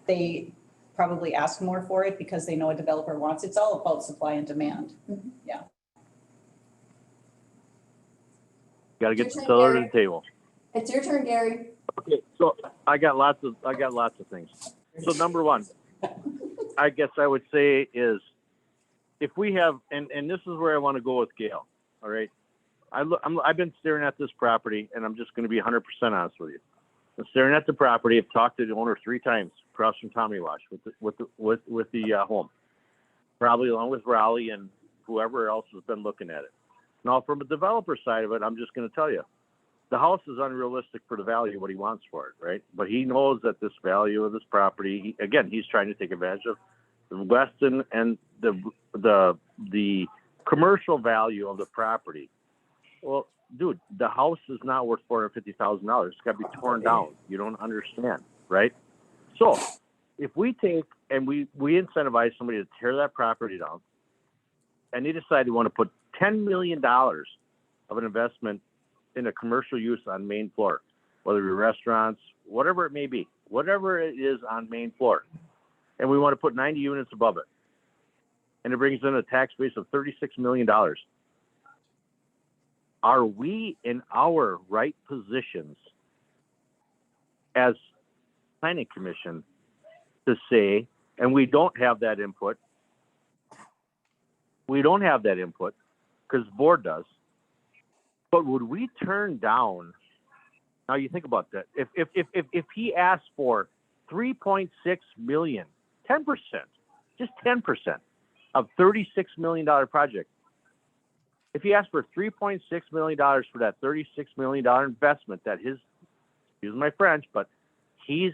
they probably ask more for it because they know a developer wants. It's all about supply and demand. Yeah. Got to get Your the turn, seller to Gary. the table. It's your turn, Gary. Okay, so I got lots of things. So number one, I guess I would say is if we have, and this is where I want to go with Gail. All right, I've been staring at this property, and I'm just going to be 100% honest with you. I'm staring at the property. I've talked to the owner 3 times across from Tommy Wash with the home, probably along with Raleigh and whoever else has been looking at it. Now, from a developer side of it, I'm just going to tell you, the house is unrealistic for the value of what he wants for it, right? But he knows that this value of this property, he's trying to take advantage of the Weston and the commercial value of the property. Well, dude, the house is not worth $450,000. It's got to be torn down. You don't understand, right? So if we take and we incentivize somebody to tear that property down, and they decide they want to put $10 million of an investment in a commercial use on main floor, whether it be restaurants, whatever it may be, whatever it is on main floor, and we want to put 90 units above it, and it brings in a tax base of $36 million. Are we in our right positions as planning commission to say, and we don't have that input, because the board does, but would we turn down, now you think about that, if he asked for 3.6 million, 10%, just 10% of $36 million project, if he asked for $3.6 million for that $36 million investment that his, excuse my French, but his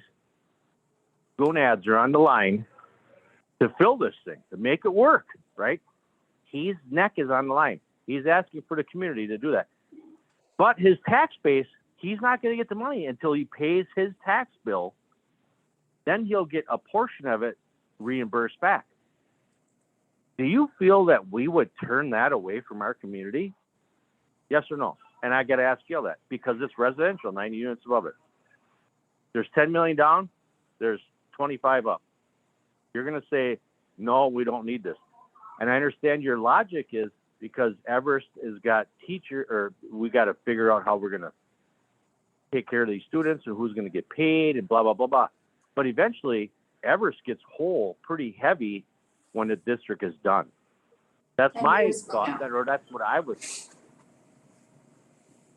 gonads are on the line to fill this thing, to make it work, right? His neck is on the line. He's asking for the community to do that. But his tax base, he's not going to get the money until he pays his tax bill. Then he'll get a portion of it reimbursed back. Do you feel that we would turn that away from our community? Yes or no? And I got to ask Gail that because it's residential, 90 units above it. There's 10 million down. There's 25 up. You're going to say, no, we don't need this. And I understand your logic is because Everest has got we got to figure out how we're going to take care of these students and who's going to get paid and blah, blah, blah, blah. But eventually Everest gets whole pretty heavy when the district is done. That's 10 my years from thought, now. or that's what I would,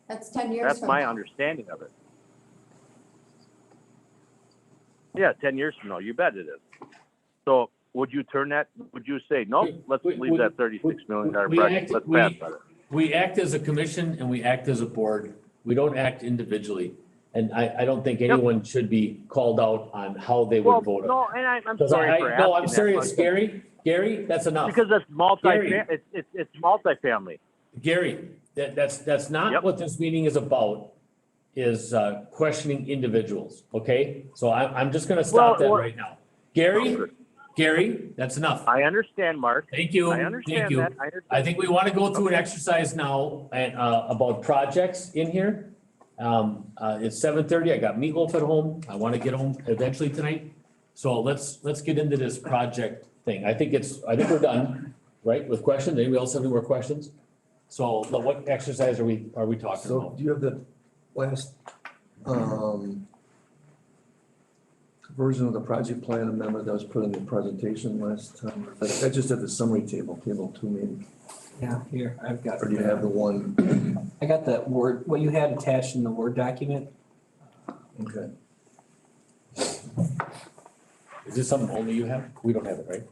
That's 10 years that's from my now. understanding of it. Yeah, 10 years from now, you bet it is. So would you turn that, would you say, nope, let's leave that $36 million project, let's pass on it? We act as a commission and we act as a board. We don't act individually. And I don't think anyone should be called out on how they Well, would vote. no, and I'm 'Cause sorry for asking no, I'm that, serious, but- Gary, that's enough. Because it's Gary. it's multifamily. Gary, that's not what this meeting is about, is questioning individuals, okay? So I'm just gonna stop that right now. Gary, that's enough. I understand, Mark. Thank you, I thank understand you. that. I think we want to go through an exercise now and about projects in here. It's 7:30. I got meatloaf at home. I want to get home eventually tonight. So let's get into this project thing. I think we're done, right, with questions. Anybody else have any more questions? So what exercise are we talking So about? do you have the last, version of the project plan amendment that was put in the presentation last time? I just had the summary table 2 maybe. Yeah, here, I've got. Or do you have the one? I got that Word, what you had attached in the Word document. Okay. Is this something only you have? We don't have it, right?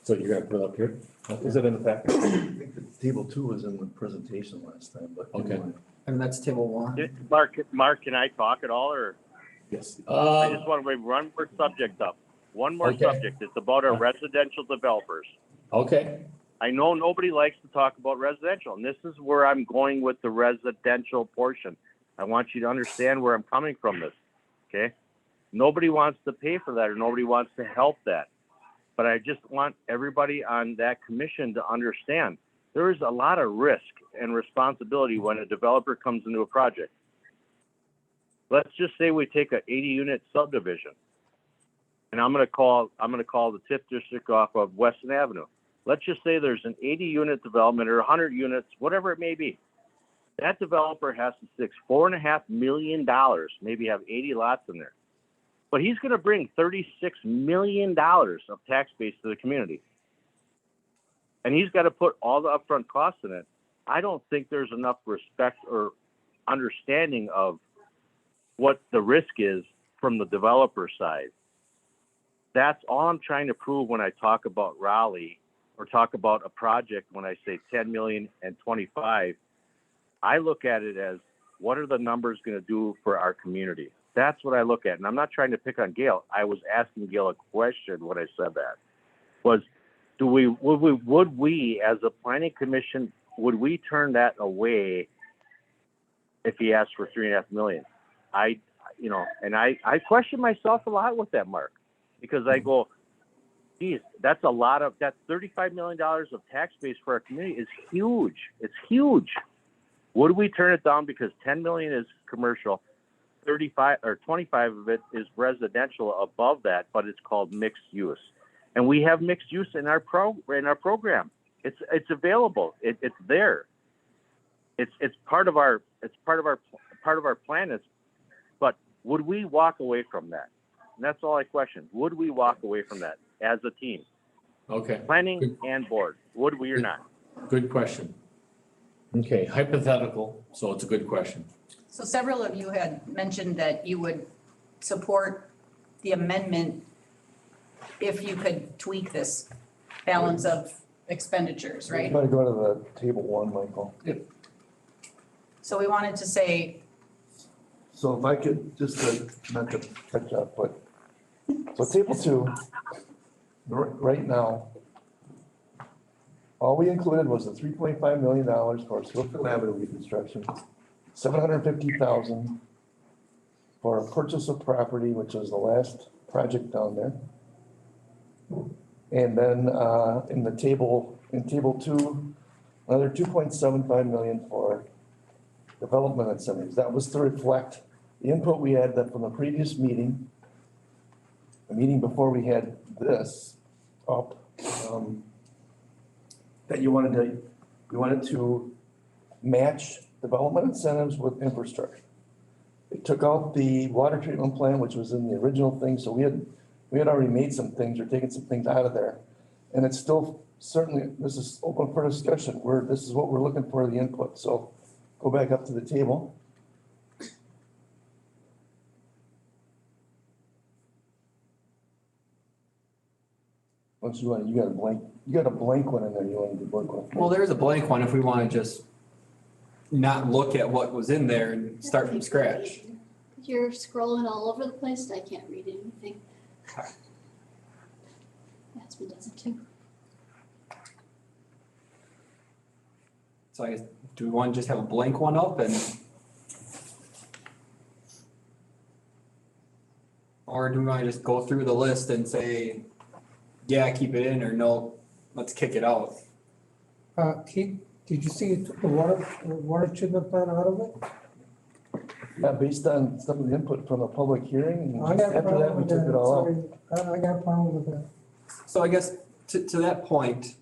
So you're gonna put it up here? Is it in the packet? I think the table 2 was in the presentation last time, but. Okay. And that's table 1. Mark, can I talk at all, or? Yes. I just want to bring one more subject up. One more Okay. subject. It's about our residential developers. Okay. I know nobody likes to talk about residential, and this is where I'm going with the residential portion. I want you to understand where I'm coming from this, okay? Nobody wants to pay for that, or nobody wants to help that. But I just want everybody on that commission to understand there is a lot of risk and responsibility when a developer comes into a project. Let's just say we take an 80-unit subdivision, and I'm going to call the TIF district off of Weston Avenue. Let's just say there's an 80-unit development or 100 units, whatever it may be. That developer has to stick $4.5 million, maybe have 80 lots in there. But he's going to bring $36 million of tax base to the community. And he's got to put all the upfront costs in it. I don't think there's enough respect or understanding of what the risk is from the developer side. That's all I'm trying to prove when I talk about Raleigh or talk about a project when I say 10 million and 25. I look at it as, what are the numbers going to do for our community? That's what I look at. And I'm not trying to pick on Gail. I was asking Gail a question when I said that. Was, would we as a planning commission, would we turn that away if he asked for 3.5 million? I question myself a lot with that, Mark, because I go, geez, that's $35 million of tax base for our community is huge. It's huge. Would we turn it down because 10 million is commercial, 35 or 25 of it is residential above that, but it's called mixed use. And we have mixed use in our program. It's available. It's there. It's part of our plan. But would we walk away from that? And that's all I question. Would we walk away from that as a team? Okay. Planning and board. Would we or not? Good question. Okay, hypothetical, so it's a good question. So several of you had mentioned that you would support the amendment if you could tweak this balance of expenditures, right? I'm gonna go to the table 1, Michael. So we wanted to say, So if I could just, not to catch up, but, so table 2, right now, all we included was the $3.5 million for Smithfield Avenue reconstruction, $750,000 for a purchase of property, which is the last project down there. And then in table 2, another $2.75 million for development incentives. That was to reflect the input we had from the previous meeting, the meeting before we had this up, that we wanted to match development incentives with infrastructure. It took out the water treatment plant, which was in the original thing, so we had We had already made some things, or taken some things out of there. And it's still, certainly, this is open for discussion, this is what we're looking for, the input, so go back up to the table. Once you want, you got a blank one in there you want to work with. Well, there's a blank one if we wanna just not look at what was in there and start from scratch. You're scrolling all over the place, I can't read anything. Yasmin does it too. So I guess, do we wanna just have a blank one up and? Or do we wanna just go through the list and say, yeah, keep it in, or no, let's kick it out? Keith, did you see you took the water treatment plant out of it? Yeah, based on some of the input from a public hearing, and I got a after that, problem we with took that, it all out. sorry, I got a problem with that. So I guess to that point,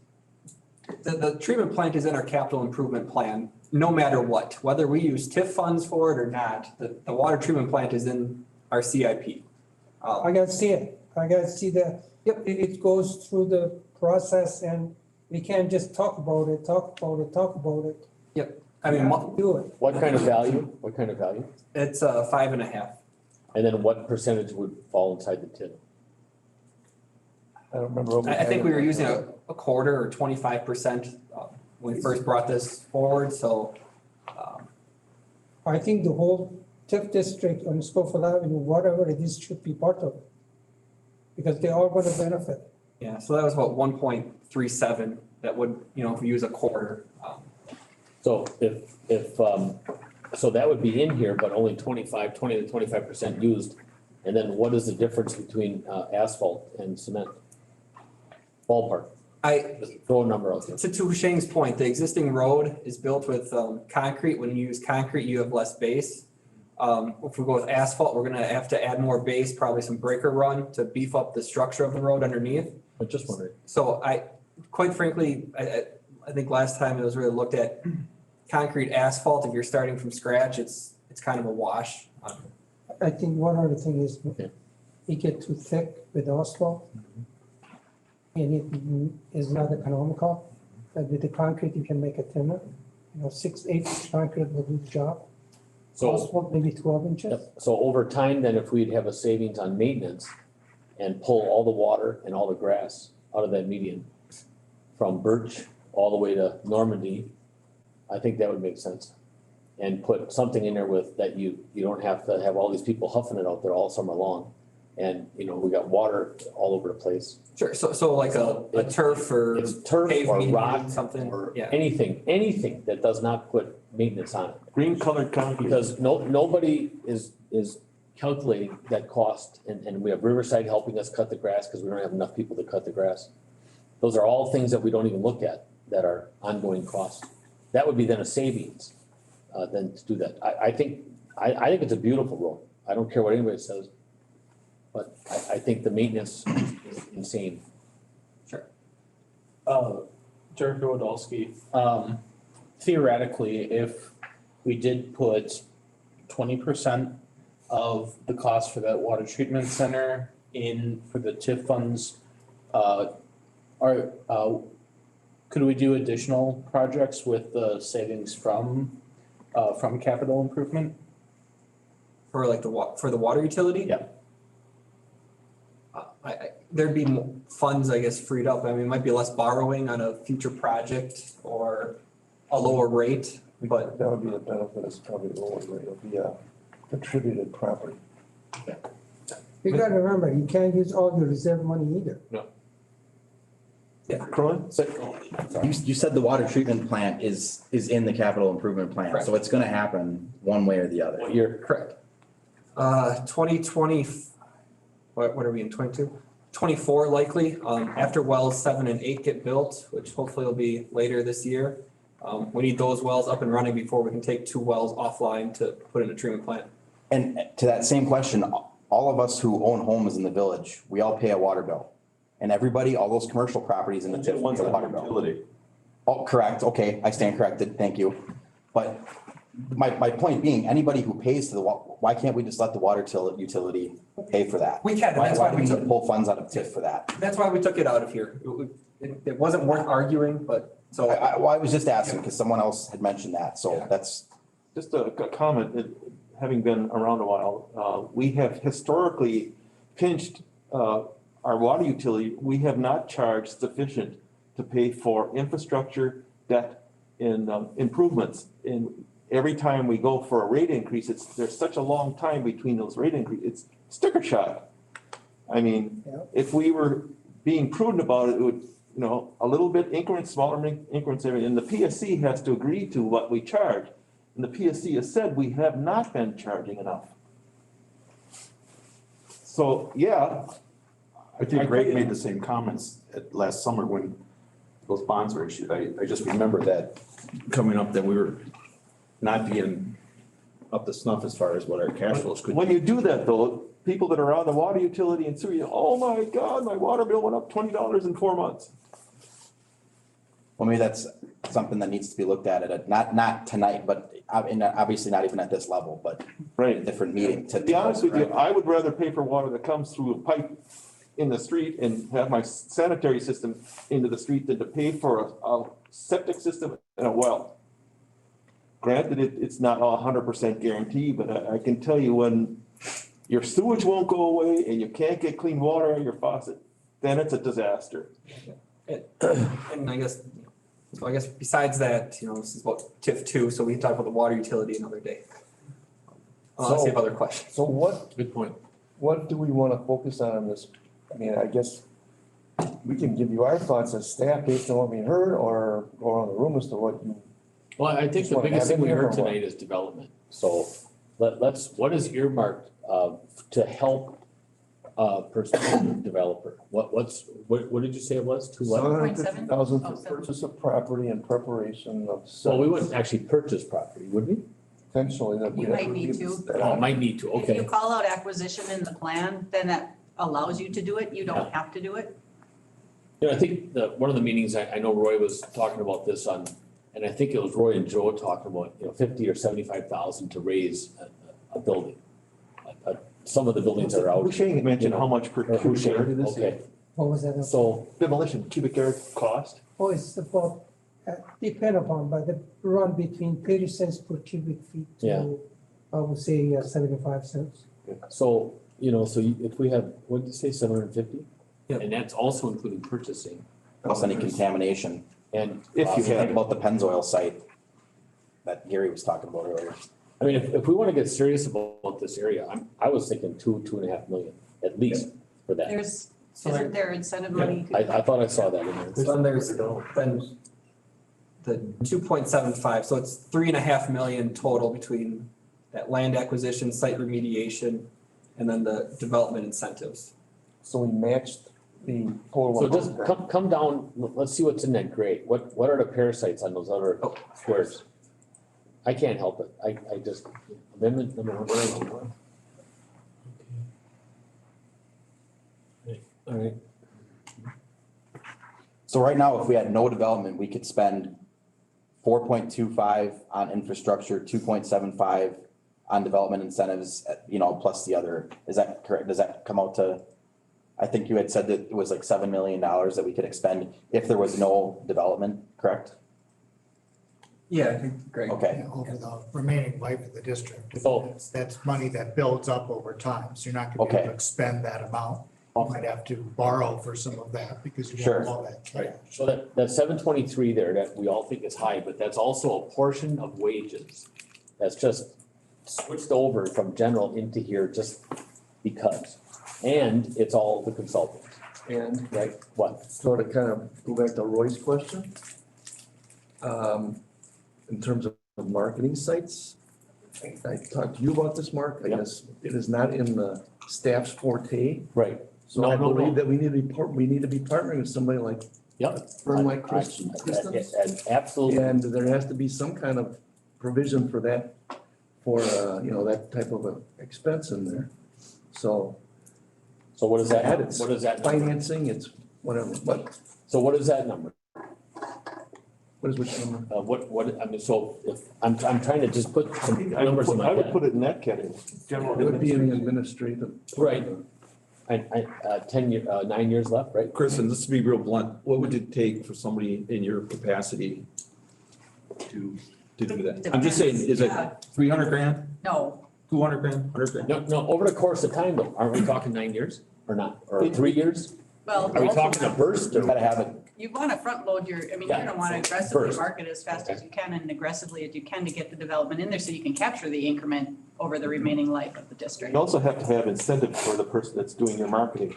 the treatment plant is in our capital improvement plan, no matter what, whether we use TIF funds for it or not, the water treatment plant is in our CIP. I gotta see it, I gotta see that. Yep. It goes through the process and we can't just talk about it. Yep, I mean, Do it. What kind of value? What kind of value? it's 5.5. And then what percentage would fall inside the TID? I don't remember. what I think we were had. using a quarter or 25% when we first brought this forward, so. I think the whole TIF district on Schofield Avenue, whatever it is, should be part of it. Because they're all gonna benefit. Yeah, so that was about 1.37 that would, if we use a quarter. So so that would be in here, but only 20 to 25% used. And then what is the difference between asphalt and cement? Ballpark, just throw a number out there. To Shang's point, the existing road is built with concrete. When you use concrete, you have less base. If we go with asphalt, we're gonna have to add more base, probably some breaker run to beef up the structure of the road underneath. I'm just wondering. So quite frankly, I think last time it was really looked at concrete asphalt, if you're starting from scratch, it's kind of a wash. I think one other thing is it get too thick with asphalt. And it is not economical. But with the concrete, you can make it thinner. 6, 8 inch concrete will do the job. So, Asphalt maybe 12 inches. yep. So over time, then if we'd have a savings on maintenance and pull all the water and all the grass out of that median from Birch all the way to Normandy, I think that would make sense. And put something in there with that you don't have to have all these people huffing it out there all summer long. And, we got water all over the place. Sure, so like a turf or It's turf or pavement, rock something, or yeah. anything that does not put maintenance on it. Green colored concrete. Because nobody is calculating that cost, and we have Riverside helping us cut the grass, because we don't have enough people to cut the grass. Those are all things that we don't even look at, that are ongoing costs. That would be then a savings, then to do that. I think it's a beautiful road. I don't care what anybody says. But I think the maintenance is insane. Director Wodolski, theoretically, if we did put 20% of the cost for that water treatment center in for the TIF funds, could we do additional projects with the savings from capital improvement? For like for the water utility? Yeah. There'd be funds, I guess, freed up. I mean, it might be less borrowing on a future project or a lower rate, but. That would be the benefit, is probably lower rate, it'll be a contributed property. You gotta remember, you can't use all your reserve money either. Yeah. You said the water treatment plant is in the capital improvement plan, so it's gonna happen one way or the other. You're correct. 2020, what are we in, 22? 24 likely, after wells 7 and 8 get built, which hopefully will be later this year. We need those wells up and running before we can take 2 wells offline to put in a treatment plant. And to that same question, all of us who own homes in the village, we all pay a water bill. And everybody, all those commercial properties in the TIF pay a water bill. Oh, correct, okay, I stand corrected, thank you. But my point being, anybody who pays to the, why can't we just let the water utility pay for that? We can, and Why, that's why why do we we need to took, pull funds out of TIF for that? that's why we took it out of here. It wasn't worth arguing, but, so. Well, I was just asking because someone else had mentioned that, so that's, Just a comment, having been around a while, we have historically pinched our water utility. We have not charged sufficient to pay for infrastructure, debt, and improvements. And every time we go for a rate increase, there's such a long time between those rate increases, it's sticker shock. I mean, if we were being prudent about it, it would, a little bit increments, smaller increments, and the PSC has to agree to what we charge. And the PSC has said we have not been charging enough. So, yeah. I think Greg made the same comments last summer when those bonds were issued. I just remember that coming up, that we were not being up to snuff as far as what our cash flows could be. When you do that though, people that are on the water utility and sewer, oh my God, my water bill went up $20 in 4 months. well, maybe that's something that needs to be looked at not tonight, but obviously not even at this level, but Right. a different meeting. To be honest with you, I would rather pay for water that comes through a pipe in the street and have my sanitary system into the street than to pay for a septic system and a well. Granted, it's not 100% guaranteed, but I can tell you when your sewage won't go away and you can't get clean water out of your faucet, then it's a disaster. And I guess, so I guess besides that, this is about TIF 2, so we can talk about the water utility another day. Unless you have other questions. So what, Good point. what do we want to focus on in this? I mean, I guess we can give you our thoughts as staff based on what we heard, or go around the room as to what you. Well, I think Just the wanna biggest have thing we it here heard or what? tonight is development. So what is earmarked to help person developer? What did you say it was? To what? $750,000 for purchase of property and preparation of. Well, we wouldn't actually purchase property, would we? Potentially that. You might need to. Oh, might need to, If you okay. call out acquisition in the plan, then that allows you to do it. You don't have to do it. I think one of the meetings, I know Roy was talking about this on, and I think it was Roy and Joe talking about, 50 or 75,000 to raise a building. Some of the buildings are out. Hushain mentioned how much per Or cubic yard Hushain, it is. okay. What was that? So, Demolition, cubic yard cost. Oh, it's about, depend upon, but they run between 30 cents per cubic feet Yeah. to, I would say, 75 cents. so, if we have, what did you say, 750? Yep. And that's also including purchasing. Plus any contamination. And If you have think about the Pennzoil site that Gary was talking about earlier. I mean, if we want to get serious about this area, I was thinking 2.5 million at least for that. Isn't there incentive money? I thought I saw that in there. So then there's then the 2.75, so it's 3.5 million total between that land acquisition, site remediation, and then the development incentives. So we matched the total. So just come down, let's see what's in that gray. What are the parasites on those other squares? I can't help it. I just, amendment number 191. Okay. All right. So right now, if we had no development, we could spend 4.25 on infrastructure, 2.75 on development incentives, plus the other. Is that correct? Does that come out to, I think you had said that it was like $7 million that we could expend if there was no development, correct? Yeah, I think, Greg. Okay. Over the remaining life of the district. So- That's money that builds up over time, so you're not gonna be able to Okay. expend that amount. You might have to borrow for some of that because you Sure. have all that cash. Right, so that 723 there, that we all think is high, but that's also a portion of wages. That's just switched over from general into here just because. And it's all the consultants, And right? What? so to kind of go back to Roy's question, in terms of marketing sites, I talked to you about this, Mark. I Yeah. guess it is not in the staff's forte. Right. So No, I no, believe no. that we need to be partnering with somebody like Yep. firm like I- Kristen's. Absolutely. And there has to be some kind of provision for that, for, that type of a expense in there. So So what is that? It's What is that? number? financing, it's whatever, but So what is that number? What is which number? What, I mean, so if, I'm trying to just put some I would numbers in put, my I would head. put it in that category. General It would be in the administration. administrative. Right. 9 years left, right? Chris, and just to be real blunt, what would it take for somebody in your capacity to do that? I'm just saying, is it Yeah. 300 grand, No, 200 grand, 100 grand? No, over the course of time though, aren't we talking 9 years or not? Or 3 years? well. Are we talking a burst You or? gotta have it, You want to front load your, I mean, you're Yeah, gonna want to so aggressively first. market as fast as you can and aggressively as you can to get the development in there so you can capture the increment over the remaining life of the district. You also have to have incentives for the person that's doing your marketing.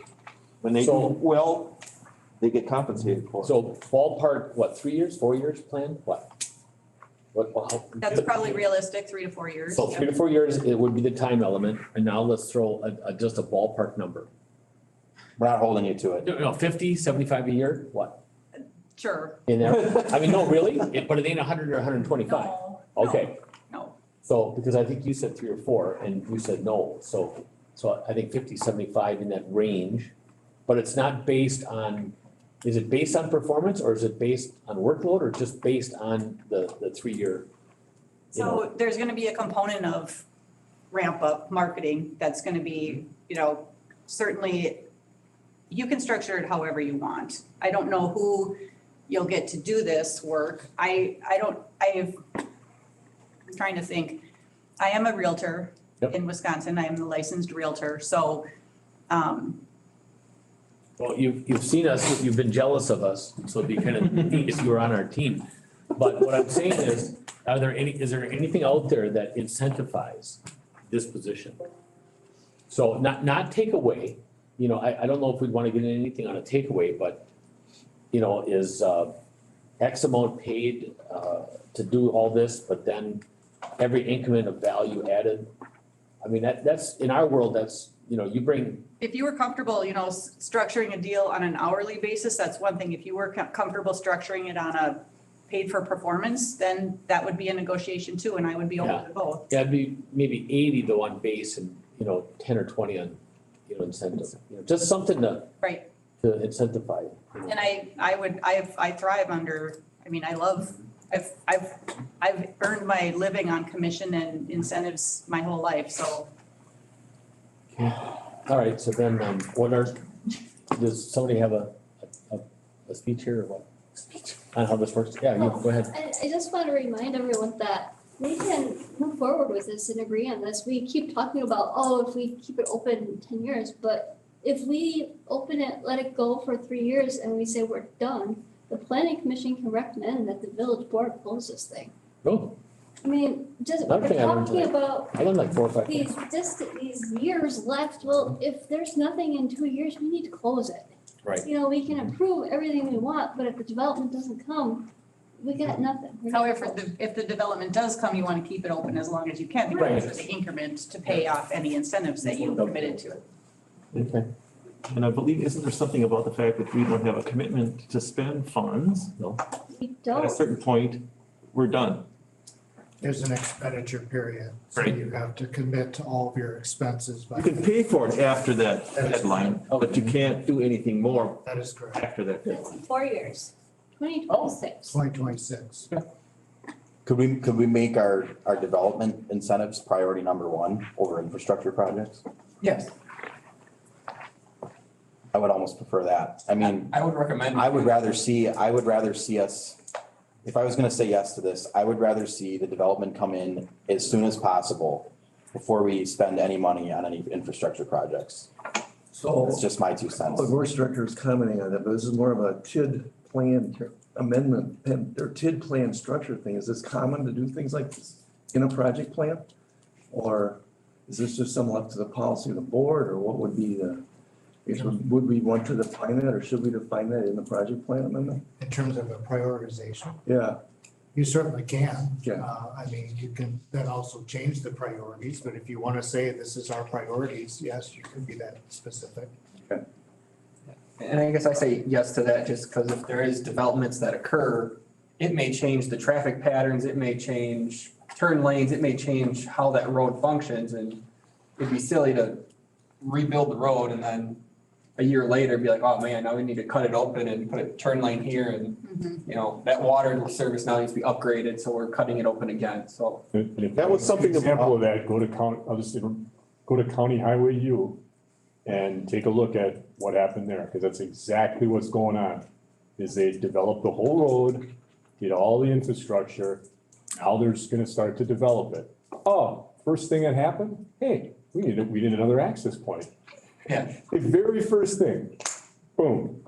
When they do So- well, they get compensated for it. So ballpark, what, 3 years, 4 years plan? What? How? That's probably realistic, 3 to 4 years. So 3 to 4 years, it would be the time element, and now let's throw just a ballpark number. we're not holding you to it. No, 50, 75 a year, what? Sure. In there? I mean, no, really? But it ain't 100 or 125? No, Okay, no. so, because I think you said 3 or 4, and you said no, so I think 50, 75 in that range. But it's not based on, is it based on performance, or is it based on workload, or just based on the 3-year? You know, So there's gonna be a component of ramp up marketing that's gonna be, certainly you can structure it however you want. I don't know who you'll get to do this work. I'm trying to think. I am a realtor Yep. in Wisconsin. I am a licensed realtor, so, Well, you've seen us, you've been jealous of us, so it'd be kind of neat if you were on our team. But what I'm saying is there anything out there that incentivize this position? So not take away, I don't know if we'd want to get into anything on a takeaway, but, is X amount paid to do all this, but then every increment of value added? I mean, that's, in our world, that's, you bring, if you were comfortable, structuring a deal on an hourly basis, that's one thing. If you were comfortable structuring it on a paid for performance, then that would be a negotiation too, and I would be open to both. that'd be maybe 80 though on base and, 10 or 20 on, incentive. Just something to Right. incentivize. And I thrive under, I've earned my living on commission and incentives my whole life, so. All right, so then, does somebody have a speech here or what? On how this works? Yeah, you, go ahead. I just want to remind everyone that we can move forward with this and agree on this. We keep talking about, if we keep it open 10 years, but if we open it, let it go for 3 years and we say we're done, the planning commission can recommend that the village board close this thing. Oh, I mean, just, Another we're thing I learned talking tonight. about I learned like 4 or 5 things. these years left. Well, if there's nothing in 2 years, we need to close it. Right. We can approve everything we want, but if the development doesn't come, we got nothing. We're not However, closed. if the development does come, you want to keep it open as long as you can, Right. because of the increment to pay off any incentives that you committed to. Okay. And I believe, isn't there something about the fact that we don't have a commitment to spend funds? No. We At a don't. certain point, we're done. There's an expenditure period, so Right. you have to commit to all of your expenses by. You can pay for it after that deadline, but you can't do anything more That is correct. after that It's deadline. 4 years, 2026. 2026. Could we make our development incentives priority number 1 over infrastructure projects? Yes, I would almost prefer that. I mean, I would recommend. I would rather see us, if I was gonna say yes to this, I would rather see the development come in as soon as possible before we spend any money on any infrastructure projects. So, That's just my 2 cents. the board director is commenting on that, but this is more of a TID plan amendment, or TID plan structure thing. Is this common to do things like this in a project plan? Or is this just something left to the policy of the board, or what would be would we want to define that, or should we define that in the project plan amendment? In terms of a prioritization, Yeah, you certainly can. Yeah. I mean, you can then also change the priorities, but if you want to say this is our priorities, yes, you could be that specific. And I guess I say yes to that just because if there is developments that occur, it may change the traffic patterns, it may change turn lanes, it may change how that road functions, and it'd be silly to rebuild the road and then a year later, be like, oh man, now we need to cut it open and put a turn lane here and, you know, that water service now needs to be upgraded, so we're cutting it open again, so. And if That was something that- Example of that, go to go to County Highway U and take a look at what happened there, because that's exactly what's going on. Is they developed the whole road, did all the infrastructure, now they're just gonna start to develop it. Oh, first thing that happened, hey, we need another access point. Yeah. The very first thing, boom.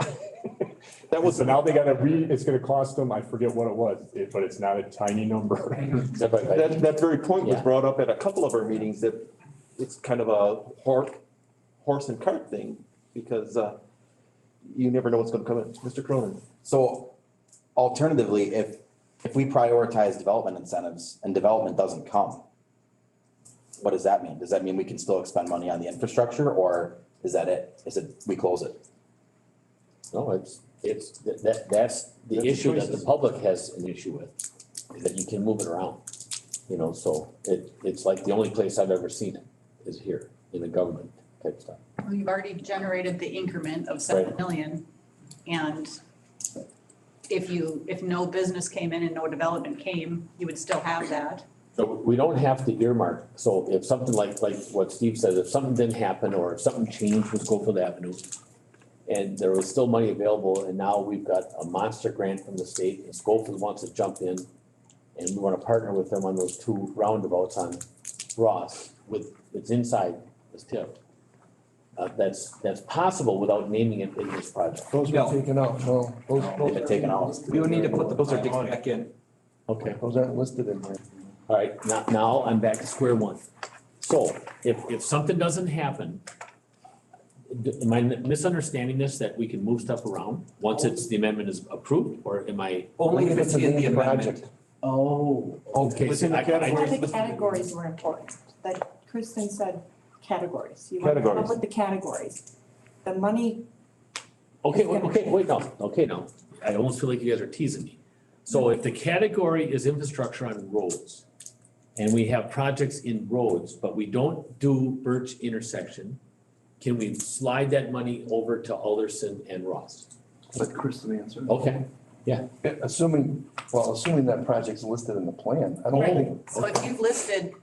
That was, So now they gotta it's gonna cost them, I forget what it was, but it's not a tiny number. that very point was Yeah. brought up at a couple of our meetings, that it's kind of a horse and cart thing, because, you never know what's gonna come in. Mr. Cronin? So alternatively, if we prioritize development incentives and development doesn't come, what does that mean? Does that mean we can still expend money on the infrastructure, or is that it? Is it, we close it? No, that's the issue that the public has an issue with, is that you can move it around. You know, so it's like the only place I've ever seen it is here in the government type stuff. Well, you've already generated the increment of 7 Right. million. And if no business came in and no development came, you would still have that. So we don't have to earmark, so if something like what Steve said, if something didn't happen, or if something changed with Schofield Avenue, and there was still money available, and now we've got a monster grant from the state, and Schofield wants to jump in, and we wanna partner with them on those 2 roundabouts on Ross it's inside this tip. That's possible without naming it in this project. Those were taken out, no, They've been taken out. We would need to put the project back in. Okay. Those aren't listed in here. All right, now I'm back to square one. So if something doesn't happen, am I misunderstanding this, that we can move stuff around once the amendment is approved, or am I? Only if it's in the amendment. Oh, okay. Within the So I- categories. The categories were important, that Kristen said categories. You want to come up Categories. with the categories. The money, Okay, wait, no. I almost feel like you guys are teasing me. So if the category is infrastructure on roads, and we have projects in roads, but we don't do Birch intersection, can we slide that money over to Alderson and Ross? Let Kristen answer. Okay, Assuming that project's listed in the plan, I don't think. So if you've listed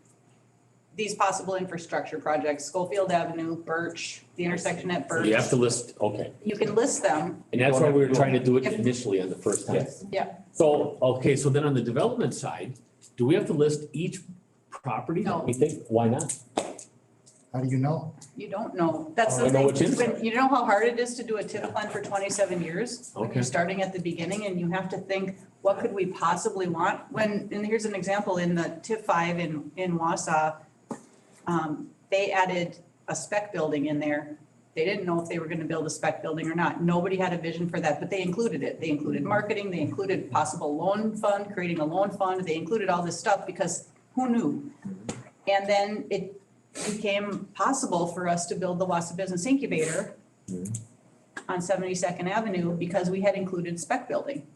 these possible infrastructure projects, Schofield Avenue, Birch, the intersection at Birch. you have to list, okay. You can list them. And that's why we were trying to do it initially on the first time. Yeah. So, okay, so then on the development side, do we have to list each property? No. We think, why not? How do you know? You don't know. That's I the know thing. what's in there. You know how hard it is to do a TIF plan for 27 years? When Okay. you're starting at the beginning and you have to think, what could we possibly want? And here's an example, in the TIF 5 in Wausau, they added a spec building in there. They didn't know if they were gonna build a spec building or not. Nobody had a vision for that, but they included it. They included marketing, they included possible loan fund, creating a loan fund. They included all this stuff because who knew? And then it became possible for us to build the Wausau Business Incubator on 72nd Avenue because we had included spec building.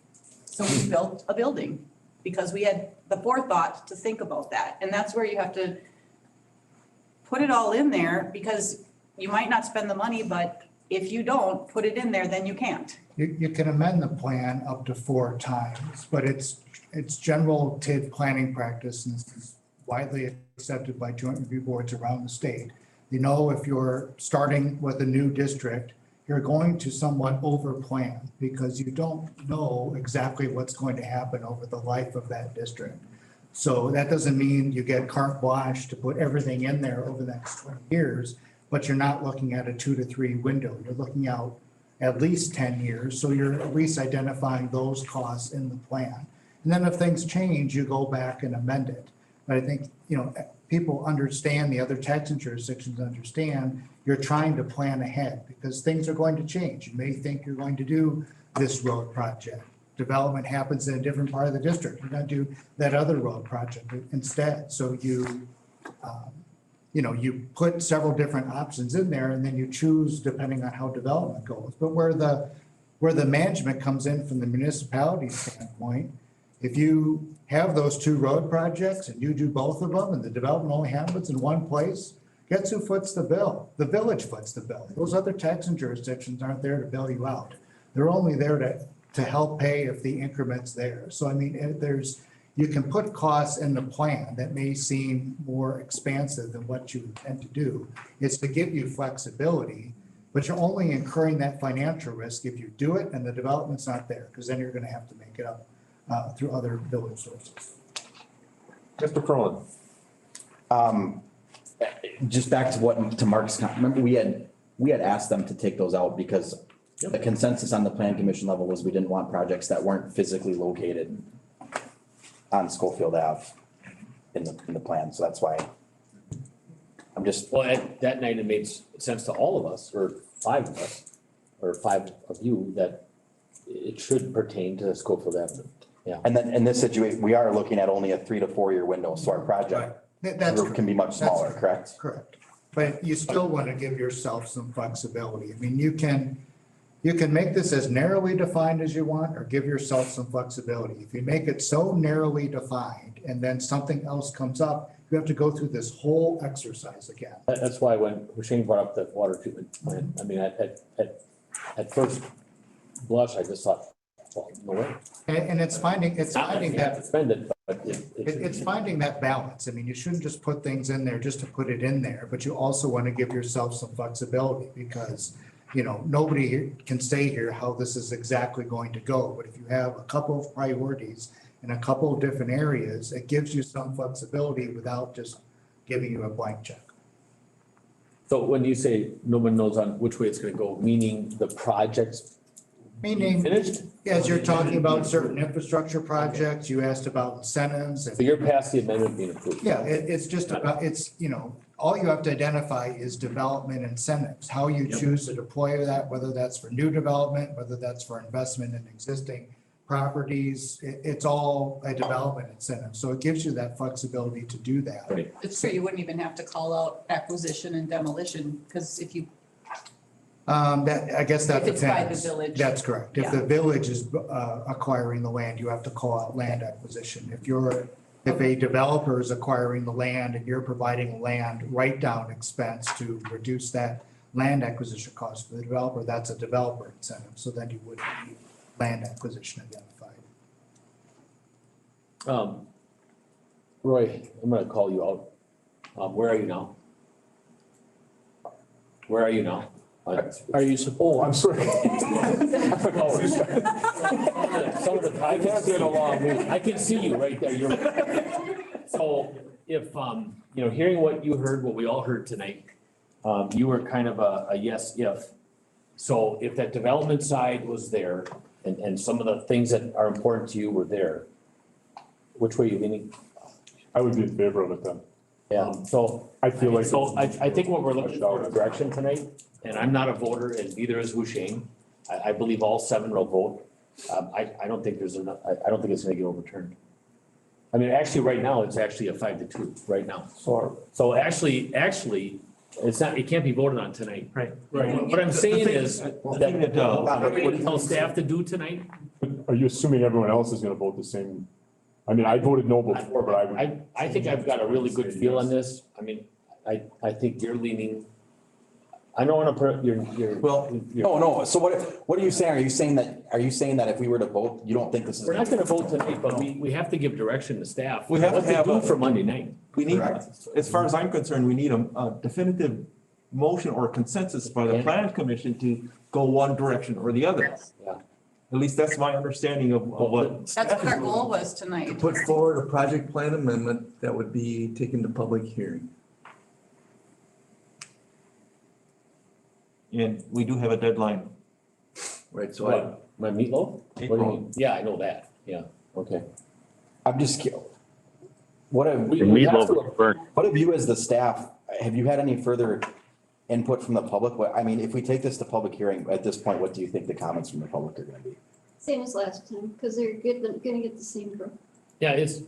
So we built a building because we had the forethought to think about that. And that's where you have to put it all in there, because you might not spend the money, but if you don't put it in there, then you can't. You can amend the plan up to 4 times, but it's general TID planning practice, and this is widely accepted by joint review boards around the state. You know, if you're starting with a new district, you're going to somewhat overplan because you don't know exactly what's going to happen over the life of that district. So that doesn't mean you get carte blanche to put everything in there over the next 20 years, but you're not looking at a 2 to 3 window. You're looking out at least 10 years. So you're at least identifying those costs in the plan. And then if things change, you go back and amend it. But I think, people understand, the other taxing jurisdictions understand, you're trying to plan ahead because things are going to change. You may think you're going to do this road project. Development happens in a different part of the district. You're going to do that other road project instead. So you put several different options in there and then you choose depending on how development goes. But where the management comes in from the municipality standpoint, if you have those 2 road projects and you do both of them and the development only happens in one place, Guess who foots the bill? The village foots the bill. Those other taxing jurisdictions aren't there to bail you out. They're only there to help pay if the increment's there. So I mean, you can put costs in the plan that may seem more expansive than what you intend to do. It's to give you flexibility, but you're only incurring that financial risk if you do it and the development's not there, because then you're gonna have to make it up through other village sources. Mr. Cronin. Just back to Mark's comment, remember we had asked them to take those out because the consensus on the plan commission level was we didn't want projects that weren't physically located on Schofield Ave in the plan, so that's why I'm just. Well, that night it made sense to all of us, or five of us, or five of you, that it should pertain to Schofield Avenue. Yeah. And then in this situation, we are looking at only a 3 to 4 year window, so our project group can be much smaller, correct? Correct. But you still want to give yourself some flexibility. I mean, you can make this as narrowly defined as you want or give yourself some flexibility. If you make it so narrowly defined and then something else comes up, you have to go through this whole exercise again. That's why when Shane brought up the water treatment plant, I mean, at first blush, I just thought, well, no way. And it's finding Not that you have that, to spend it, but it's finding that balance. I mean, you shouldn't just put things in there just to put it in there, but you also want to give yourself some flexibility because, you know, nobody here can say here how this is exactly going to go. But if you have a couple of priorities in a couple of different areas, it gives you some flexibility without just giving you a blank check. So when you say no one knows on which way it's gonna go, meaning the project's Meaning, finished? as you're talking about certain infrastructure projects, you asked about incentives. So you're past the amendment being approved? Yeah, it's just about, it's, you know, all you have to identify is development incentives, how you choose to deploy that, whether that's for new development, whether that's for investment in existing properties. It's all a development incentive. So it gives you that flexibility to do that. Right. It's true, you wouldn't even have to call out acquisition and demolition, because if you, I guess that If it's by the depends. village. That's correct. If Yeah. the village is acquiring the land, you have to call out land acquisition. If a developer is acquiring the land and you're providing land write-down expense to reduce that land acquisition cost for the developer, that's a developer incentive. So then you would need land acquisition identified. Roy, I'm gonna call you out. Where are you now? Where are you now? Are you, Oh, I'm sorry. Some of the, I can see it along, I can see you right there, you're. So if, you know, hearing what you heard, what we all heard tonight, you were kind of a yes, if. So if that development side was there and some of the things that are important to you were there, which way are you leaning? I would be in favor of it then. Yeah, so. I feel like. So I think what we're looking for is direction tonight, and I'm not a voter and neither is Husheng. I believe all 7 will vote. I don't think there's enough, I don't think it's gonna get overturned. I mean, actually, right now, it's actually a 5-2, right now. So actually, it's not, it can't be voted on tonight. Right. What I'm saying is thing that that, what do you tell staff to do tonight? Are you assuming everyone else is gonna vote the same? I mean, I voted no before, but I would. I think I've got a really good feel on this. I mean, I think you're leaning, I don't wanna put, you're. Well, no, so what are you saying? Are you saying that if we were to vote, you don't think this is? We're not gonna vote tonight, but we have to give direction to staff. We have to What have do for Monday night. we need, Correct. as far as I'm concerned, we need a definitive motion or consensus by the plan commission to go one direction or the other. Yeah. At least that's my understanding of what. that's what our goal was tonight. To put forward a project plan amendment that would be taken to public hearing. And we do have a deadline. Right, so What, my meatloaf? What do you mean? Yeah, I know that, yeah, okay. I'm just curious. What have Meatloaf. What have you as the staff, have you had any further input from the public? I mean, if we take this to public hearing, at this point, what do you think the comments from the public are gonna be? Same as last time, because they're gonna get the same group. Yeah, it's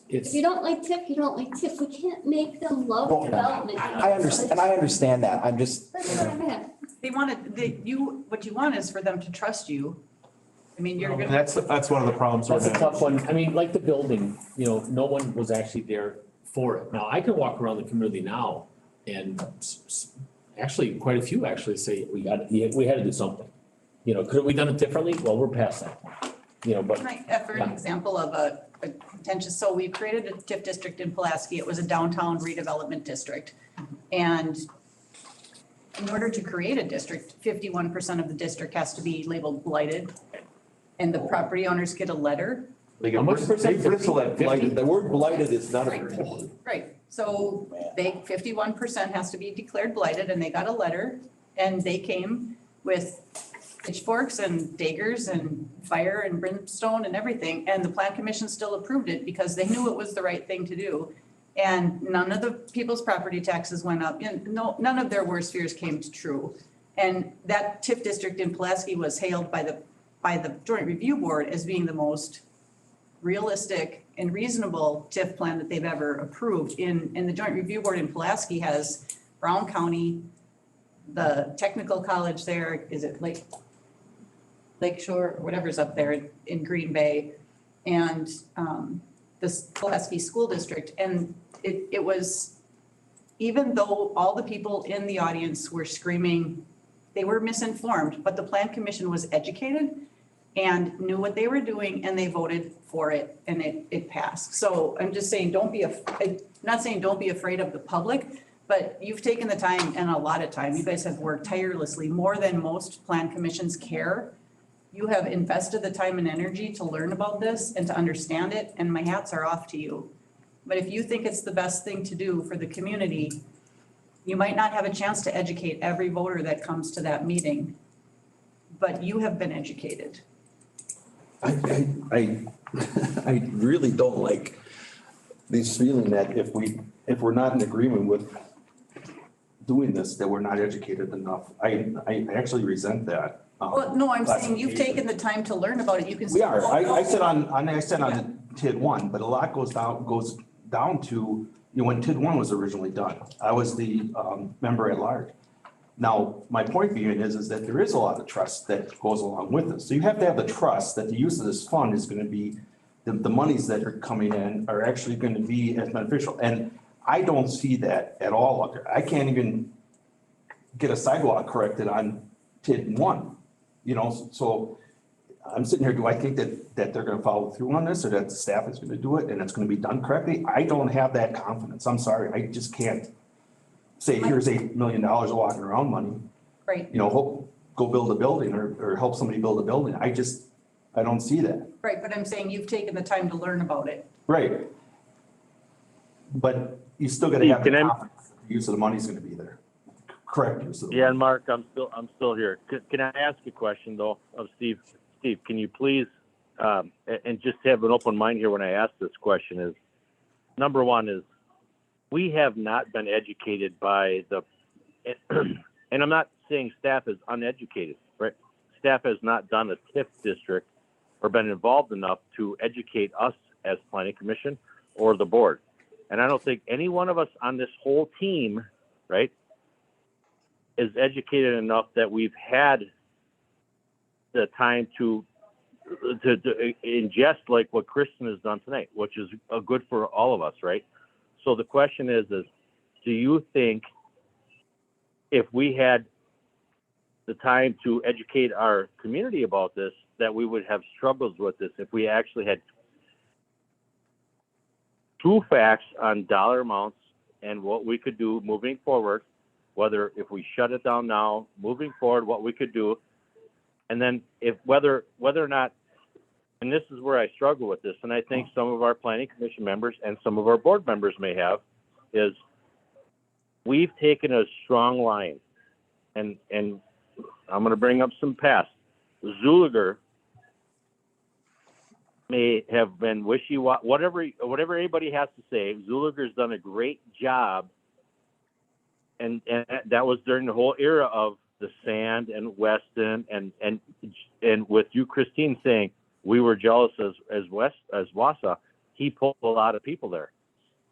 If you don't like TIF, you don't like TIF. We can't make them love Well, development. I understand that. I'm just, That's what I'm at. They wanted, what you want is for them to trust you. I mean, you're gonna. That's one of the problems. that's a tough one. I mean, like the building, you know, no one was actually there for it. Now, I can walk around the community now actually, quite a few actually say we had to do something. You know, could have we done it differently? Well, we're past that. You know, but Can I, for an example of a contentious, so we created a TIF district in Pulaski. It was a downtown redevelopment district. And in order to create a district, 51% of the district has to be labeled blighted. And the property owners get a letter. Like, How much percent? they bristle at 50? blighted, the word blighted is not a Right. very good. Right, so they, 51% has to be declared blighted, and they got a letter, and they came with pitchforks and daggers and fire and brimstone and everything, and the plan commission still approved it because they knew it was the right thing to do. And none of the people's property taxes went up, and none of their worst fears came to true. And that TIF district in Pulaski was hailed by the Joint Review Board as being the most realistic and reasonable TIF plan that they've ever approved. In the Joint Review Board in Pulaski has Brown County, the technical college there, is it Lakeshore, whatever's up there in Green Bay, and this Pulaski School District. And it was, even though all the people in the audience were screaming, they were misinformed, but the Plan Commission was educated and knew what they were doing, and they voted for it, and it passed. So I'm just saying, I'm not saying don't be afraid of the public, but you've taken the time, and a lot of time. You guys have worked tirelessly, more than most plan commissions care. You have invested the time and energy to learn about this and to understand it, and my hats are off to you. But if you think it's the best thing to do for the community, you might not have a chance to educate every voter that comes to that meeting, but you have been educated. I really don't like this feeling that if we're not in agreement with doing this, that we're not educated enough. I actually resent that. Well, no, I'm saying you've taken the time to learn about it. You can. We are. I said on TID 1, but a lot goes down to, when TID 1 was originally done. I was the member at large. Now, my point being is that there is a lot of trust that goes along with this. So you have to have the trust that the use of this fund is going to be, the monies that are coming in are actually going to be as beneficial. And I don't see that at all out there. I can't even get a sidewalk corrected on TID 1, so I'm sitting here, do I think that they're going to follow through on this, or that the staff is going to do it and it's going to be done correctly? I don't have that confidence. I'm sorry. I just can't say, here's $8 million of walking around money. Right. Go build a building or help somebody build a building. I don't see that. Right, but I'm saying you've taken the time to learn about it. Right. But you still gotta have the confidence that the use of the money is gonna be there. Correct use of the money. Yeah, and Mark, I'm still here. Can I ask a question though of Steve? Steve, can you please, and just have an open mind here when I ask this question is, number one is, we have not been educated by and I'm not saying staff is uneducated, right? Staff has not done a TIF district or been involved enough to educate us as planning commission or the board. And I don't think any one of us on this whole team, right, is educated enough that we've had the time to ingest like what Kristen has done tonight, which is good for all of us, right? So the question is do you think if we had the time to educate our community about this, that we would have struggles with this if we actually had true facts on dollar amounts and what we could do moving forward, whether if we shut it down now, moving forward, what we could do, and then if whether or not, and this is where I struggle with this, and I think some of our planning commission members and some of our board members may have, is we've taken a strong line, and I'm going to bring up some past. Zuliger may have been wishy-washy, whatever anybody has to say. Zuliger's done a great job, and that was during the whole era of the Sand and Weston, and with you, Christine, saying we were jealous as Wausau. He pulled a lot of people there,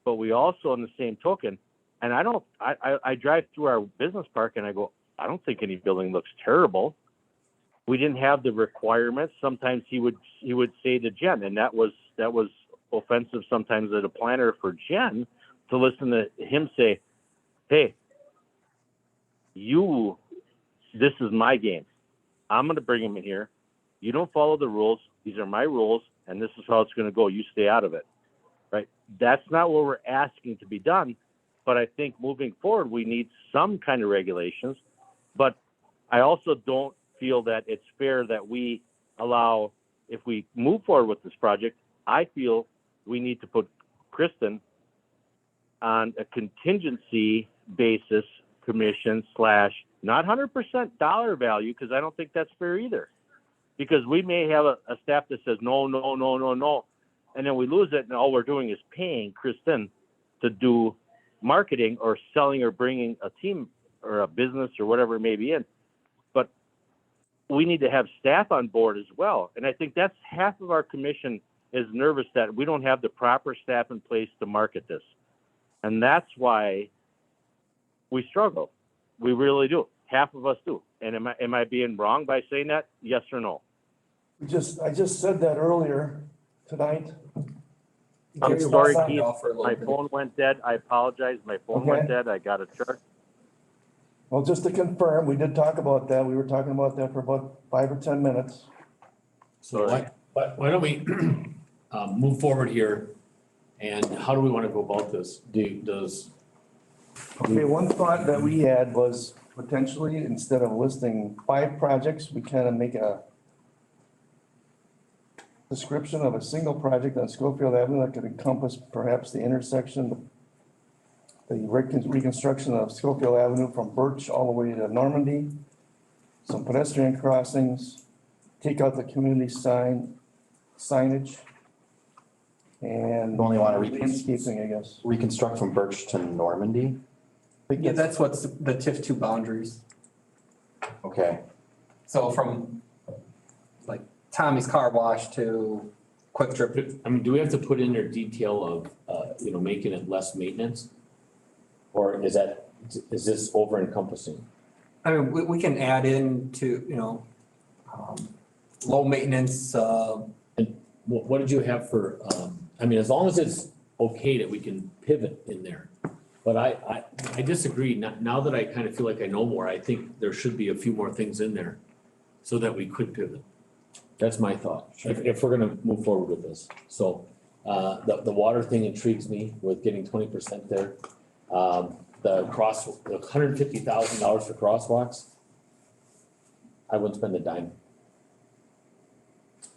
but we also, in the same token, and I drive through our business park and I go, I don't think any building looks terrible. We didn't have the requirements. Sometimes he would say to Jen, and that was offensive sometimes as a planner for Jen to listen to him say, hey, this is my game. I'm going to bring them in here. You don't follow the rules. These are my rules, and this is how it's going to go. You stay out of it, right? That's not what we're asking to be done. But I think moving forward, we need some kind of regulations. But I also don't feel that it's fair that we allow, if we move forward with this project, I feel we need to put Kristen on a contingency basis commission / not 100% dollar value, because I don't think that's fair either. Because we may have a staff that says no, and then we lose it, and all we're doing is paying Kristen to do marketing or selling or bringing a team or a business or whatever it may be in. But we need to have staff on board as well. And I think that's half of our commission is nervous that we don't have the proper staff in place to market this. And that's why we struggle. We really do. Half of us do. And am I being wrong by saying that? Yes or no? I just said that earlier tonight. I'm sorry, Keith. My phone went dead. I apologize. My phone went dead. I got a charge. Well, just to confirm, we did talk about that. We were talking about that for about 5 or 10 minutes. So why don't we move forward here? And how do we want to go about this? Okay, one thought that we had was potentially, instead of listing 5 projects, we kind of make a description of a single project on Schofield Avenue that could encompass perhaps the intersection, the reconstruction of Schofield Avenue from Birch all the way to Normandy, some pedestrian crossings, take out the community signage, and You only want to landscaping, I guess. reconstruct from Birch to Normandy? Yeah, that's what's the TIF two boundaries. Okay, So from like Tommy's Car Wash to Quick Trip. I mean, do we have to put in their detail of, making it less maintenance? Or is this over encompassing? I mean, we can add in to, low maintenance, What did you have for, as long as it's okay that we can pivot in there. But I disagree. Now that I kind of feel like I know more, I think there should be a few more things in there so that we could pivot. That's my thought, if we're gonna move forward with this. So, the water thing intrigues me with getting 20% there. The $150,000 for crosswalks, I wouldn't spend a dime.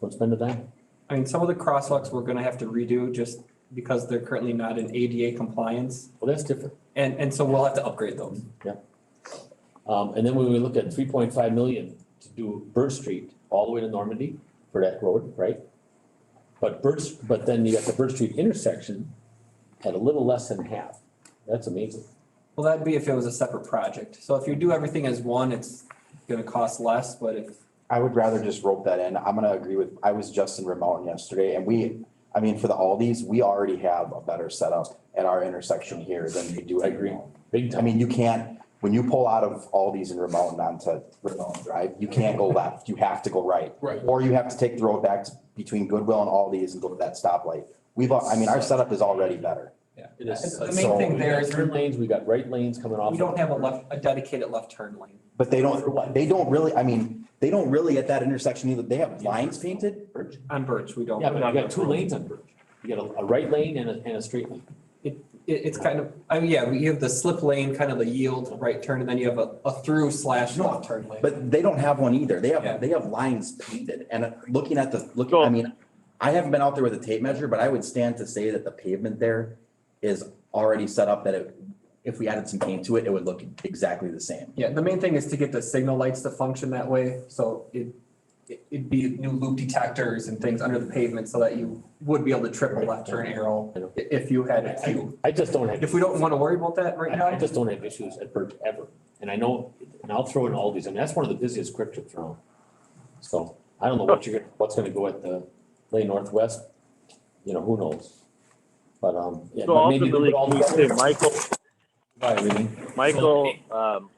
Wouldn't spend a dime. I mean, some of the crosswalks we're gonna have to redo just because they're currently not in ADA compliance. Well, that's different. And so we'll have to upgrade those. And then when we look at 3.5 million to do Birch Street all the way to Normandy for that road, right? But then you got the Birch Street intersection at a little less than half. That's amazing. Well, that'd be if it was a separate project. So if you do everything as one, it's gonna cost less, but if. I would rather just rope that in. I'm gonna agree with, I was just in Remote yesterday and for the Aldis, we already have a better setup at our intersection here than they do. I agree. Big time. I mean, you can't, when you pull out of Aldi's and Remote onto Remote Drive, you can't go left. You have to go right. Right. Or you have to take the road back between Goodwill and Aldi's and go to that stoplight. Our setup is already better. Yeah. It is. The main thing there is turn lanes, we got right lanes coming off. we don't have a dedicated left turn lane. But they don't really at that intersection either. They have lines painted. On Birch, we don't. Yeah, but you got 2 lanes on Birch. You got a right lane and a straight lane. It's kind of, you have the slip lane, kind of the yield right turn, and then you have a through / left turn lane. But they don't have one either. They have lines painted and looking at I haven't been out there with a tape measure, but I would stand to say that the pavement there is already set up that if we added some paint to it, it would look exactly the same. Yeah, the main thing is to get the signal lights to function that way, so it'd be new loop detectors and things under the pavement so that you would be able to trip a left turn arrow if you had it too. I just don't have. If we don't want to worry about that right now. I just don't have issues at Birch ever. And I know, and I'll throw in Aldi's, and that's one of the busiest quick trips around. So I don't know what's gonna go at the lane northwest, who knows? But, yeah. So but maybe ultimately, all we say Michael,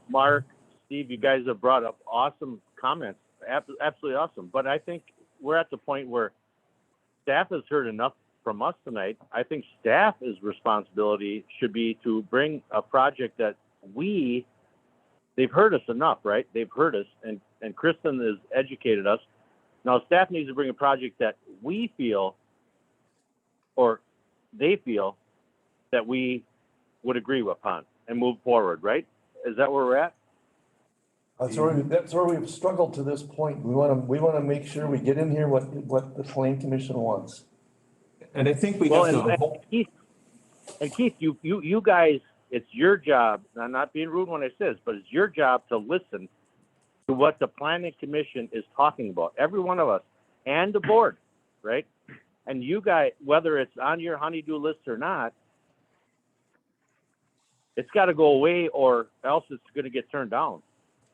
Mark, Steve, you guys have brought up awesome comments, absolutely awesome. But I think we're at the point where staff has heard enough from us tonight. I think staff's responsibility should be to bring a project that we they've heard us enough, right? They've heard us, and Kristen has educated us. Now staff needs to bring a project that we feel, or they feel, that we would agree upon and move forward, right? Is that where we're at? That's where we've struggled to this point. We wanna make sure we get in here what the planning commission wants. And I think we Well, have to. and Keith, you guys, it's your job, and I'm not being rude when I say this, but it's your job to listen to what the planning commission is talking about, every one of us, and the board, right? And you guys, whether it's on your honey-do list or not, it's gotta go away or else it's gonna get turned down.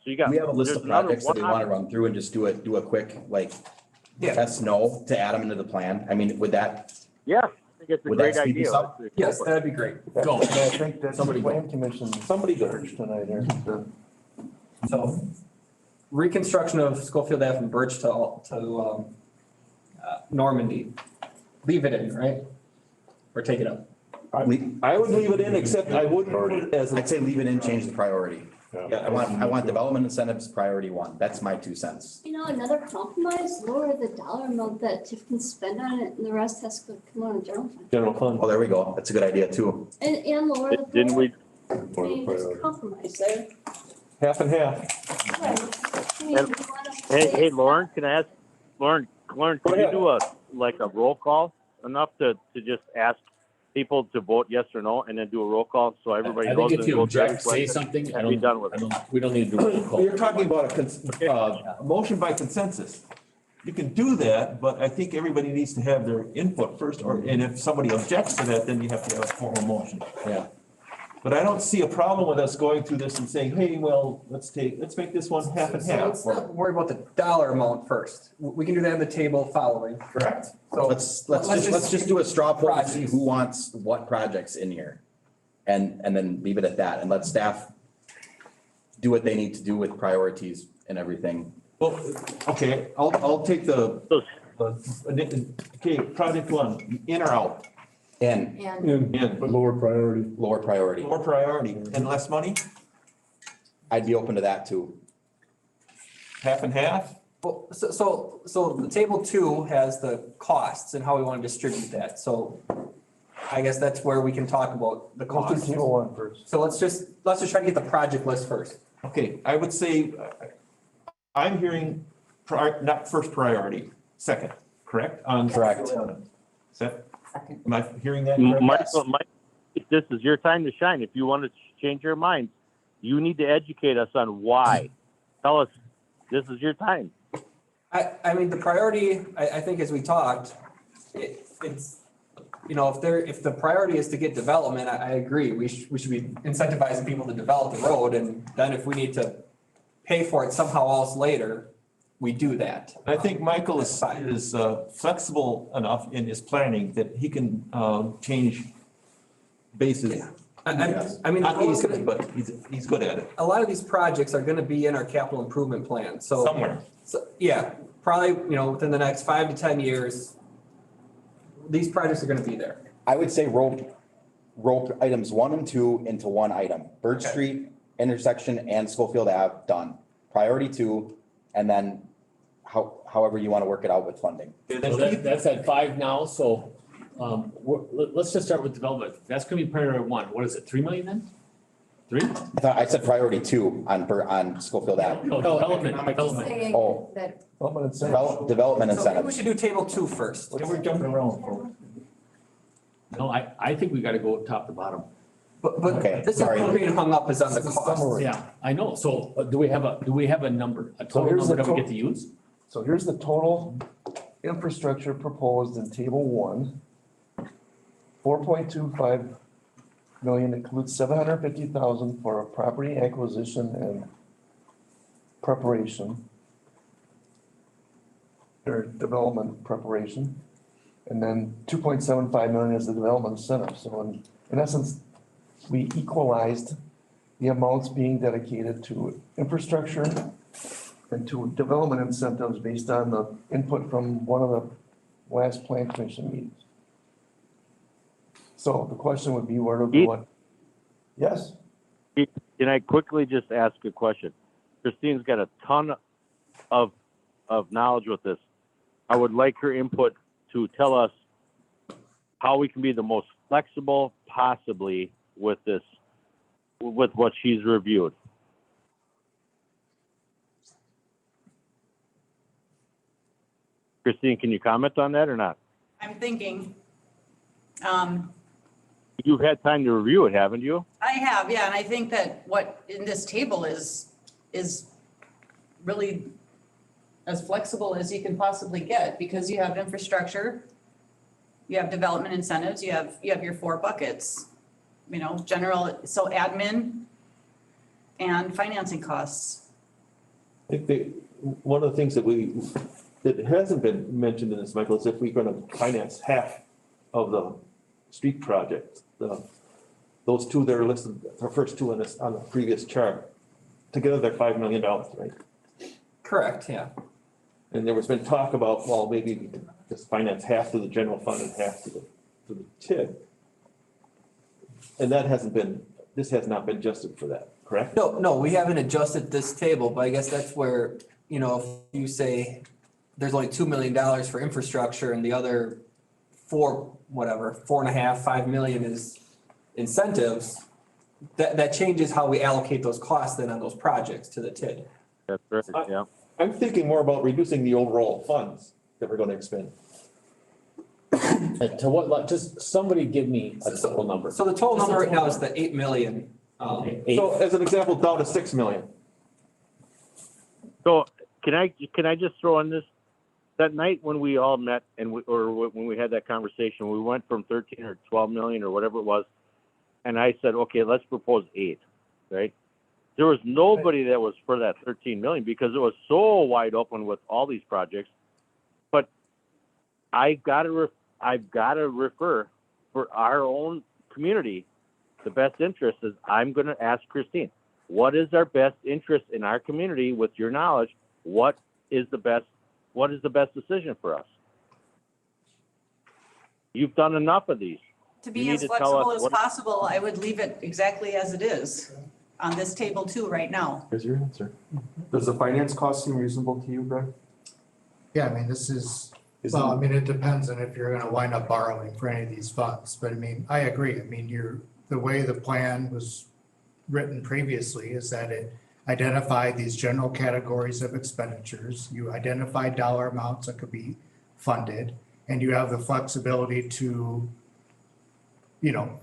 So you got. We have a list there's of projects that we another want to run through and just do a quick, like, Yeah. yes, no, to add them into the plan. I mean, would that, Yeah, I think it's a Would that great speed idea. this up? Let's Yes, go for it. that'd be great. Go. I think that's the Somebody go. plan commission. Somebody go. Tonight here. So reconstruction of Schofield Ave from Birch to Normandy. Leave it in, right? Or take it out? I would leave it in, except I wouldn't put it as, I'd say leave it in, change the priority. Yeah. I want development incentives priority 1. That's my 2 cents. You know, another compromise, lower the dollar amount that TIF can spend on it and the rest has to come out of general fund. general fund. Oh, there we go. That's a good idea too. And lower the. Didn't we, I mean, just compromise there. Half and half. Right. I mean, you wanna hey, say- Lauren, can I ask, Lauren, Go can you ahead. do a roll call enough to just ask people to vote yes or no and then do a roll call so everybody I knows? think if and you goes through every object, say question something. and be done with it. We don't need to do a roll call. You're talking about a motion by consensus. You can do that, but I think everybody needs to have their input first, and if somebody objects to that, then you have to have a formal motion. Yeah. But I don't see a problem with us going through this and saying, hey, well, let's make this one half and So half. let's not worry about the dollar amount first. We can do that in the table following. Correct. So Let's just do a straw poll to see who wants what projects in here. And then leave it at that and let staff do what they need to do with priorities and everything. Well, okay, I'll take okay, project 1, in or out? In, And In. But lower priority. lower priority. More priority and less money, I'd be open to that too. half and half? Well, so the table 2 has the costs and how we want to distribute that. So I guess that's where we can talk about the Let's costs. do table 1 first. So let's just try to get the project list first. Okay, I would say, I'm hearing, not first priority, second, correct? Correct. Is that, second. am I hearing that correct? Mike, this is your time to shine. If you want to change your mind, you need to educate us on why. Tell us, this is your time. I mean, the priority, I think as we talked, it's, you know, if the priority is to get development, I agree. We should be incentivizing people to develop the road, and then if we need to pay for it somehow else later, we do that. I think Michael is flexible enough in his planning that he can change bases. I mean, Not easily, but he's good at it. a lot of these projects are gonna be in our capital improvement plan, so. Somewhere. So, yeah, probably, you know, within the next 5 to 10 years, these projects are gonna be there. I would say rope items 1 and 2 into one item. Birch Okay. Street intersection and Schofield Ave, done. Priority 2, and then however you want to work it out with funding. So that's at 5 now, so, let's just start with development. That's gonna be priority 1. What is it, 3 million then? 3? I said priority 2 on Schofield Ave. No, development. Saying Oh. that Development So maybe we incentives. should do table 2 first. We're jumping around. No, I think we gotta go top to bottom. But Okay, this is sorry. where being hung up is on the cost. Yeah, I know. So do we have a number, a total here's number the that we get to use? So here's the total infrastructure proposed in table 1. 4.25 million includes 750,000 for a property acquisition and preparation. Or development preparation. And then 2.75 million is the development incentive. So in essence, we equalized the amounts being dedicated to infrastructure and to development incentives based on the input from one of the last plan commission meetings. So the question would be, where do we want? Yes, Can I quickly just ask a question? Christine's got a ton of knowledge with this. I would like her input to tell us how we can be the most flexible possibly with this, with what she's reviewed. Christine, can you comment on that or not? I'm thinking, You've had time to review it, haven't you? I have, yeah, and I think that what in this table is really as flexible as you can possibly get, because you have infrastructure, you have development incentives, you have your 4 buckets, you know, general, so admin and financing costs. I think one of the things that hasn't been mentioned in this, Michael, is if we're gonna finance half of the street project, those two that are listed, the first two on the previous chart, together they're $5 million, right? Correct, yeah. And there was been talk about, well, maybe we could just finance half to the general fund and half to the TID. And this has not been adjusted for that, correct? No, we haven't adjusted this table, but I guess that's where, you know, if you say there's only $2 million for infrastructure and the other 4.5, 5 million is incentives, that changes how we allocate those costs then on those projects to the TID. That's right, yeah. I'm thinking more about reducing the overall funds that we're gonna expend. To what, just somebody give me a total number. So the total number right now is the 8 million. So as an example, down to 6 million. So can I just throw in this? That night when we all met when we had that conversation, we went from 13 or 12 million or whatever it was. And I said, okay, let's propose 8, right? There was nobody that was for that 13 million because it was so wide open with all these projects. But I've got to refer for our own community. The best interest is I'm going to ask Christine, what is our best interest in our community with your knowledge? What is the best decision for us? You've done enough of these. To be as flexible as possible, I would leave it exactly as it is on this table too right now. Here's your answer. Does the finance cost seem reasonable to you, Greg? Yeah, I mean, well, I mean, it depends on if you're gonna wind up borrowing for any of these funds, but I mean, I agree. I mean, the way the plan was written previously is that it identified these general categories of expenditures. You identify dollar amounts that could be funded, and you have the flexibility to, you know,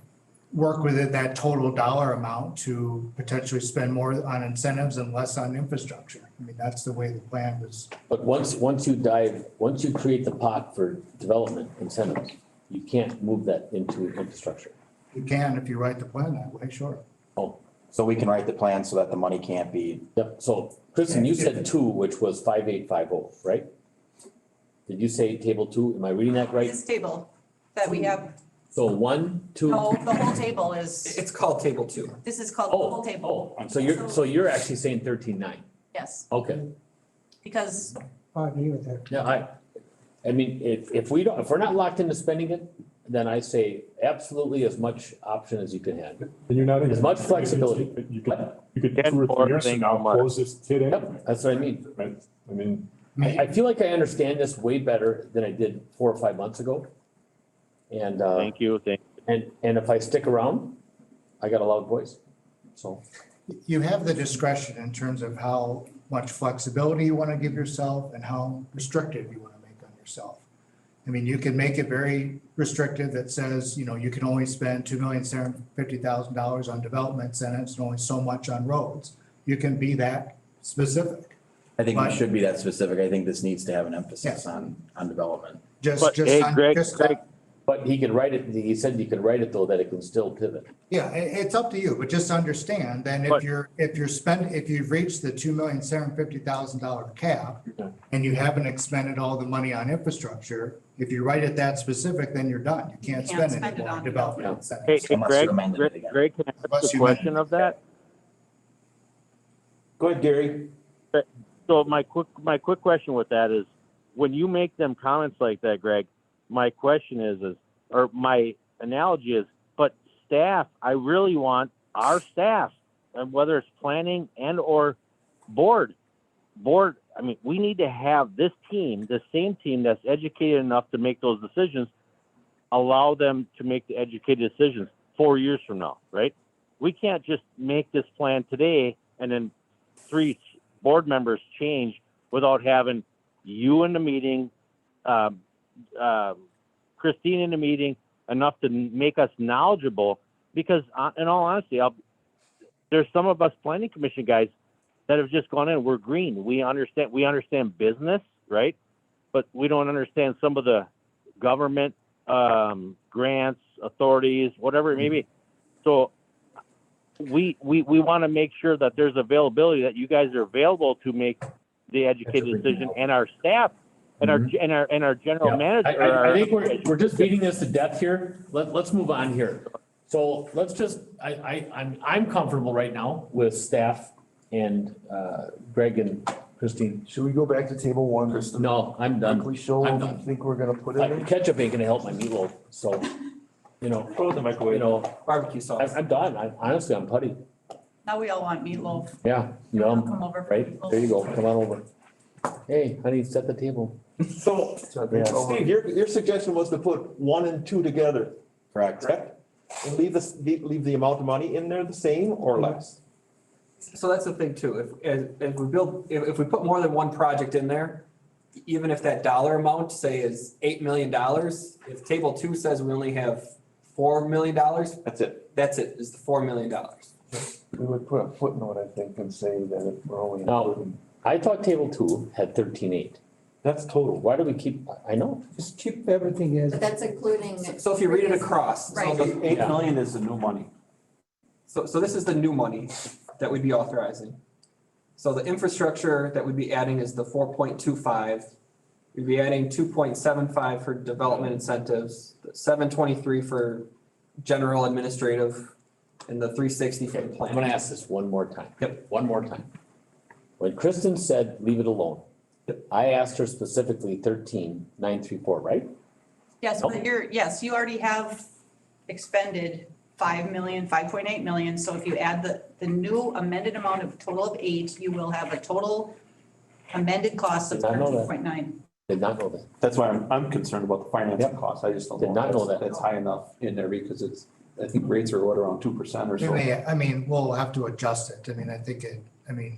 work within that total dollar amount to potentially spend more on incentives and less on infrastructure. I mean, that's the way the plan was. But once you create the pot for development incentives, you can't move that into infrastructure. You can if you write the plan that way, sure. Oh, So we can write the plan so that the money can't be, yep. So Kristen, you said 2, which was 5850, right? Did you say table 2? Am I reading that right? This table that we have, So 1, 2. no, the whole table is, It's called table 2. this is called the whole table. So you're actually saying 13.9. Yes, Okay. because I agree with that. Yeah, I mean, if we're not locked into spending it, then I say absolutely as much option as you can have. And you're not. As much flexibility. You could 2 or 3 years from now close this TID in. Yep, that's what I mean. Right? I mean, I feel like I understand this way better than I did 4 or 5 months ago. And, Thank you. and if I stick around, I got a loud voice, so. You have the discretion in terms of how much flexibility you want to give yourself and how restrictive you want to make on yourself. I mean, you can make it very restrictive that says, you know, you can only spend $2,750,000 on development incentives and only so much on roads. You can be that specific. I think we But- should be that specific. I think this needs to have an emphasis Yes. on development. But he can write it, he said he could write it though, that it can still pivot. Yeah, it's up to you, but just understand then if you've reached the $2,750,000 cap and you haven't expended all the money on infrastructure, if you write it that specific, then you're done. You can't spend any more on development incentives. Hey, Greg, can I ask a question of that? Go ahead, Gary. So my quick question with that is, when you make them comments like that, Greg, my question is, or my analogy is, but staff, I really want our staff whether it's planning and or board, I mean, we need to have this team, the same team that's educated enough to make those decisions, allow them to make the educated decisions 4 years from now, right? We can't just make this plan today and then 3 board members change without having you in the meeting, Christine in the meeting, enough to make us knowledgeable. Because in all honesty, there's some of us planning commission guys that have just gone in. We're green. We understand business, right? But we don't understand some of the government grants, authorities, whatever it may be. So we want to make sure that there's availability, that you guys are available to make the educated decision, and our staff and our general manager. I think we're just beating this to death here. Let's move on here. So let's just, I'm comfortable right now with staff and Greg and Christine. Should we go back to table one? No, I'm done. Quickly show I'm what done. you think we're gonna put in there? Ketchup ain't gonna help my meatloaf, so, Throw it in the microwave. Barbecue sauce. I'm done. Honestly, I'm putty. Now we all want meatloaf. Yeah, Come over for right? meatloaf. There you go. Come on over. Hey, honey, set the table. So, Steve, your suggestion was to put 1 and 2 together, Correct. and leave the amount of money in there the same or less? So that's the thing too, if we put more than one project in there, even if that dollar amount, say, is $8 million, if table 2 says we only have $4 million, That's it. is the $4 million. We would put a footnote, I think, and say that we're only. Now, I thought table 2 had 13.8. That's total. Why do we keep, I know. Just keep everything as. But that's including. So if you read it across, so Right. the- 8 million is the new money. So this is the new money that we'd be authorizing. So the infrastructure that we'd be adding is the 4.25. We'd be adding 2.75 for development incentives, 723 for general administrative, and the 360 for the I'm plan. gonna ask this one more time. Yep. One more time. When Kristen said, leave it alone, I asked her specifically 13,934, right? Yes, but yes, you already have expended 5 million, 5.8 million. So if you add the new amended amount of total of 8, you will have a total amended cost of Did not know that. 13.9. Did not know that. That's why I'm concerned about the financing costs. I just don't Did not know know if that. that's high enough in there because I think rates are around 2% or so. I mean, we'll have to adjust it. I mean,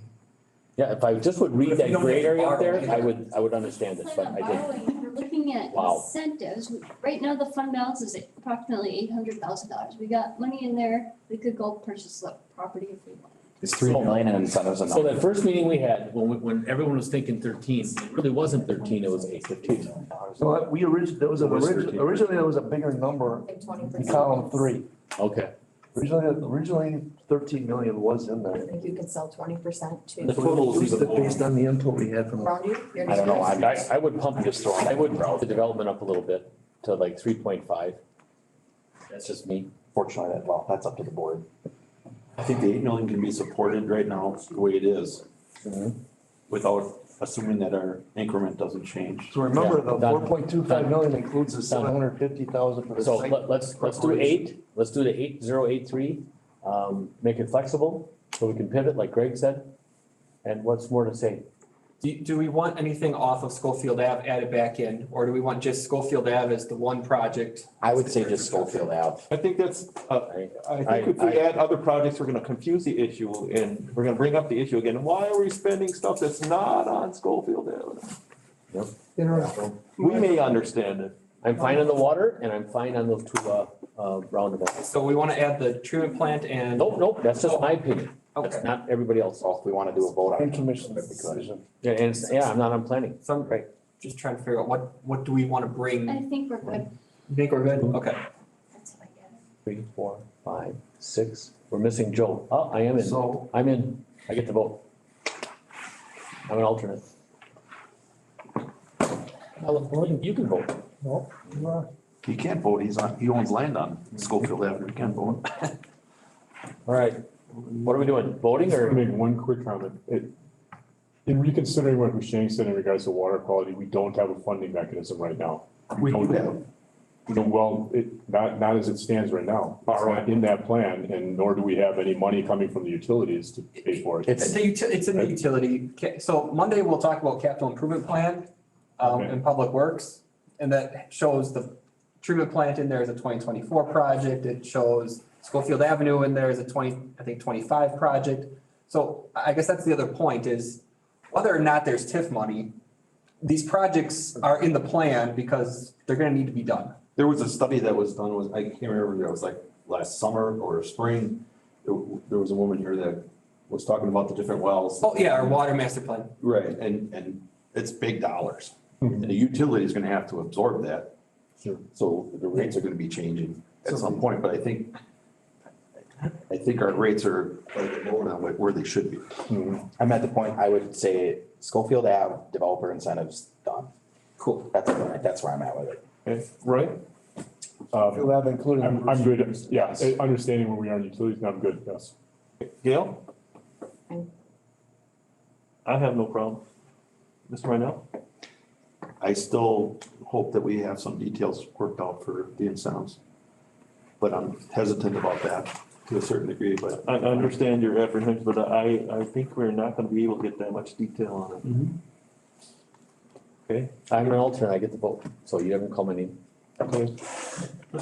Yeah, if I just would read But if that you don't gray have to area up borrow there, I would understand it, Plan but on I didn't. borrowing, if you're looking at Wow. incentives, right now the fund balance is approximately $800,000. We got money in there, we could go purchase the property if we want. Is 3 million in incentives enough? So that first meeting we had, when everyone was thinking 13, it really wasn't 13, it was 8. So we originally, It was 13. originally there was a bigger number Like 20%. in column 3. Okay. Originally 13 million was in I there. think you could sell 20% The to. total is even more. Based on the input we had from. Around you? Your I don't know, neighbors? I would pump this, I would the development up a little bit to like 3.5. That's just me. Fortunately, that's up to the board. I think the 8 million can be supported right now the way it is, without assuming that our increment doesn't change. So remember, the Done. 4.25 million includes the 750,000 for the So site. let's do 8, let's do the 8083, make it flexible, so we can pivot, like Greg said. And what's more to say? Do we want anything off of Schofield Ave added back in, or do we want just Schofield Ave as the one project? I would say just Schofield Ave. I think that's, I think if we add other projects, we're gonna confuse the issue and we're gonna bring up the issue again. Why are we spending stuff that's not on Schofield Avenue? You know, We may understand it. I'm fine on the water and I'm fine on those 2 roundabouts. So we want to add the treatment plant and. Nope, that's just my opinion. Okay. That's not everybody else. So if we want to do a vote on And it. commission decision. Yeah, and I'm not on planning. So I'm just trying to figure out what do we want to bring? I think we're good. You think we're good? Okay. That's what I get. 3, 4, 5, 6. We're missing Joe. Oh, I am in. So I'm in. I get to vote. I'm an alternate. You can vote. no, you are. He can't vote, he owns land on Schofield Avenue, he can't vote. All right. What are we doing? Voting Just or? make one quick comment. In reconsidering what Hushain said in regards to water quality, we don't have a funding mechanism right now. We do have. Well, not as it stands right now. It's not in that plan, and nor do we have any money coming from the utilities to pay for it. It's in the utility. So Monday we'll talk about capital improvement plan, and public works. And that shows the treatment plant in there is a 2024 project. It shows Schofield Avenue in there is a 25 project. So I guess that's the other point is whether or not there's TIF money, these projects are in the plan because they're gonna need to be done. There was a study that was done, I can't remember, it was like last summer or spring. There was a woman here that was talking about the different wells. Oh, yeah, our water master plan. Right, and it's big dollars. And the utility is gonna have to absorb that. Sure. So the rates are gonna be changing at some point, but I think our rates are lower than where they should be. I'm at the point, I would say Schofield Ave, developer incentives, done. Cool. That's where I'm at with it. Okay, right? You'll have included. I'm good, yeah, understanding where we are in utilities, I'm good, yes. Gail? I'm- I have no problem. Mr. Rydell? I still hope that we have some details worked out for the incentives. But I'm hesitant about that to a certain degree, but. I understand your apprehension, but I think we're not gonna be able to get that much detail on it. Okay. I'm an alternate, I get the vote, so you haven't come in. Okay.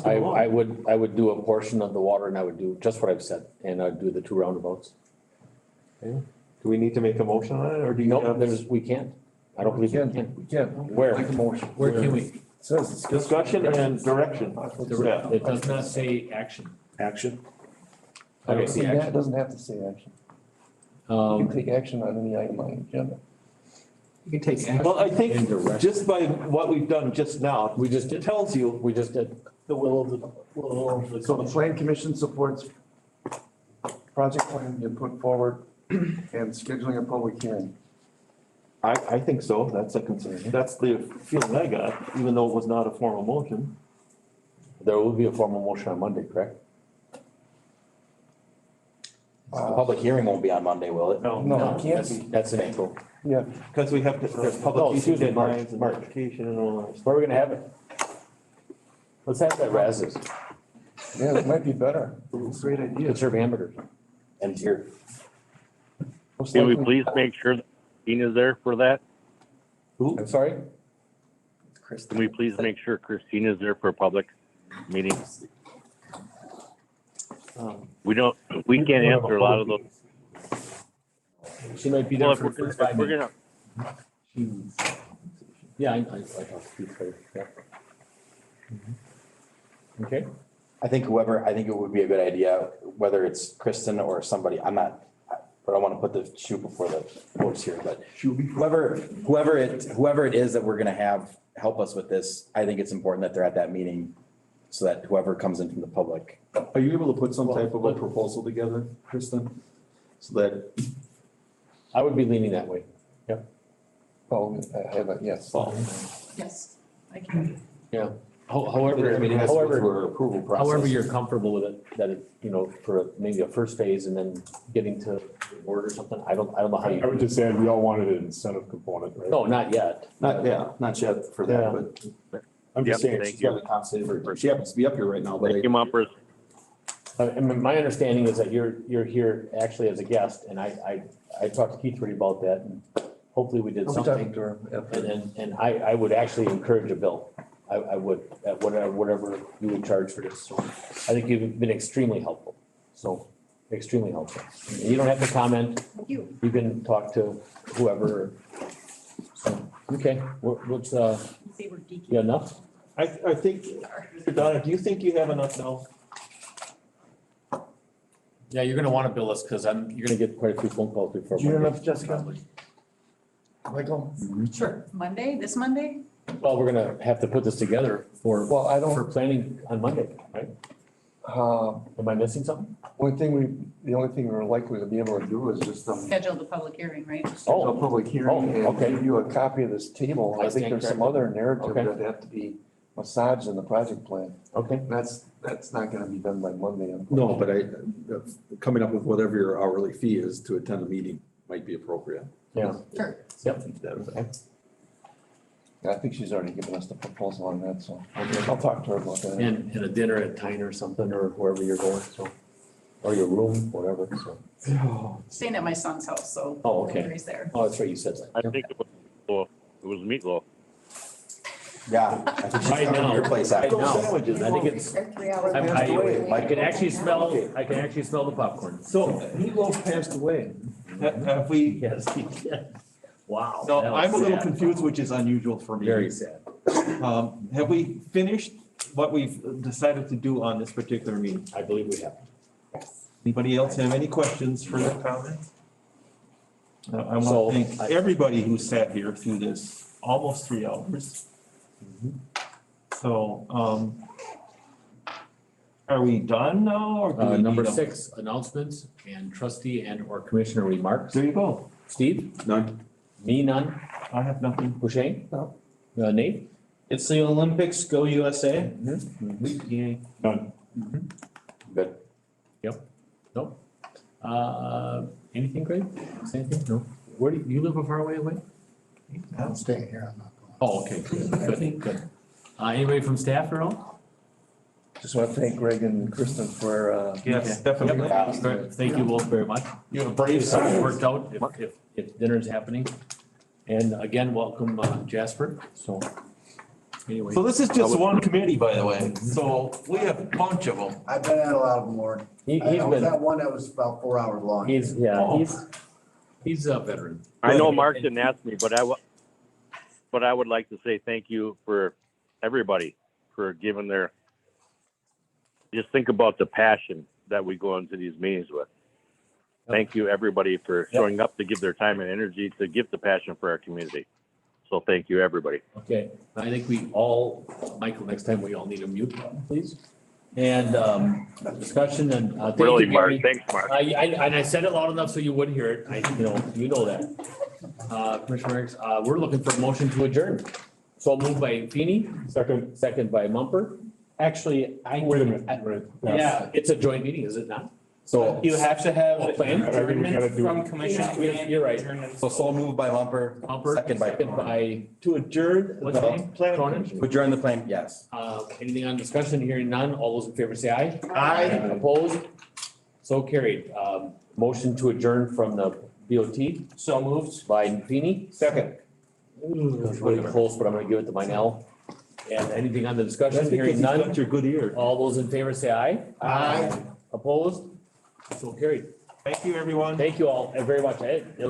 I would do a portion of the water and I would do just what I've said, and I'd do the 2 roundabouts. Do we need to make a motion on it, or do you Nope, have we can't. I don't believe we can. We can't. Where? Make a motion. Where can we? Says it's discussion and direction? Yeah. It does not say action. Action? I don't see It action. doesn't have to say action. You can take action on any item on the agenda. You can take action. Well, I think just by what we've done just now, We just did. tells you We just did. the will of the. So the plan commission supports project plan you put forward and scheduling a public hearing. I think so, that's the feeling I got, even though it was not a formal motion. There will be a formal motion on Monday, correct? The public hearing won't be on Monday, will it? No, it can't be. That's in April. Yeah. Because we have to, there's No, public excuse me, March, deadlines and March. notification and all that. Where are we gonna have it? Let's have that Raz's. Yeah, that might be better. Great idea. Let's serve hamburgers. And here, Most Can we likely- please make sure that Christine is there for that? I'm sorry? Can we please make sure Christine is there for a public meeting? We can't answer a lot of those. She might be Well, there if for we're, 45 if we're minutes. gonna, Yeah, I talked to Keith later, yeah. Okay, I think it would be a good idea, whether it's Kristen or somebody, but I don't wanna put the shoe before the horse here, but whoever it is that we're gonna have help us with this, I think it's important that they're at that meeting so that whoever comes in from the public. Are you able to put some type of a proposal together, Kristen? So that, I would be leaning that way. Oh, I have it, yes. Yes, I can. Yeah. However, I mean, it has to go through our approval process. however you're comfortable with it, that it, for maybe a first phase and then getting to the board or something, I don't know how I you. would just add, we all wanted an incentive component, right? No, not yet. not yet for Yeah. that, but I'm just Yep, saying, thank she's got a conversation, she happens to be up here right now, but thank you, Mumpers. And my understanding is that you're here actually as a guest, and I talked to Keith already about that, and hopefully we did I'll be something. talking to her after. And I would actually encourage a bill. I would, at whatever you would charge for this. So I think you've been extremely helpful. So extremely helpful. And you don't have to comment. You. You can talk to whoever. So, okay, what's, See, we're geeky. you enough? I think, Mr. Donna, do you think you have enough now? Yeah, you're gonna wanna bill us, cause you're gonna get quite a few phone calls before. Do you have Monday. enough, Jessica? Michael? Sure. Monday, this Monday? Well, we're gonna have to put this together for Well, I don't, planning on Monday, right? Am I missing something? the only thing we're likely to be able to do is just, Schedule the public hearing, right? schedule a public hearing and okay. give you a copy of this table. I think stand there's some corrected. other narrative Okay. that have to be massaged in the project plan. Okay. That's not gonna be done by Monday. no, but coming up with whatever your hourly fee is to attend a meeting might be appropriate. Yeah. Sure. Yep. That- Okay. I think she's already given us the proposal on that, so I'll talk to her about that. And a dinner at Tyne or something, or wherever you're going, so, or your room, whatever, so. Staying at my son's house, so. Oh, okay. He's there. Oh, that's right, you said that. I think it was meatloaf. Yeah. I think she's Right coming to now, your place right after. now, I think it's, They're 3 hours. I can actually smell the popcorn. So Meatloaf passed away. have we, Yes, he did. Wow. no, that was I'm a little sad. confused, which is unusual for me. Very sad. Have we finished what we've decided to do on this particular meeting? I believe we have. Anybody else have any questions, further comments? I So, want to thank everybody who sat here through this almost 3 hours. So, are we done now or do we Number need a- 6, announcements and trustee and or commissioner remarks. There you go. Steve? None. Me, none. I have nothing. Hushain? No. Nate? It's the Olympics, go USA. Yay. None. Good. Nope. Anything, Craig? Say anything? No. Where do you live far away? I'm staying here, I'm not going. Oh, okay, good. Anybody from staff at all? Just want to thank Greg and Kristen for, Yes, definitely. Yep. Thank you both very much. You have a brave If something side. worked out, if dinner's happening. And again, welcome Jasper, so. Anyway. So this is just one committee, by the way. So we have a bunch of them. I've been at a lot of them more. He's I was been, at one that was about 4 hours long. he's a veteran. I know Mark didn't ask me, but I would like to say thank you for everybody for giving their, just think about the passion that we go into these meetings with. Thank you, everybody, for showing up to give their time and energy to give the passion for our community. So thank you, everybody. Okay, I think we all, Michael, next time we all need a mute button, please. And discussion and. Thank Really, you, Mark. Gary. Thanks, Mark. And I said it loud enough so you would hear it. You know that. Commissioner Marks, we're looking for a motion to adjourn. So moved by Feeny, second by Mumper. Actually, Wait a minute, wait. Yeah. It's a joint meeting, is it not? So. You have to have Oh, plan. adjournment from commission. You're right. So moved by Mumper, second by. To adjourn What's the the name? plan. Cronin? To adjourn the plan, yes. Anything on discussion? Hearing none. All those in favor say aye. Aye. Opposed? So carried. Motion to adjourn from the BOT So moved. by Feeny. Second. It's really close, but I'm gonna give it to Mynell. And anything on the discussion? Hearing none. Got your good ear. All those in favor say aye. Aye. Opposed? So carried. Thank you, everyone. Thank you all very much. It was